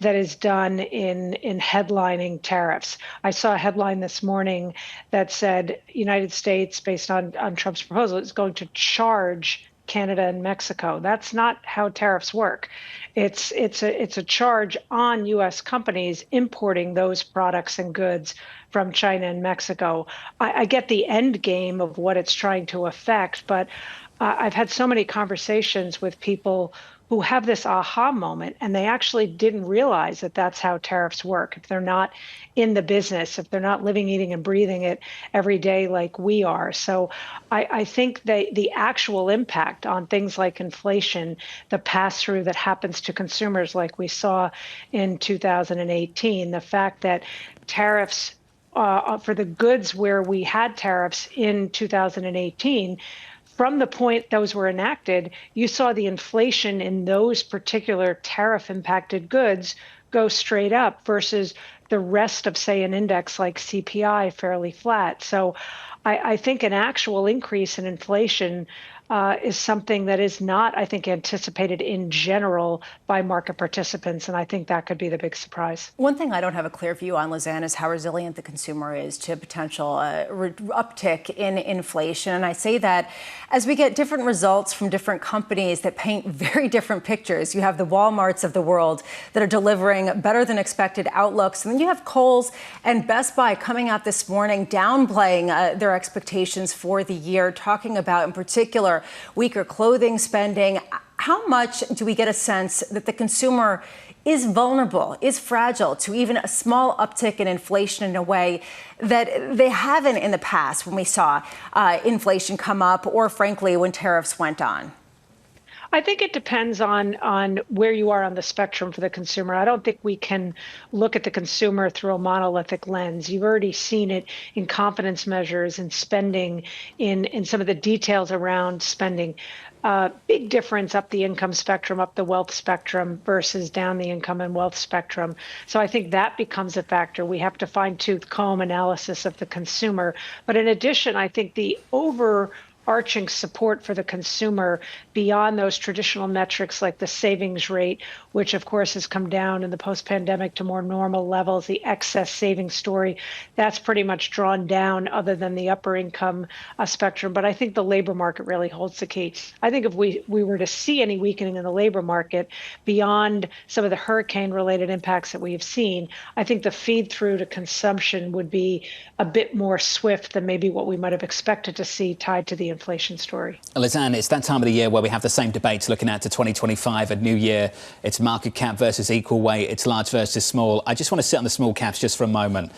that is done in headlining tariffs. I saw a headline this morning that said United States, based on Trump's proposal, is going to charge Canada and Mexico. That's not how tariffs work. It's a charge on U.S. companies importing those products and goods from China and Mexico. I get the end game of what it's trying to affect, but I've had so many conversations with people who have this aha moment, and they actually didn't realize that that's how tariffs work. If they're not in the business, if they're not living, eating, and breathing it every day like we are. So I think the actual impact on things like inflation, the pass-through that happens to consumers like we saw in 2018, the fact that tariffs for the goods where we had tariffs in 2018, from the point those were enacted, you saw the inflation in those particular tariff-impacted goods go straight up versus the rest of, say, an index like CPI fairly flat. So I think an actual increase in inflation is something that is not, I think, anticipated in general by market participants, and I think that could be the big surprise. One thing I don't have a clear view on, Lizanne, is how resilient the consumer is to potential uptick in inflation. And I say that as we get different results from different companies that paint very different pictures. You have the Walmarts of the world that are delivering better than expected outlooks, and then you have Kohl's and Best Buy coming out this morning downplaying their expectations for the year, talking about, in particular, weaker clothing spending. How much do we get a sense that the consumer is vulnerable, is fragile to even a small uptick in inflation in a way that they haven't in the past when we saw inflation come up or, frankly, when tariffs went on? I think it depends on where you are on the spectrum for the consumer. I don't think we can look at the consumer through a monolithic lens. You've already seen it in confidence measures and spending, in some of the details around spending. Big difference up the income spectrum, up the wealth spectrum versus down the income and wealth spectrum. So I think that becomes a factor. We have to fine-tooth comb analysis of the consumer. But in addition, I think the overarching support for the consumer beyond those traditional metrics like the savings rate, which of course has come down in the post-pandemic to more normal levels, the excess savings story, that's pretty much drawn down other than the upper income spectrum. But I think the labor market really holds the key. I think if we were to see any weakening in the labor market beyond some of the hurricane-related impacts that we have seen, I think the feed through to consumption would be a bit more swift than maybe what we might have expected to see tied to the inflation story. Lizanne, it's that time of the year where we have the same debates looking out to 2025, a new year. It's market cap versus equal weight. It's large versus small. I just want to sit on the small caps just for a moment.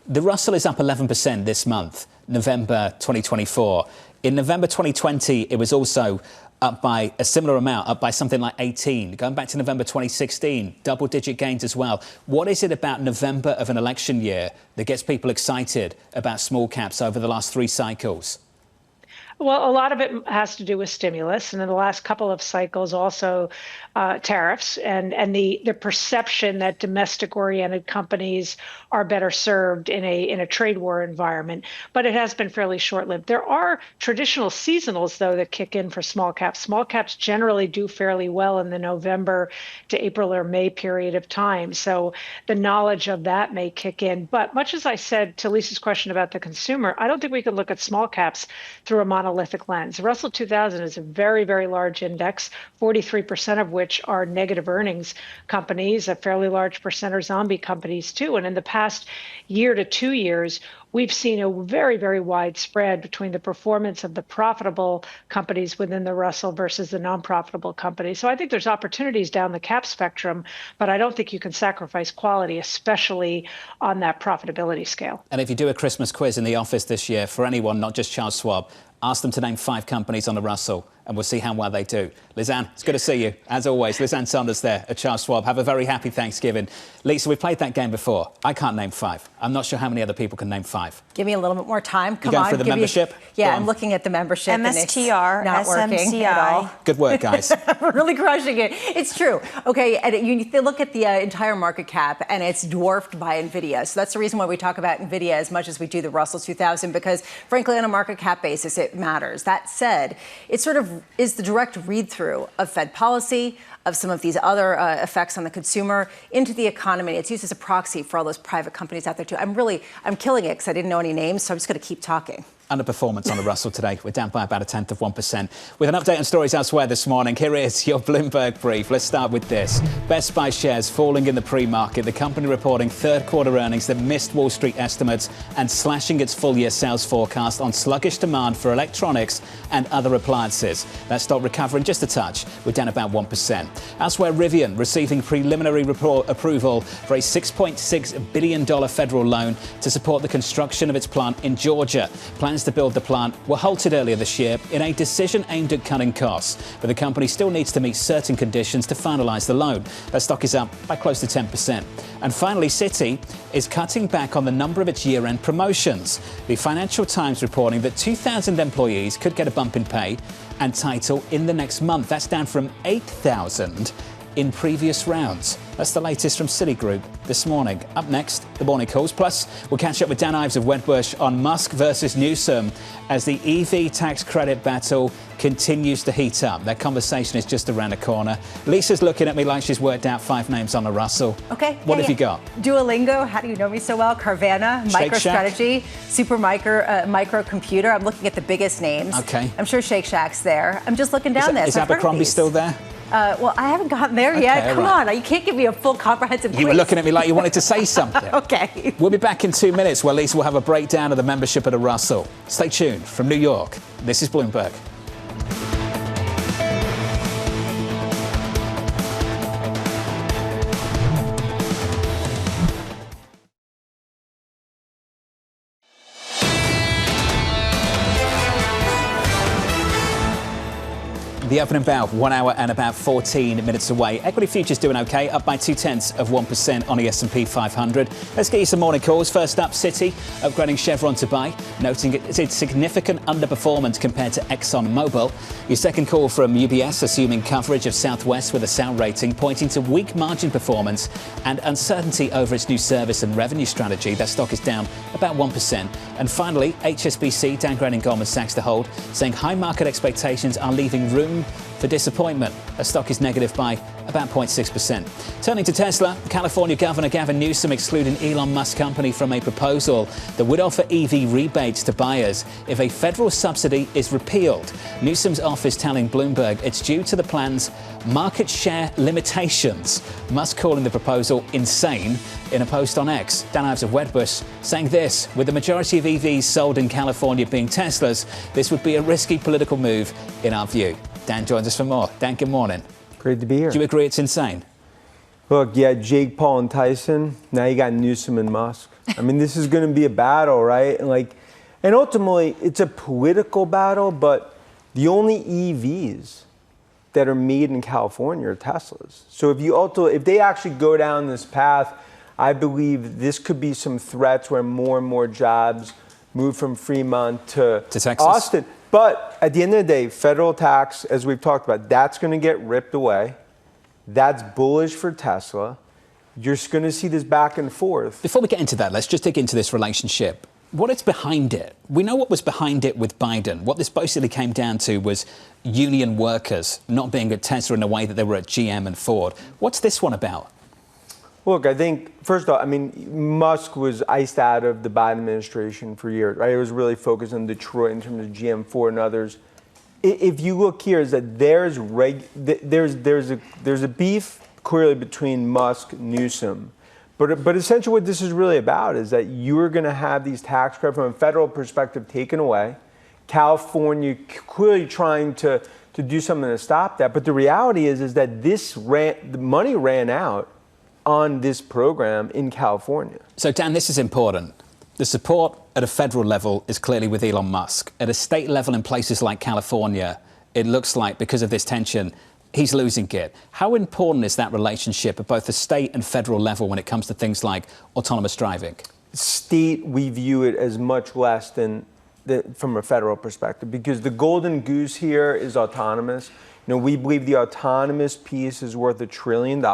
The Russell is up 11% this month, November 2024. In November 2020, it was also up by a similar amount, up by something like 18. Going back to November 2016, double-digit gains as well. What is it about November of an election year that gets people excited about small caps over the last three cycles? Well, a lot of it has to do with stimulus, and in the last couple of cycles, also tariffs, and the perception that domestic-oriented companies are better served in a trade war environment. But it has been fairly short-lived. There are traditional seasonals, though, that kick in for small caps. Small caps generally do fairly well in the November to April or May period of time. So the knowledge of that may kick in. But much as I said to Lisa's question about the consumer, I don't think we can look at small caps through a monolithic lens. Russell 2000 is a very, very large index, 43% of which are negative earnings companies. A fairly large percent are zombie companies too. And in the past year to 2 years, we've seen a very, very wide spread between the performance of the profitable companies within the Russell versus the non-profitable companies. So I think there's opportunities down the cap spectrum, but I don't think you can sacrifice quality, especially on that profitability scale. And if you do a Christmas quiz in the office this year for anyone, not just Charles Schwab, ask them to name 5 companies on the Russell, and we'll see how well they do. Lizanne, it's good to see you. As always, Lizanne Sonders there at Charles Schwab. Have a very happy Thanksgiving. Lisa, we've played that game before. I can't name 5. I'm not sure how many other people can name 5. Give me a little bit more time. Come You're going on. for the membership? Yeah, I'm looking at the membership. MSTR, and it's not working at all. Good work, guys. We're really crushing it. It's true. Okay, and you look at the entire market cap, and it's dwarfed by NVIDIA. So that's the reason why we talk about NVIDIA as much as we do the Russell 2000, because, frankly, on a market cap basis, it matters. That said, it sort of is the direct read-through of Fed policy, of some of these other effects on the consumer into the economy. It's used as a proxy for all those private companies out there, too. I'm killing it because I didn't know any names, so I'm just going to keep talking. Underperformance on the Russell today. We're down by about 0.1%. With an update on stories elsewhere this morning, here is your Bloomberg brief. Let's start with this. Best Buy shares falling in the pre-market. The company reporting third quarter earnings that missed Wall Street estimates and slashing its full-year sales forecast on sluggish demand for electronics and other appliances. That stock recovering just a touch. We're down about 1%. Elsewhere, Rivian receiving preliminary approval for a $6.6 billion federal loan to support the construction of its plant in Georgia. Plans to build the plant were halted earlier this year in a decision aimed at cutting costs, but the company still needs to meet certain conditions to finalise the loan. That stock is up by close to 10%. And finally, Citi is cutting back on the number of its year-end promotions. The Financial Times reporting that 2,000 employees could get a bump in pay and title in the next month. That's down from 8,000 in previous rounds. That's the latest from Citigroup this morning. Up next, the morning calls. Plus, we'll catch up with Dan Ives of Wedbush on Musk versus Newsom as the EV tax credit battle continues to heat up. That conversation is just around the corner. Lisa's looking at me like she's worked out 5 names on the Russell. Okay. What have you got? Duolingo, how do you know me so well? Carvana, MicroStrategy, Microcomputer. I'm looking at the biggest names. Okay. I'm sure Shake Shack's there. I'm just looking down this. Is Abercrombie still there? Well, I haven't gotten there yet. Come on. You can't give me a full comprehensive quiz. You were looking at me like you wanted to say something. Okay. We'll be back in 2 minutes where Lisa will have a breakdown of the membership at the Russell. Stay tuned. From New York, this is Bloomberg. The opening bell, 1 hour and about 14 minutes away. Equity futures doing okay, up by 0.2% on the S&P 500. Let's get you some morning calls. First up, Citi upgrading Chevron to buy, noting its significant underperformance compared to ExxonMobil. Your second call from UBS, assuming coverage of Southwest with a sell rating, pointing to weak margin performance and uncertainty over its new service and revenue strategy. That stock is down about 1%. And finally, HSBC downgrading Goldman Sachs to hold, saying high market expectations are leaving room for disappointment. A stock is negative by about 0.6%. Turning to Tesla, California Governor Gavin Newsom excluding Elon Musk's company from a proposal that would offer EV rebates to buyers if a federal subsidy is repealed. Newsom's office telling Bloomberg it's due to the plan's market share limitations. Musk calling the proposal insane in a post on X. Dan Ives of Wedbush saying this: with the majority of EVs sold in California being Teslas, this would be a risky political move in our view. Dan joins us for more. Dan, good morning. Great to be here. Do you agree it's insane? Look, yeah, Jake Paul and Tyson. Now you got Newsom and Musk. I mean, this is going to be a battle, right? And ultimately, it's a political battle. But the only EVs that are made in California are Teslas. So if they actually go down this path, I believe this could be some threats where more and more jobs move from Fremont to Texas? Austin. But at the end of the day, federal tax, as we've talked about, that's going to get ripped away. That's bullish for Tesla. You're going to see this back and forth. Before we get into that, let's just dig into this relationship. What is behind it? We know what was behind it with Biden. What this basically came down to was union workers not being at Tesla in the way that they were at GM and Ford. What's this one about? Look, I think, first off, I mean, Musk was iced out of the Biden administration for years, right? It was really focused on Detroit in terms of GM, Ford, and others. If you look here, is that there's a beef clearly between Musk and Newsom. But essentially what this is really about is that you're going to have these tax credits from a federal perspective taken away. California clearly trying to do something to stop that. But the reality is that the money ran out on this program in California. So, Dan, this is important. The support at a federal level is clearly with Elon Musk. At a state level in places like California, it looks like because of this tension, he's losing it. How important is that relationship at both the state and federal level when it comes to things like autonomous driving? State, we view it as much less than from a federal perspective, because the golden goose here is autonomous. You know, we believe the autonomous piece is worth $1 trillion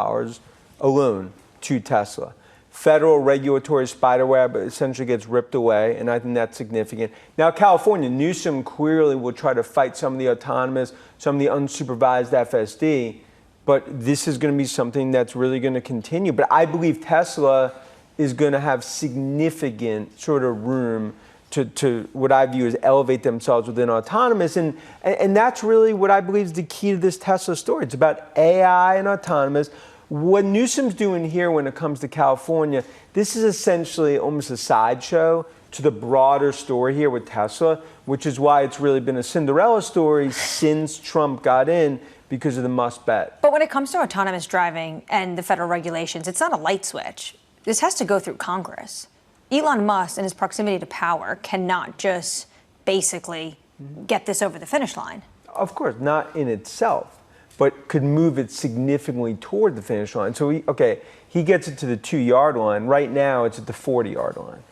alone to Tesla. Federal regulatory spiderweb essentially gets ripped away, and I think that's significant. Now, California, Newsom clearly will try to fight some of the autonomous, some of the unsupervised FSD, but this is going to be something that's really going to continue. But I believe Tesla is going to have significant sort of room to what I view as elevate themselves within autonomous. And that's really what I believe is the key to this Tesla story. It's about AI and autonomous. What Newsom's doing here when it comes to California, this is essentially almost a sideshow to the broader story here with Tesla, which is why it's really been a Cinderella story since Trump got in because of the Musk bet. But when it comes to autonomous driving and the federal regulations, it's not a light switch. This has to go through Congress. Elon Musk and his proximity to power cannot just basically get this over the finish line. Of course, not in itself, but could move it significantly toward the finish line. So, he gets it to the 2-yard line. Right now, it's at the 40-yard line.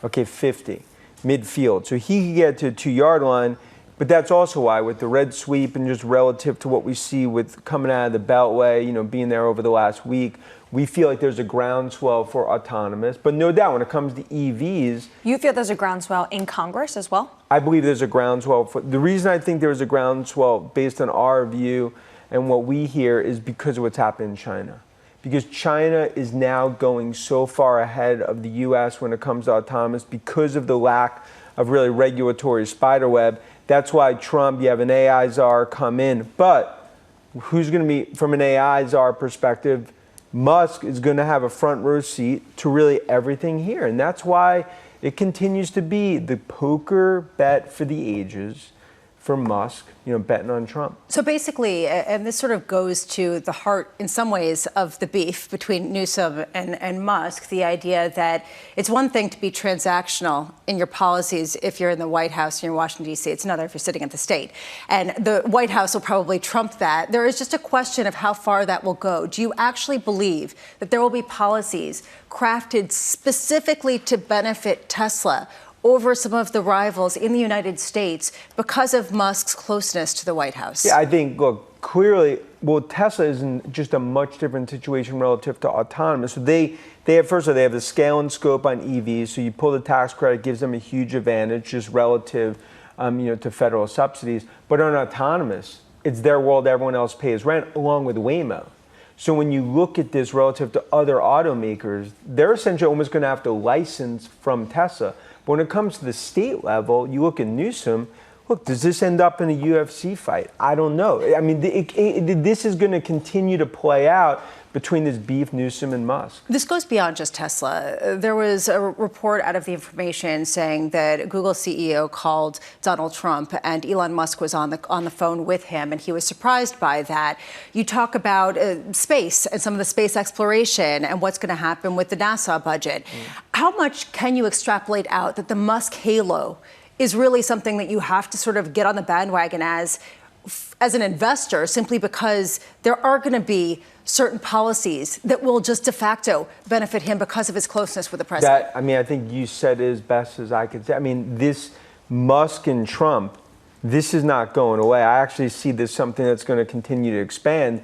50, midfield. So he could get to the 2-yard line, but that's also why with the red sweep and just relative to what we see with coming out of the Beltway, being there over the last week, we feel like there's a groundswell for autonomous. But no doubt, when it comes to EVs... You feel there's a groundswell in Congress as well? I believe there's a groundswell. The reason I think there's a groundswell based on our view and what we hear is because of what's happened in China. Because China is now going so far ahead of the U.S. when it comes to autonomous because of the lack of really regulatory spiderweb. That's why Trump, you have an AI czar come in. But who's going to be, from an AI czar perspective, Musk is going to have a front row seat to really everything here. And that's why it continues to be the poker bet for the ages for Musk, betting on Trump. So basically, and this sort of goes to the heart, in some ways, of the beef between Newsom and Musk, the idea that it's one thing to be transactional in your policies if you're in the White House and you're in Washington, D.C. It's another if you're sitting at the state. And the White House will probably trump that. There is just a question of how far that will go. Do you actually believe that there will be policies crafted specifically to benefit Tesla over some of the rivals in the United States because of Musk's closeness to the White House? Yeah, I think, look, clearly, Tesla is in just a much different situation relative to autonomous. So they have the scale and scope on EVs. So you pull the tax credit, gives them a huge advantage just relative, to federal subsidies. But on autonomous, it's their world. Everyone else pays rent, along with Waymo. So when you look at this relative to other automakers, they're essentially almost going to have to license from Tesla. But when it comes to the state level, you look at Newsom, does this end up in a UFC fight? I don't know. I mean, this is going to continue to play out between this beef, Newsom and Musk. This goes beyond just Tesla. There was a report out of The Information saying that Google CEO called Donald Trump and Elon Musk was on the phone with him, and he was surprised by that. You talk about space and some of the space exploration and what's going to happen with the NASA budget. How much can you extrapolate out that the Musk halo is really something that you have to sort of get on the bandwagon as an investor, simply because there are going to be certain policies that will just de facto benefit him because of his closeness with the president? I think you said it as best as I could say. I mean, this Musk and Trump This is not going away. I actually see this something that's going to continue to expand.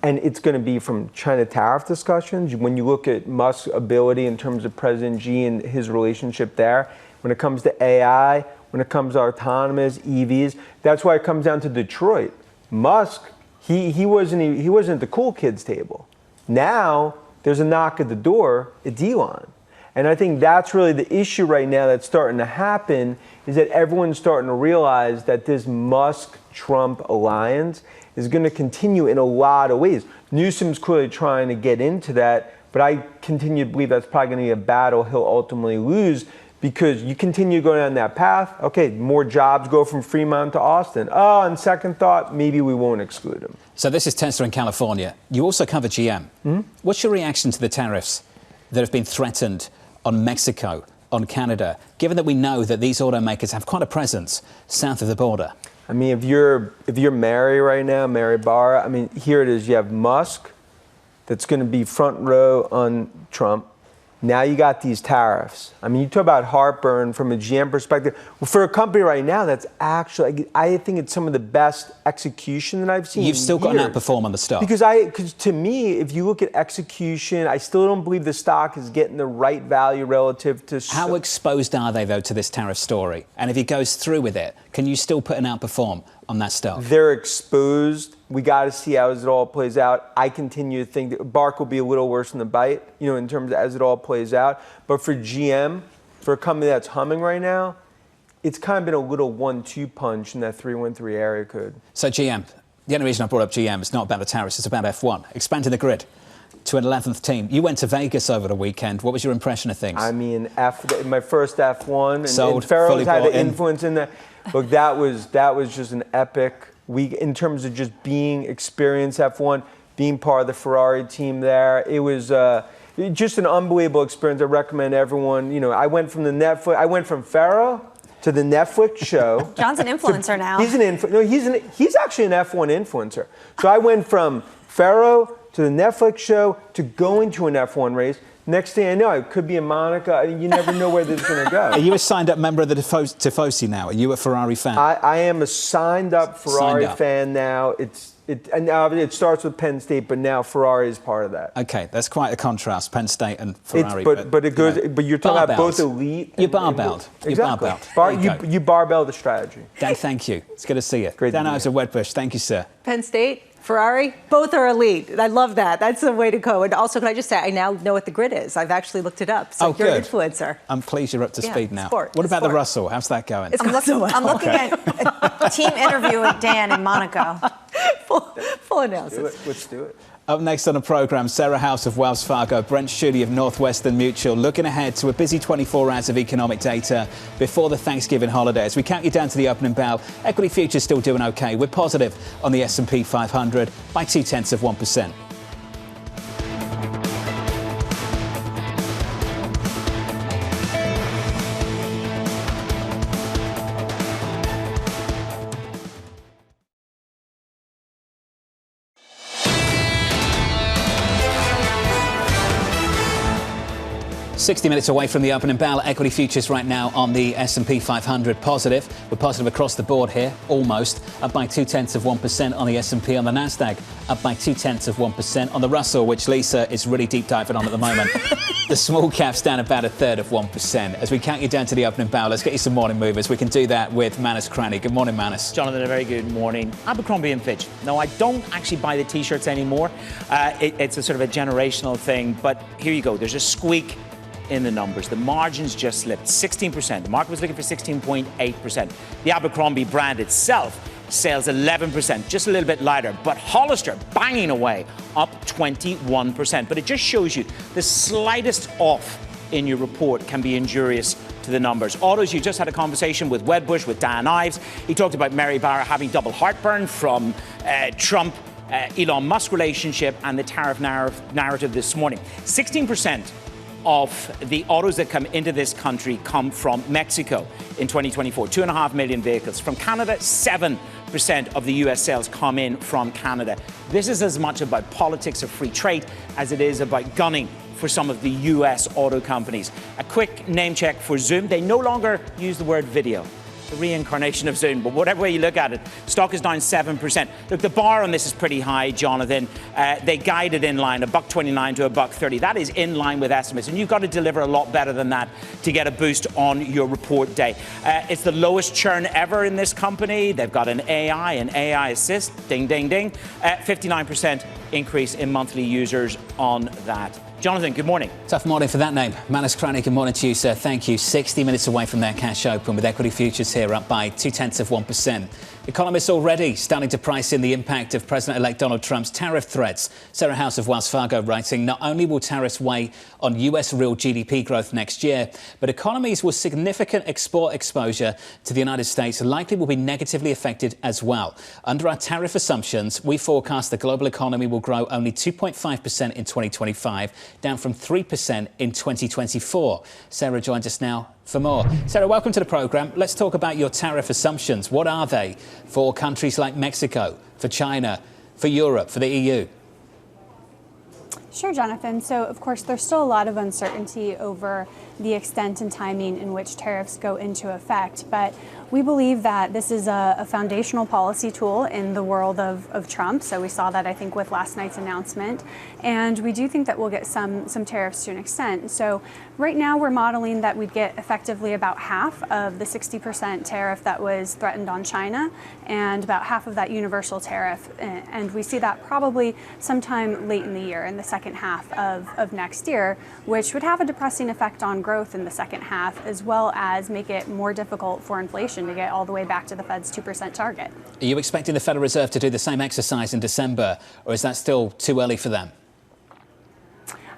And it's going to be from China tariff discussions. When you look at Musk's ability in terms of President Xi and his relationship there, when it comes to AI, when it comes to autonomous EVs, that's why it comes down to Detroit. Musk, he wasn't at the cool kids table. Now there's a knock at the door. It's Elon. And I think that's really the issue right now that's starting to happen, is that everyone's starting to realize that this Musk-Trump alliance is going to continue in a lot of ways. Newsom's clearly trying to get into that, but I continue to believe that's probably going to be a battle he'll ultimately lose, because you continue going down that path, okay, more jobs go from Fremont to Austin. Oh, on second thought, maybe we won't exclude them. So this is Tesla in California. You also cover GM. Mm-hmm. What's your reaction to the tariffs that have been threatened on Mexico, on Canada, given that we know that these automakers have quite a presence south of the border? I mean, if you're Mary right now, Mary Barra, I mean, here it is. You have Musk that's going to be front row on Trump. Now you got these tariffs. I mean, you talk about heartburn from a GM perspective. Well, for a company right now, that's actually, I think it's some of the best execution that I've seen. You've still got to outperform on the stock. Because to me, if you look at execution, I still don't believe the stock is getting the right value relative to... How exposed are they, though, to this tariff story? And if he goes through with it, can you still put an outperform on that stock? They're exposed. We got to see how it all plays out. I continue to think that bark will be a little worse than the bite, in terms of as it all plays out. But for GM, for a company that's humming right now, it's kind of been a little 1-2 punch in that 313 area code. So GM, the only reason I brought up GM is not about the tariffs, it's about F1. Expanding the grid to an 11th team. You went to Vegas over the weekend. What was your impression of things? I mean, my first F1, Sold, and Farrell's had an in. influence in that. Look, that was just an epic week in terms of just being experienced F1, being part of the Ferrari team there. It was just an unbelievable experience. I recommend everyone. I went from Farrell to the Netflix show. John's an influencer now. He's he's actually an F1 influencer. So I went from Farrell to the Netflix show to going to an F1 race. Next thing I know, it could be in Monaco. You never know where this is going to go. Are you a signed-up member of the Tifosi now? Are you a Ferrari fan? I am a signed-up Ferrari fan now. It starts with Penn State, but now Ferrari is part of that. Okay, that's quite a contrast, Penn State and Ferrari. But it goes. But you're talking about both elite. You're barbelled. Exactly. You barbell the strategy. Dan, thank you. It's good to see you. Great. Dan Ives of Wedbush. Thank you, sir. Penn State, Ferrari, both are elite. I love that. That's the way to go. And also, can I just say, I now know what the grid is. I've actually looked it up. So you're an influencer. I'm pleased you're up to speed now. Sport. What about the Russell? How's that going? I'm looking at a team interview with Dan in Monaco. Full analysis. Let's do it. Up next on the programme, Sarah House of Wells Fargo, Brent Schutte of Northwestern Mutual, looking ahead to a busy 24 hours of economic data before the Thanksgiving holiday. As we count you down to the opening bell, equity futures still doing OK. We're positive on the S&P 500 by 0.2%. 60 minutes away from the opening bell. Equity futures right now on the S&P 500 positive. We're positive across the board here, almost. Up by 0.2% on the S&P. On the Nasdaq, up by 0.2% on the Russell, which Lisa is really deep diving on at the moment. The small caps down about 1/3%. As we count you down to the opening bell, let's get you some morning movers. We can do that with Manus Cranny. Good morning, Manus. Jonathan, a very good morning. Abercrombie & Fitch. No, I don't actually buy the T-shirts anymore. It's a sort of a generational thing, but here you go. There's a squeak in the numbers. The margins just slipped 16%. The market was looking for 16.8%. The Abercrombie brand itself sales 11%, just a little bit lighter. But Hollister banging away, up 21%. But it just shows you the slightest off in your report can be injurious to the numbers. Autos, you just had a conversation with Wedbush, with Dan Ives. He talked about Mary Barra having double heartburn from Trump, Elon Musk relationship and the tariff narrative this morning. 16% of the autos that come into this country come from Mexico in 2024, 2.5 million vehicles. From Canada, 7% of the US sales come in from Canada. This is as much about politics of free trade as it is about gunning for some of the US auto companies. A quick name check for Zoom. They no longer use the word video. the reincarnation of Zoom, but whatever way you look at it, stock is down 7%. Look, the bar on this is pretty high, Jonathan. They guided in line, $1.29 to $1.30. That is in line with estimates, and you've got to deliver a lot better than that to get a boost on your report day. It's the lowest churn ever in this company. They've got an AI assist, ding, ding, ding. 59% increase in monthly users on that. Jonathan, good morning. Tough morning for that name. Manus Crowley, good morning to you, sir. Thank you. 60 minutes away from their cash open, with equity futures here up by 0.2%. Economists already starting to price in the impact of President-elect Donald Trump's tariff threats. Sarah House of Wells Fargo writing, not only will tariffs weigh on US real GDP growth next year, but economies with significant export exposure to the United States likely will be negatively affected as well. Under our tariff assumptions, we forecast the global economy will grow only 2.5% in 2025, down from 3% in 2024. Sarah joins us now for more. Sarah, welcome to the programme. Let's talk about your tariff assumptions. What are they for countries like Mexico, for China, for Europe, for the EU? Sure, Jonathan. So, of course, there's still a lot of uncertainty over the extent and timing in which tariffs go into effect. But we believe that this is a foundational policy tool in the world of Trump. So we saw that, I think, with last night's announcement. And we do think that we'll get some tariffs to an extent. So right now we're modeling that we'd get effectively about half of the 60% tariff that was threatened on China and about half of that universal tariff. And we see that probably sometime late in the year, in the second half of next year, which would have a depressing effect on growth in the second half, as well as make it more difficult for inflation to get all the way back to the Fed's 2% target. Are you expecting the Federal Reserve to do the same exercise in December, or is that still too early for them?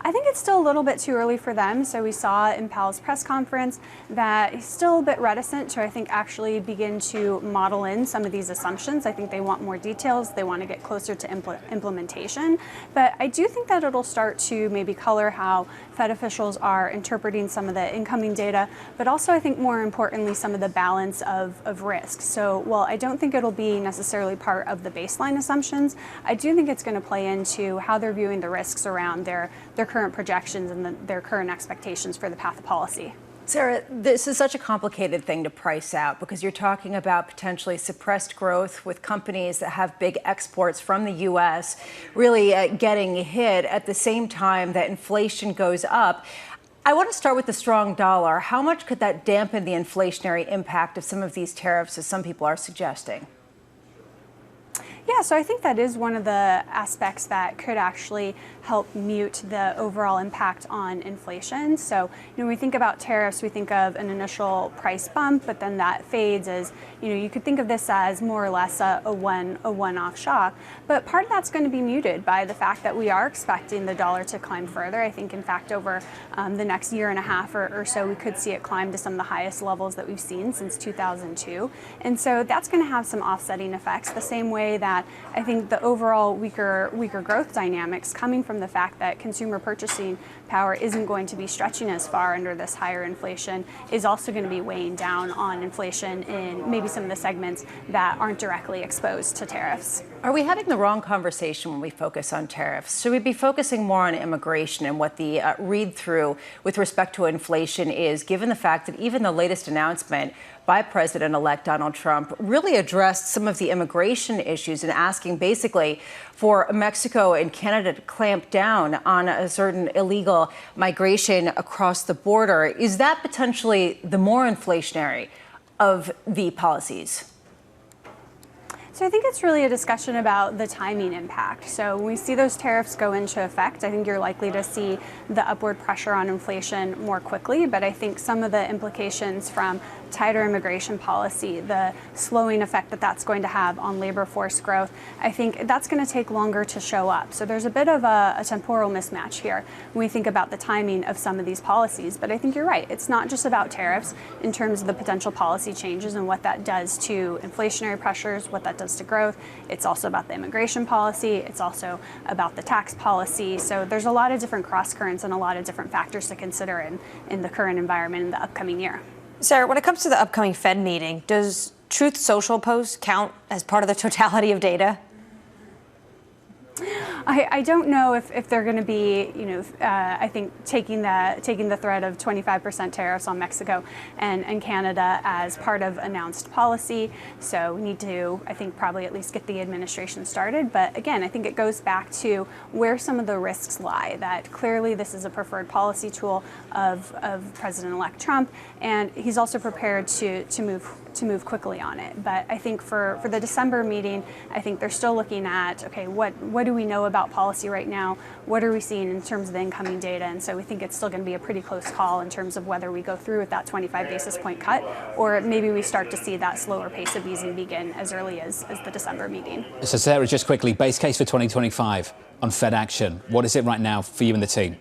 I think it's still a little bit too early for them. So we saw in Powell's press conference that he's still a bit reticent to, I think, actually begin to model in some of these assumptions. I think they want more details. They want to get closer to implementation. But I do think that it'll start to maybe color how Fed officials are interpreting some of the incoming data, but also, I think, more importantly, some of the balance of risk. So while I don't think it'll be necessarily part of the baseline assumptions, I do think it's going to play into how they're viewing the risks around their current projections and their current expectations for the path of policy. Sarah, this is such a complicated thing to price out because you're talking about potentially suppressed growth with companies that have big exports from the U.S. really getting hit at the same time that inflation goes up. I want to start with the strong dollar. How much could that dampen the inflationary impact of some of these tariffs, as some people are suggesting? Yeah, so I think that is one of the aspects that could actually help mute the overall impact on inflation. So, when we think about tariffs, we think of an initial price bump, but then that fades as, you could think of this as more or less a one-off shock. But part of that's going to be muted by the fact that we are expecting the dollar to climb further. I think, in fact, over the next year and a half or so, we could see it climb to some of the highest levels that we've seen since 2002. And so that's going to have some offsetting effects, the same way that I think the overall weaker growth dynamics coming from the fact that consumer purchasing power isn't going to be stretching as far under this higher inflation is also going to be weighing down on inflation in maybe some of the segments that aren't directly exposed to tariffs. Are we having the wrong conversation when we focus on tariffs? Should we be focusing more on immigration and what the read-through with respect to inflation is, given the fact that even the latest announcement by President-elect Donald Trump really addressed some of the immigration issues and asking basically for Mexico and Canada to clamp down on a certain illegal migration across the border? Is that potentially the more inflationary of the policies? So I think it's really a discussion about the timing impact. So when we see those tariffs go into effect, I think you're likely to see the upward pressure on inflation more quickly. But I think some of the implications from tighter immigration policy, the slowing effect that that's going to have on labor force growth, I think that's going to take longer to show up. So there's a bit of a temporal mismatch here when we think about the timing of some of these policies. But I think you're right. It's not just about tariffs in terms of the potential policy changes and what that does to inflationary pressures, what that does to growth. It's also about the immigration policy. It's also about the tax policy. So there's a lot of different cross currents and a lot of different factors to consider in the current environment in the upcoming year. Sarah, when it comes to the upcoming Fed meeting, does Truth Social posts count as part of the totality of data? I don't know if they're going to be, I think taking the threat of 25% tariffs on Mexico and Canada as part of announced policy. So we need to, I think, probably at least get the administration started. But again, I think it goes back to where some of the risks lie. That clearly this is a preferred policy tool of President-elect Trump, and he's also prepared to move quickly on it. But I think for the December meeting, I think they're still looking at, okay, what do we know about policy right now? What are we seeing in terms of the incoming data? And so we think it's still going to be a pretty close call in terms of whether we go through with that 25 basis point cut, or maybe we start to see that slower pace of easing begin as early as the December meeting. So Sarah, just quickly, base case for 2025 on Fed action. What is it right now for you and the team?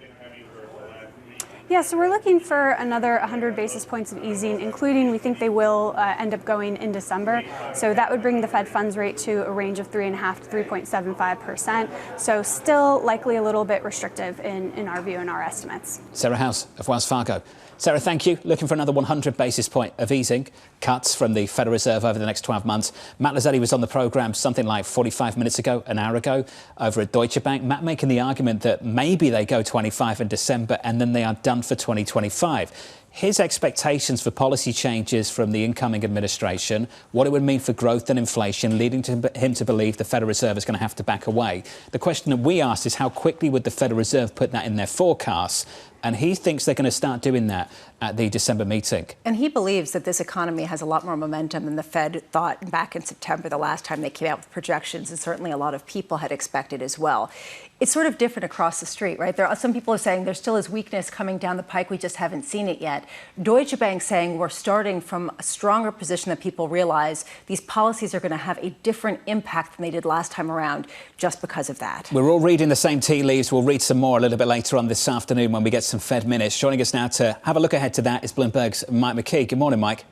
Yeah, so we're looking for another 100 basis points of easing, including we think they will end up going in December. So that would bring the Fed funds rate to a range of 3.5 to 3.75%. So still likely a little bit restrictive in our view and our estimates. Sarah House of Wells Fargo. Sarah, thank you. Looking for another 100 basis point of easing cuts from the Federal Reserve over the next 12 months. Matt Luzzetti was on the programme something like 45 minutes ago, an hour ago, over at Deutsche Bank. Matt making the argument that maybe they go 25 in December and then they are done for 2025. His expectations for policy changes from the incoming administration, what it would mean for growth and inflation, leading to him to believe the Federal Reserve is going to have to back away. The question that we asked is how quickly would the Federal Reserve put that in their forecasts? And he thinks they're going to start doing that at the December meeting. And he believes that this economy has a lot more momentum than the Fed thought back in September, the last time they came out with projections, and certainly a lot of people had expected as well. It's sort of different across the street, right? There are some people are saying there still is weakness coming down the pike. We just haven't seen it yet. Deutsche Bank saying we're starting from a stronger position that people realize these policies are going to have a different impact than they did last time around just because of that. We're all reading the same tea leaves. We'll read some more a little bit later on this afternoon when we get some Fed minutes. Joining us now to have a look ahead to that is Bloomberg's Mike McKee. Good morning, Mike.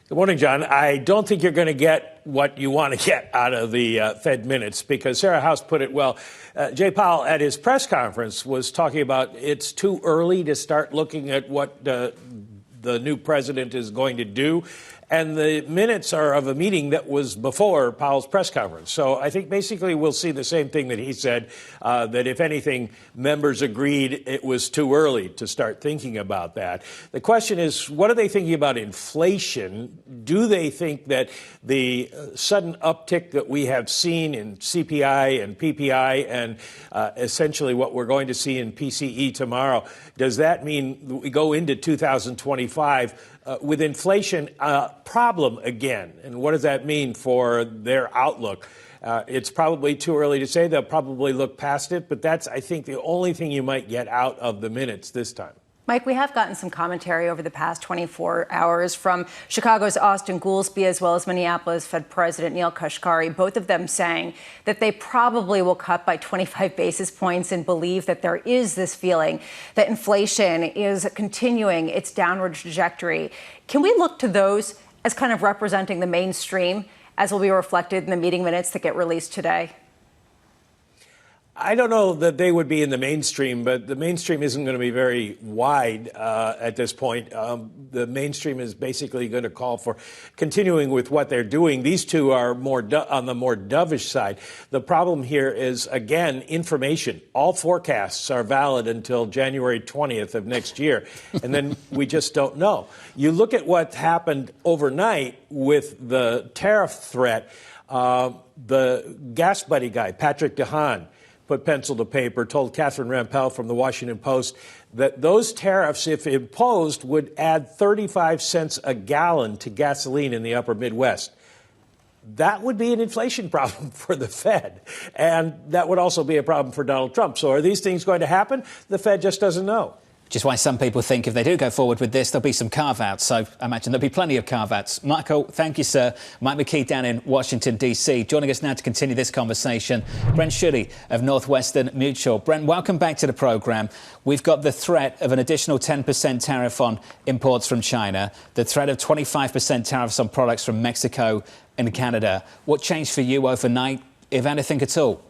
Good morning, John. I don't think you're going to get what you want to get out of the Fed minutes because Sarah House put it well. Jay Powell at his press conference was talking about it's too early to start looking at what the new president is going to do. And the minutes are of a meeting that was before Powell's press conference. So I think basically we'll see the same thing that he said, that if anything, members agreed it was too early to start thinking about that. The question is, what are they thinking about inflation? Do they think that the sudden uptick that we have seen in CPI and PPI and essentially what we're going to see in PCE tomorrow, does that mean we go into 2025 with inflation problem again? And what does that mean for their outlook? It's probably too early to say. They'll probably look past it. But that's, I think, the only thing you might get out of the minutes this time. Mike, we have gotten some commentary over the past 24 hours from Chicago's Austin Goolsbee as well as Minneapolis Fed President Neel Kashkari, both of them saying that they probably will cut by 25 basis points and believe that there is this feeling that inflation is continuing its downward trajectory. Can we look to those as kind of representing the mainstream, as will be reflected in the meeting minutes that get released today? I don't know that they would be in the mainstream, but the mainstream isn't going to be very wide at this point. The mainstream is basically going to call for continuing with what they're doing. These two are more on the more dovish side. The problem here is, again, information. All forecasts are valid until January 20th of next year, and then we just don't know. You look at what happened overnight with the tariff threat. The gas buddy guy, Patrick DeHaan, put pencil to paper, told Catherine Rampell from the Washington Post that those tariffs, if imposed, would add 35 cents a gallon to gasoline in the upper Midwest. That would be an inflation problem for the Fed. And that would also be a problem for Donald Trump. So are these things going to happen? The Fed just doesn't know. Which is why some people think if they do go forward with this, there'll be some carve-outs. So I imagine there'll be plenty of carve-outs. Michael, thank you, sir. Mike McKee down in Washington, D.C. Joining us now to continue this conversation, Brent Schutte of Northwestern Mutual. Brent, welcome back to the programme. We've got the threat of an additional 10% tariff on imports from China, the threat of 25% tariffs on products from Mexico and Canada. What changed for you overnight, if anything at all?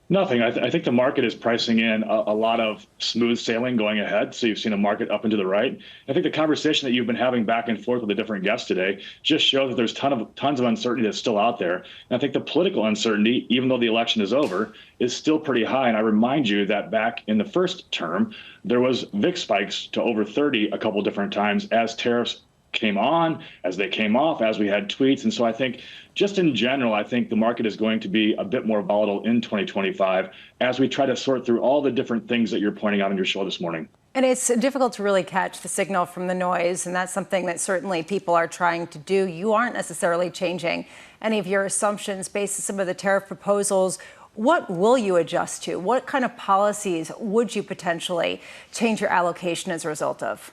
Nothing. I think the market is pricing in a lot of smooth sailing going ahead. So you've seen a market up and to the right. I think the conversation that you've been having back and forth with the different guests today just shows that there's tons of uncertainty that's still out there. And I think the political uncertainty, even though the election is over, is still pretty high. And I remind you that back in the first term, there was VIX spikes to over 30 a couple different times as tariffs came on, as they came off, as we had tweets. And so I think just in general, I think the market is going to be a bit more volatile in 2025 as we try to sort through all the different things that you're pointing out in your show this morning. And it's difficult to really catch the signal from the noise, and that's something that certainly people are trying to do. You aren't necessarily changing any of your assumptions based on some of the tariff proposals. What will you adjust to? What kind of policies would you potentially change your allocation as a result of?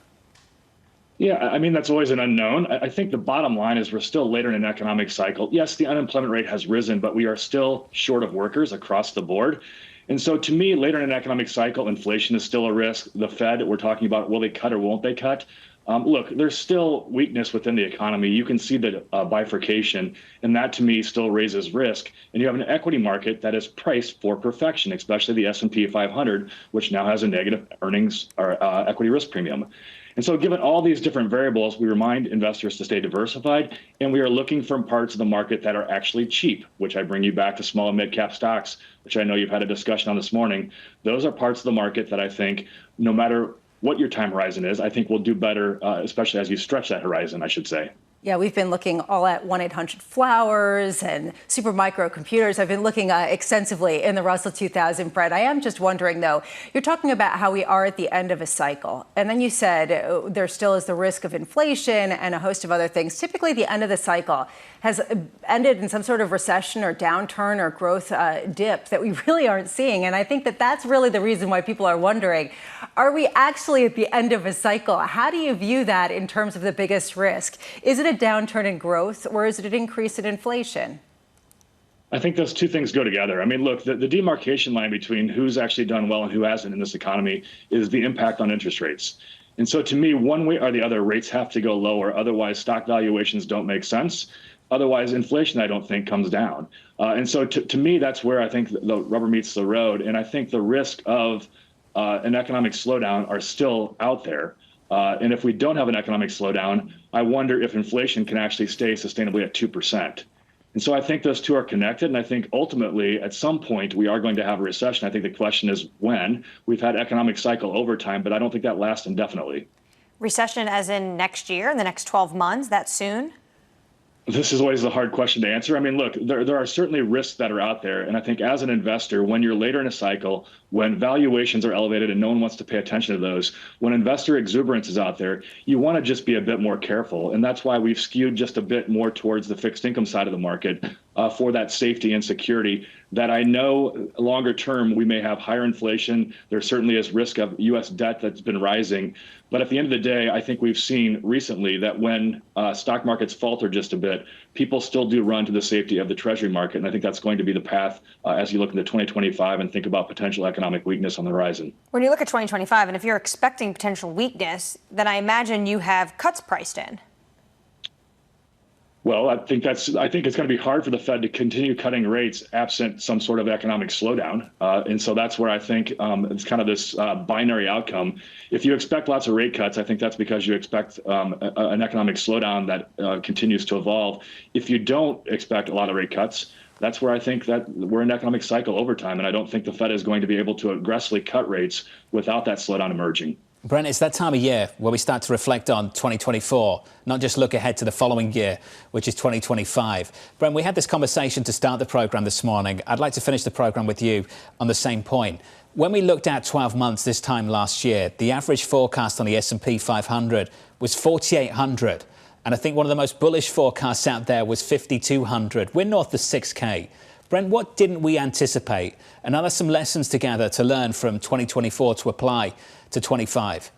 Yeah, I mean, that's always an unknown. I think the bottom line is we're still later in an economic cycle. Yes, the unemployment rate has risen, but we are still short of workers across the board. And so to me, later in an economic cycle, inflation is still a risk. The Fed, we're talking about, will they cut or won't they cut? Look, there's still weakness within the economy. You can see the bifurcation, and that to me still raises risk. And you have an equity market that is priced for perfection, especially the S&P 500, which now has a negative earnings or equity risk premium. And so given all these different variables, we remind investors to stay diversified, and we are looking for parts of the market that are actually cheap, which I bring you back to small and mid-cap stocks, which I know you've had a discussion on this morning. Those are parts of the market that I think, no matter what your time horizon is, I think will do better, especially as you stretch that horizon, I should say. Yeah, we've been looking all at 1-800-Flowers and super microcomputers. I've been looking extensively in the Russell 2000, Brent. I am just wondering, though, you're talking about how we are at the end of a cycle. And then you said there still is the risk of inflation and a host of other things. Typically, the end of the cycle has ended in some sort of recession or downturn or growth dip that we really aren't seeing. And I think that that's really the reason why people are wondering, are we actually at the end of a cycle? How do you view that in terms of the biggest risk? Is it a downturn in growth, or is it an increase in inflation? I think those two things go together. I mean, look, the demarcation line between who's actually done well and who hasn't in this economy is the impact on interest rates. And so to me, one way or the other, rates have to go lower. Otherwise, stock valuations don't make sense. Otherwise, inflation, I don't think, comes down. And so to me, that's where I think the rubber meets the road. And I think the risk of an economic slowdown are still out there. And if we don't have an economic slowdown, I wonder if inflation can actually stay sustainably at 2%. And so I think those two are connected. And I think ultimately, at some point, we are going to have a recession. I think the question is when. We've had economic cycle over time, but I don't think that lasts indefinitely. Recession as in next year, in the next 12 months, that soon? This is always a hard question to answer. I mean, look, there are certainly risks that are out there. And I think as an investor, when you're later in a cycle, when valuations are elevated and no one wants to pay attention to those, when investor exuberance is out there, you want to just be a bit more careful. And that's why we've skewed just a bit more towards the fixed income side of the market for that safety and security that I know longer term we may have higher inflation. There certainly is risk of U.S. debt that's been rising. But at the end of the day, I think we've seen recently that when stock markets falter just a bit, people still do run to the safety of the Treasury market. And I think that's going to be the path as you look into 2025 and think about potential economic weakness on the horizon. When you look at 2025, and if you're expecting potential weakness, then I imagine you have cuts priced in. Well, I think it's going to be hard for the Fed to continue cutting rates absent some sort of economic slowdown. And so that's where I think it's kind of this binary outcome. If you expect lots of rate cuts, I think that's because you expect an economic slowdown that continues to evolve. If you don't expect a lot of rate cuts, that's where I think that we're in an economic cycle over time. And I don't think the Fed is going to be able to aggressively cut rates without that slowdown emerging. Brent, it's that time of year where we start to reflect on 2024, not just look ahead to the following year, which is 2025. Brent, we had this conversation to start the programme this morning. I'd like to finish the programme with you on the same point. When we looked at 12 months this time last year, the average forecast on the S&P 500 was 4,800. And I think one of the most bullish forecasts out there was 5,200. We're north of 6K. Brent, what didn't we anticipate? And are there some lessons to gather to learn from 2024 to apply to 25?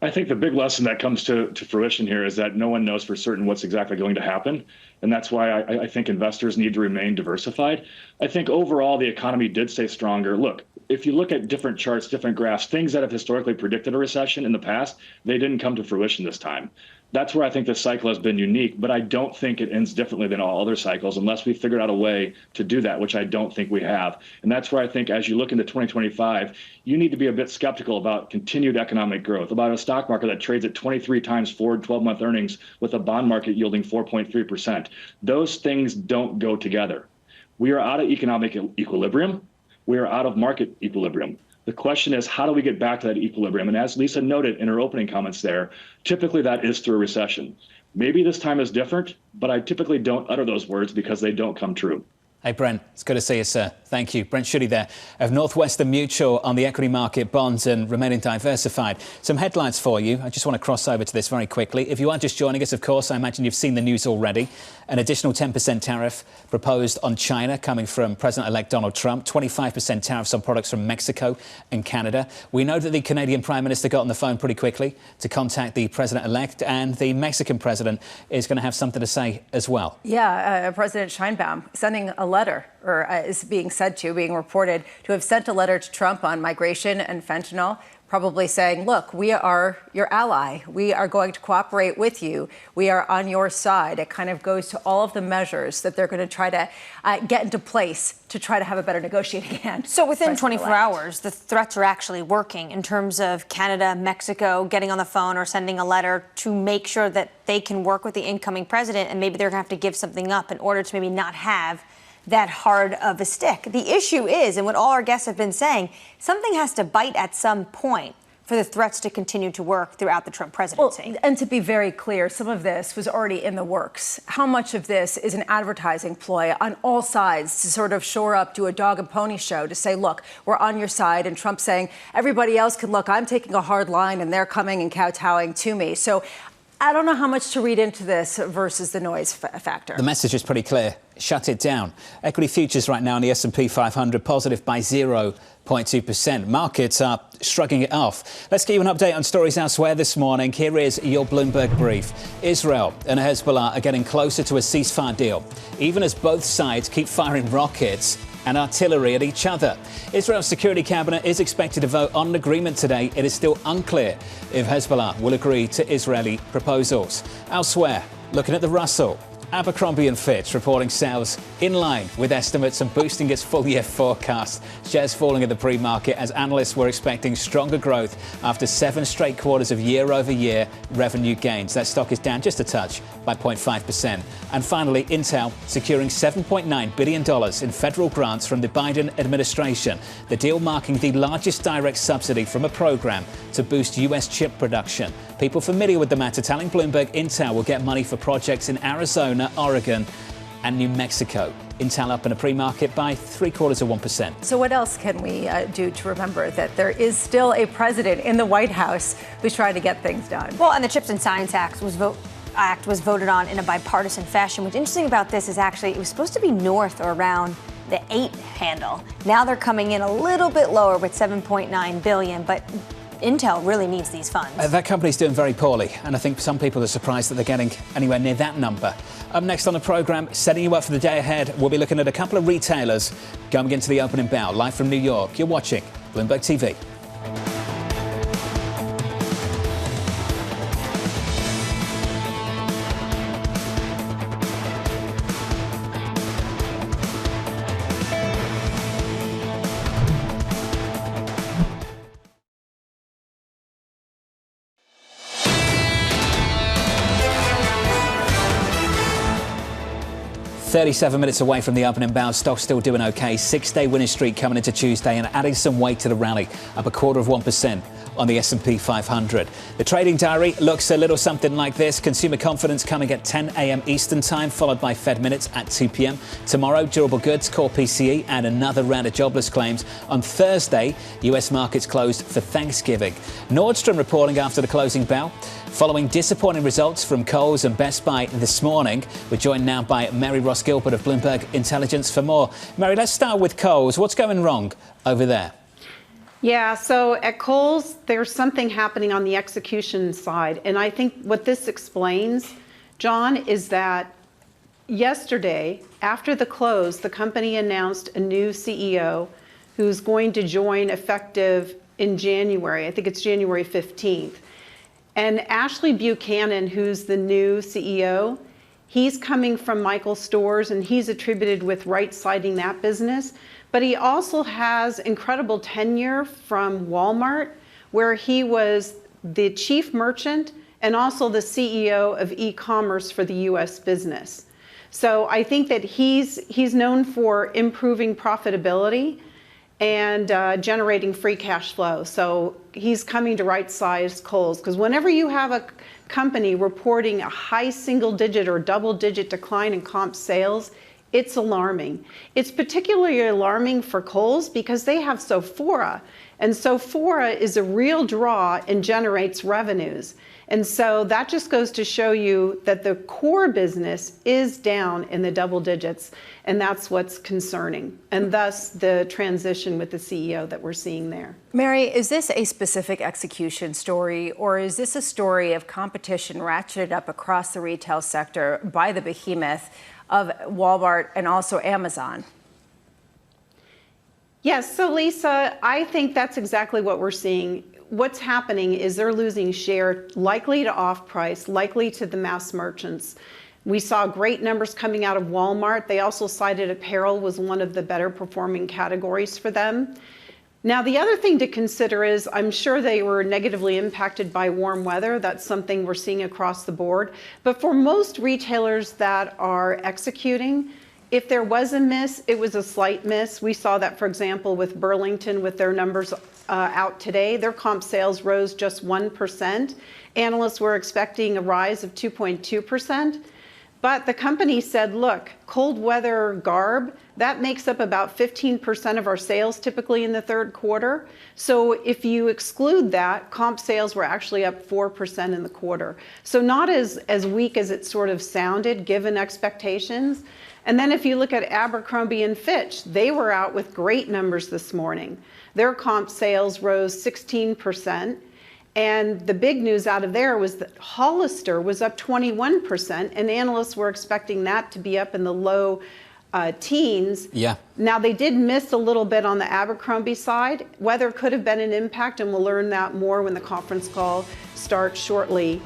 I think the big lesson that comes to fruition here is that no one knows for certain what's exactly going to happen. And that's why I think investors need to remain diversified. I think overall the economy did stay stronger. Look, if you look at different charts, different graphs, things that have historically predicted a recession in the past, they didn't come to fruition this time. That's where I think this cycle has been unique, but I don't think it ends differently than all other cycles unless we figured out a way to do that, which I don't think we have. And that's where I think as you look into 2025, you need to be a bit skeptical about continued economic growth, about a stock market that trades at 23 times forward 12-month earnings with a bond market yielding 4.3%. Those things don't go together. We are out of economic equilibrium. We are out of market equilibrium. The question is, how do we get back to that equilibrium? And as Lisa noted in her opening comments there, typically that is through a recession. Maybe this time is different, but I typically don't utter those words because they don't come true. Hey, Brent, it's good to see you, sir. Thank you. Brent Schutte there of Northwestern Mutual on the equity market, bonds and remaining diversified. Some headlines for you. I just want to cross over to this very quickly. If you are just joining us, of course, I imagine you've seen the news already. An additional 10% tariff proposed on China coming from President-elect Donald Trump, 25% tariffs on products from Mexico and Canada. We know that the Canadian Prime Minister got on the phone pretty quickly to contact the President-elect, and the Mexican President is going to have something to say as well. Yeah, President Sheinbaum sending a letter, or is being reported to have sent a letter to Trump on migration and fentanyl, probably saying, look, we are your ally. We are going to cooperate with you. We are on your side. It kind of goes to all of the measures that they're going to try to get into place to try to have a better negotiating hand. So within 24 hours, the threats are actually working in terms of Canada, Mexico getting on the phone or sending a letter to make sure that they can work with the incoming president, and maybe they're going to have to give something up in order to maybe not have that hard of a stick. The issue is, and what all our guests have been saying, something has to bite at some point for the threats to continue to work throughout the Trump presidency. Well, and to be very clear, some of this was already in the works. How much of this is an advertising ploy on all sides to sort of shore up, do a dog and pony show to say, look, we're on your side, and Trump saying everybody else can look, I'm taking a hard line and they're coming and kowtowing to me. So I don't know how much to read into this versus the noise factor. The message is pretty clear. Shut it down. Equity futures right now in the S&P 500 positive by 0.2%. Markets are shrugging it off. Let's give you an update on stories elsewhere this morning. Here is your Bloomberg brief. Israel and Hezbollah are getting closer to a ceasefire deal, even as both sides keep firing rockets and artillery at each other. Israel's Security Cabinet is expected to vote on an agreement today. It is still unclear if Hezbollah will agree to Israeli proposals. Elsewhere, looking at the Russell, Abercrombie & Fitch reporting sales in line with estimates and boosting its full-year forecast. Shares falling at the pre-market as analysts were expecting stronger growth after 7 straight quarters of year-over-year revenue gains. That stock is down just a touch by 0.5%. And finally, Intel securing $7.9 billion in federal grants from the Biden administration. The deal marking the largest direct subsidy from a program to boost U.S. chip production. People familiar with the matter telling Bloomberg Intel will get money for projects in Arizona, Oregon and New Mexico. Intel up in a pre-market by 0.75%. So what else can we do to remember that there is still a president in the White House who's trying to get things done? Well, and the Chips and Science Act was voted on in a bipartisan fashion. What's interesting about this is actually it was supposed to be north or around the 8 handle. Now they're coming in a little bit lower with $7.9 billion, but Intel really needs these funds. That company's doing very poorly, and I think some people are surprised that they're getting anywhere near that number. Up next on the programme, setting you up for the day ahead, we'll be looking at a couple of retailers going into the opening bell. Live from New York, you're watching Bloomberg TV. 37 minutes away from the opening bell. Stock's still doing okay. 6-day winning streak coming into Tuesday and adding some weight to the rally, up 0.25% on the S&P 500. The trading diary looks a little something like this. Consumer confidence coming at 10 a.m. Eastern time, followed by Fed minutes at 2 p.m. Tomorrow, durable goods, core PCE, and another round of jobless claims. On Thursday, U.S. markets closed for Thanksgiving. Nordstrom reporting after the closing bell. Following disappointing results from Kohl's and Best Buy this morning, we're joined now by Mary Ross Gilbert of Bloomberg Intelligence for more. Mary, let's start with Kohl's. What's going wrong over there? Yeah, so at Kohl's, there's something happening on the execution side. And I think what this explains, John, is that yesterday, after the close, the company announced a new CEO who's going to join effective in January. I think it's January 15th. And Ashley Buchanan, who's the new CEO, he's coming from Michael Stores, and he's attributed with right-siding that business. But he also has incredible tenure from Walmart, where he was the chief merchant and also the CEO of e-commerce for the U.S. business. So I think that he's known for improving profitability and generating free cash flow. So he's coming to right-size Kohl's, because whenever you have a company reporting a high single-digit or double-digit decline in comp sales, it's alarming. It's particularly alarming for Kohl's because they have Sephora, and Sephora is a real draw and generates revenues. And so that just goes to show you that the core business is down in the double digits, and that's what's concerning, and thus the transition with the CEO that we're seeing there. Mary, is this a specific execution story, or is this a story of competition ratcheted up across the retail sector by the behemoth of Walmart and also Amazon? Yes, so Lisa, I think that's exactly what we're seeing. What's happening is they're losing share, likely to off-price, likely to the mass merchants. We saw great numbers coming out of Walmart. They also cited apparel was one of the better performing categories for them. Now, the other thing to consider is I'm sure they were negatively impacted by warm weather. That's something we're seeing across the board. But for most retailers that are executing, if there was a miss, it was a slight miss. We saw that, for example, with Burlington, with their numbers out today. Their comp sales rose just 1%. Analysts were expecting a rise of 2.2%. But the company said, look, cold weather garb, that makes up about 15% of our sales typically in the third quarter. So if you exclude that, comp sales were actually up 4% in the quarter. So not as weak as it sort of sounded given expectations. And then if you look at Abercrombie and Fitch, they were out with great numbers this morning. Their comp sales rose 16%. And the big news out of there was that Hollister was up 21%, and analysts were expecting that to be up in the low teens. Yeah. Now, they did miss a little bit on the Abercrombie side. Weather could have been an impact, and we'll learn that more when the conference call starts shortly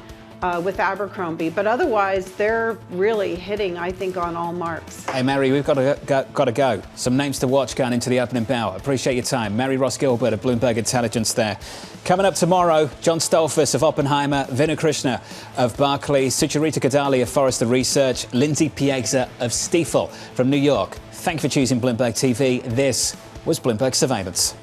with Abercrombie. But otherwise, they're really hitting, I think, on all marks. Hey, Mary, we've got to go. Some names to watch going into the opening bell. Appreciate your time. Mary Ross Gilbert of Bloomberg Intelligence there. Coming up tomorrow, John Stolfus of Oppenheimer, Vinu Krishna of Barclays, Sucharita Kadali of Forrester Research, Lindsay Piegza of Stifel from New York. Thank you for choosing Bloomberg TV. This was Bloomberg Surveillance.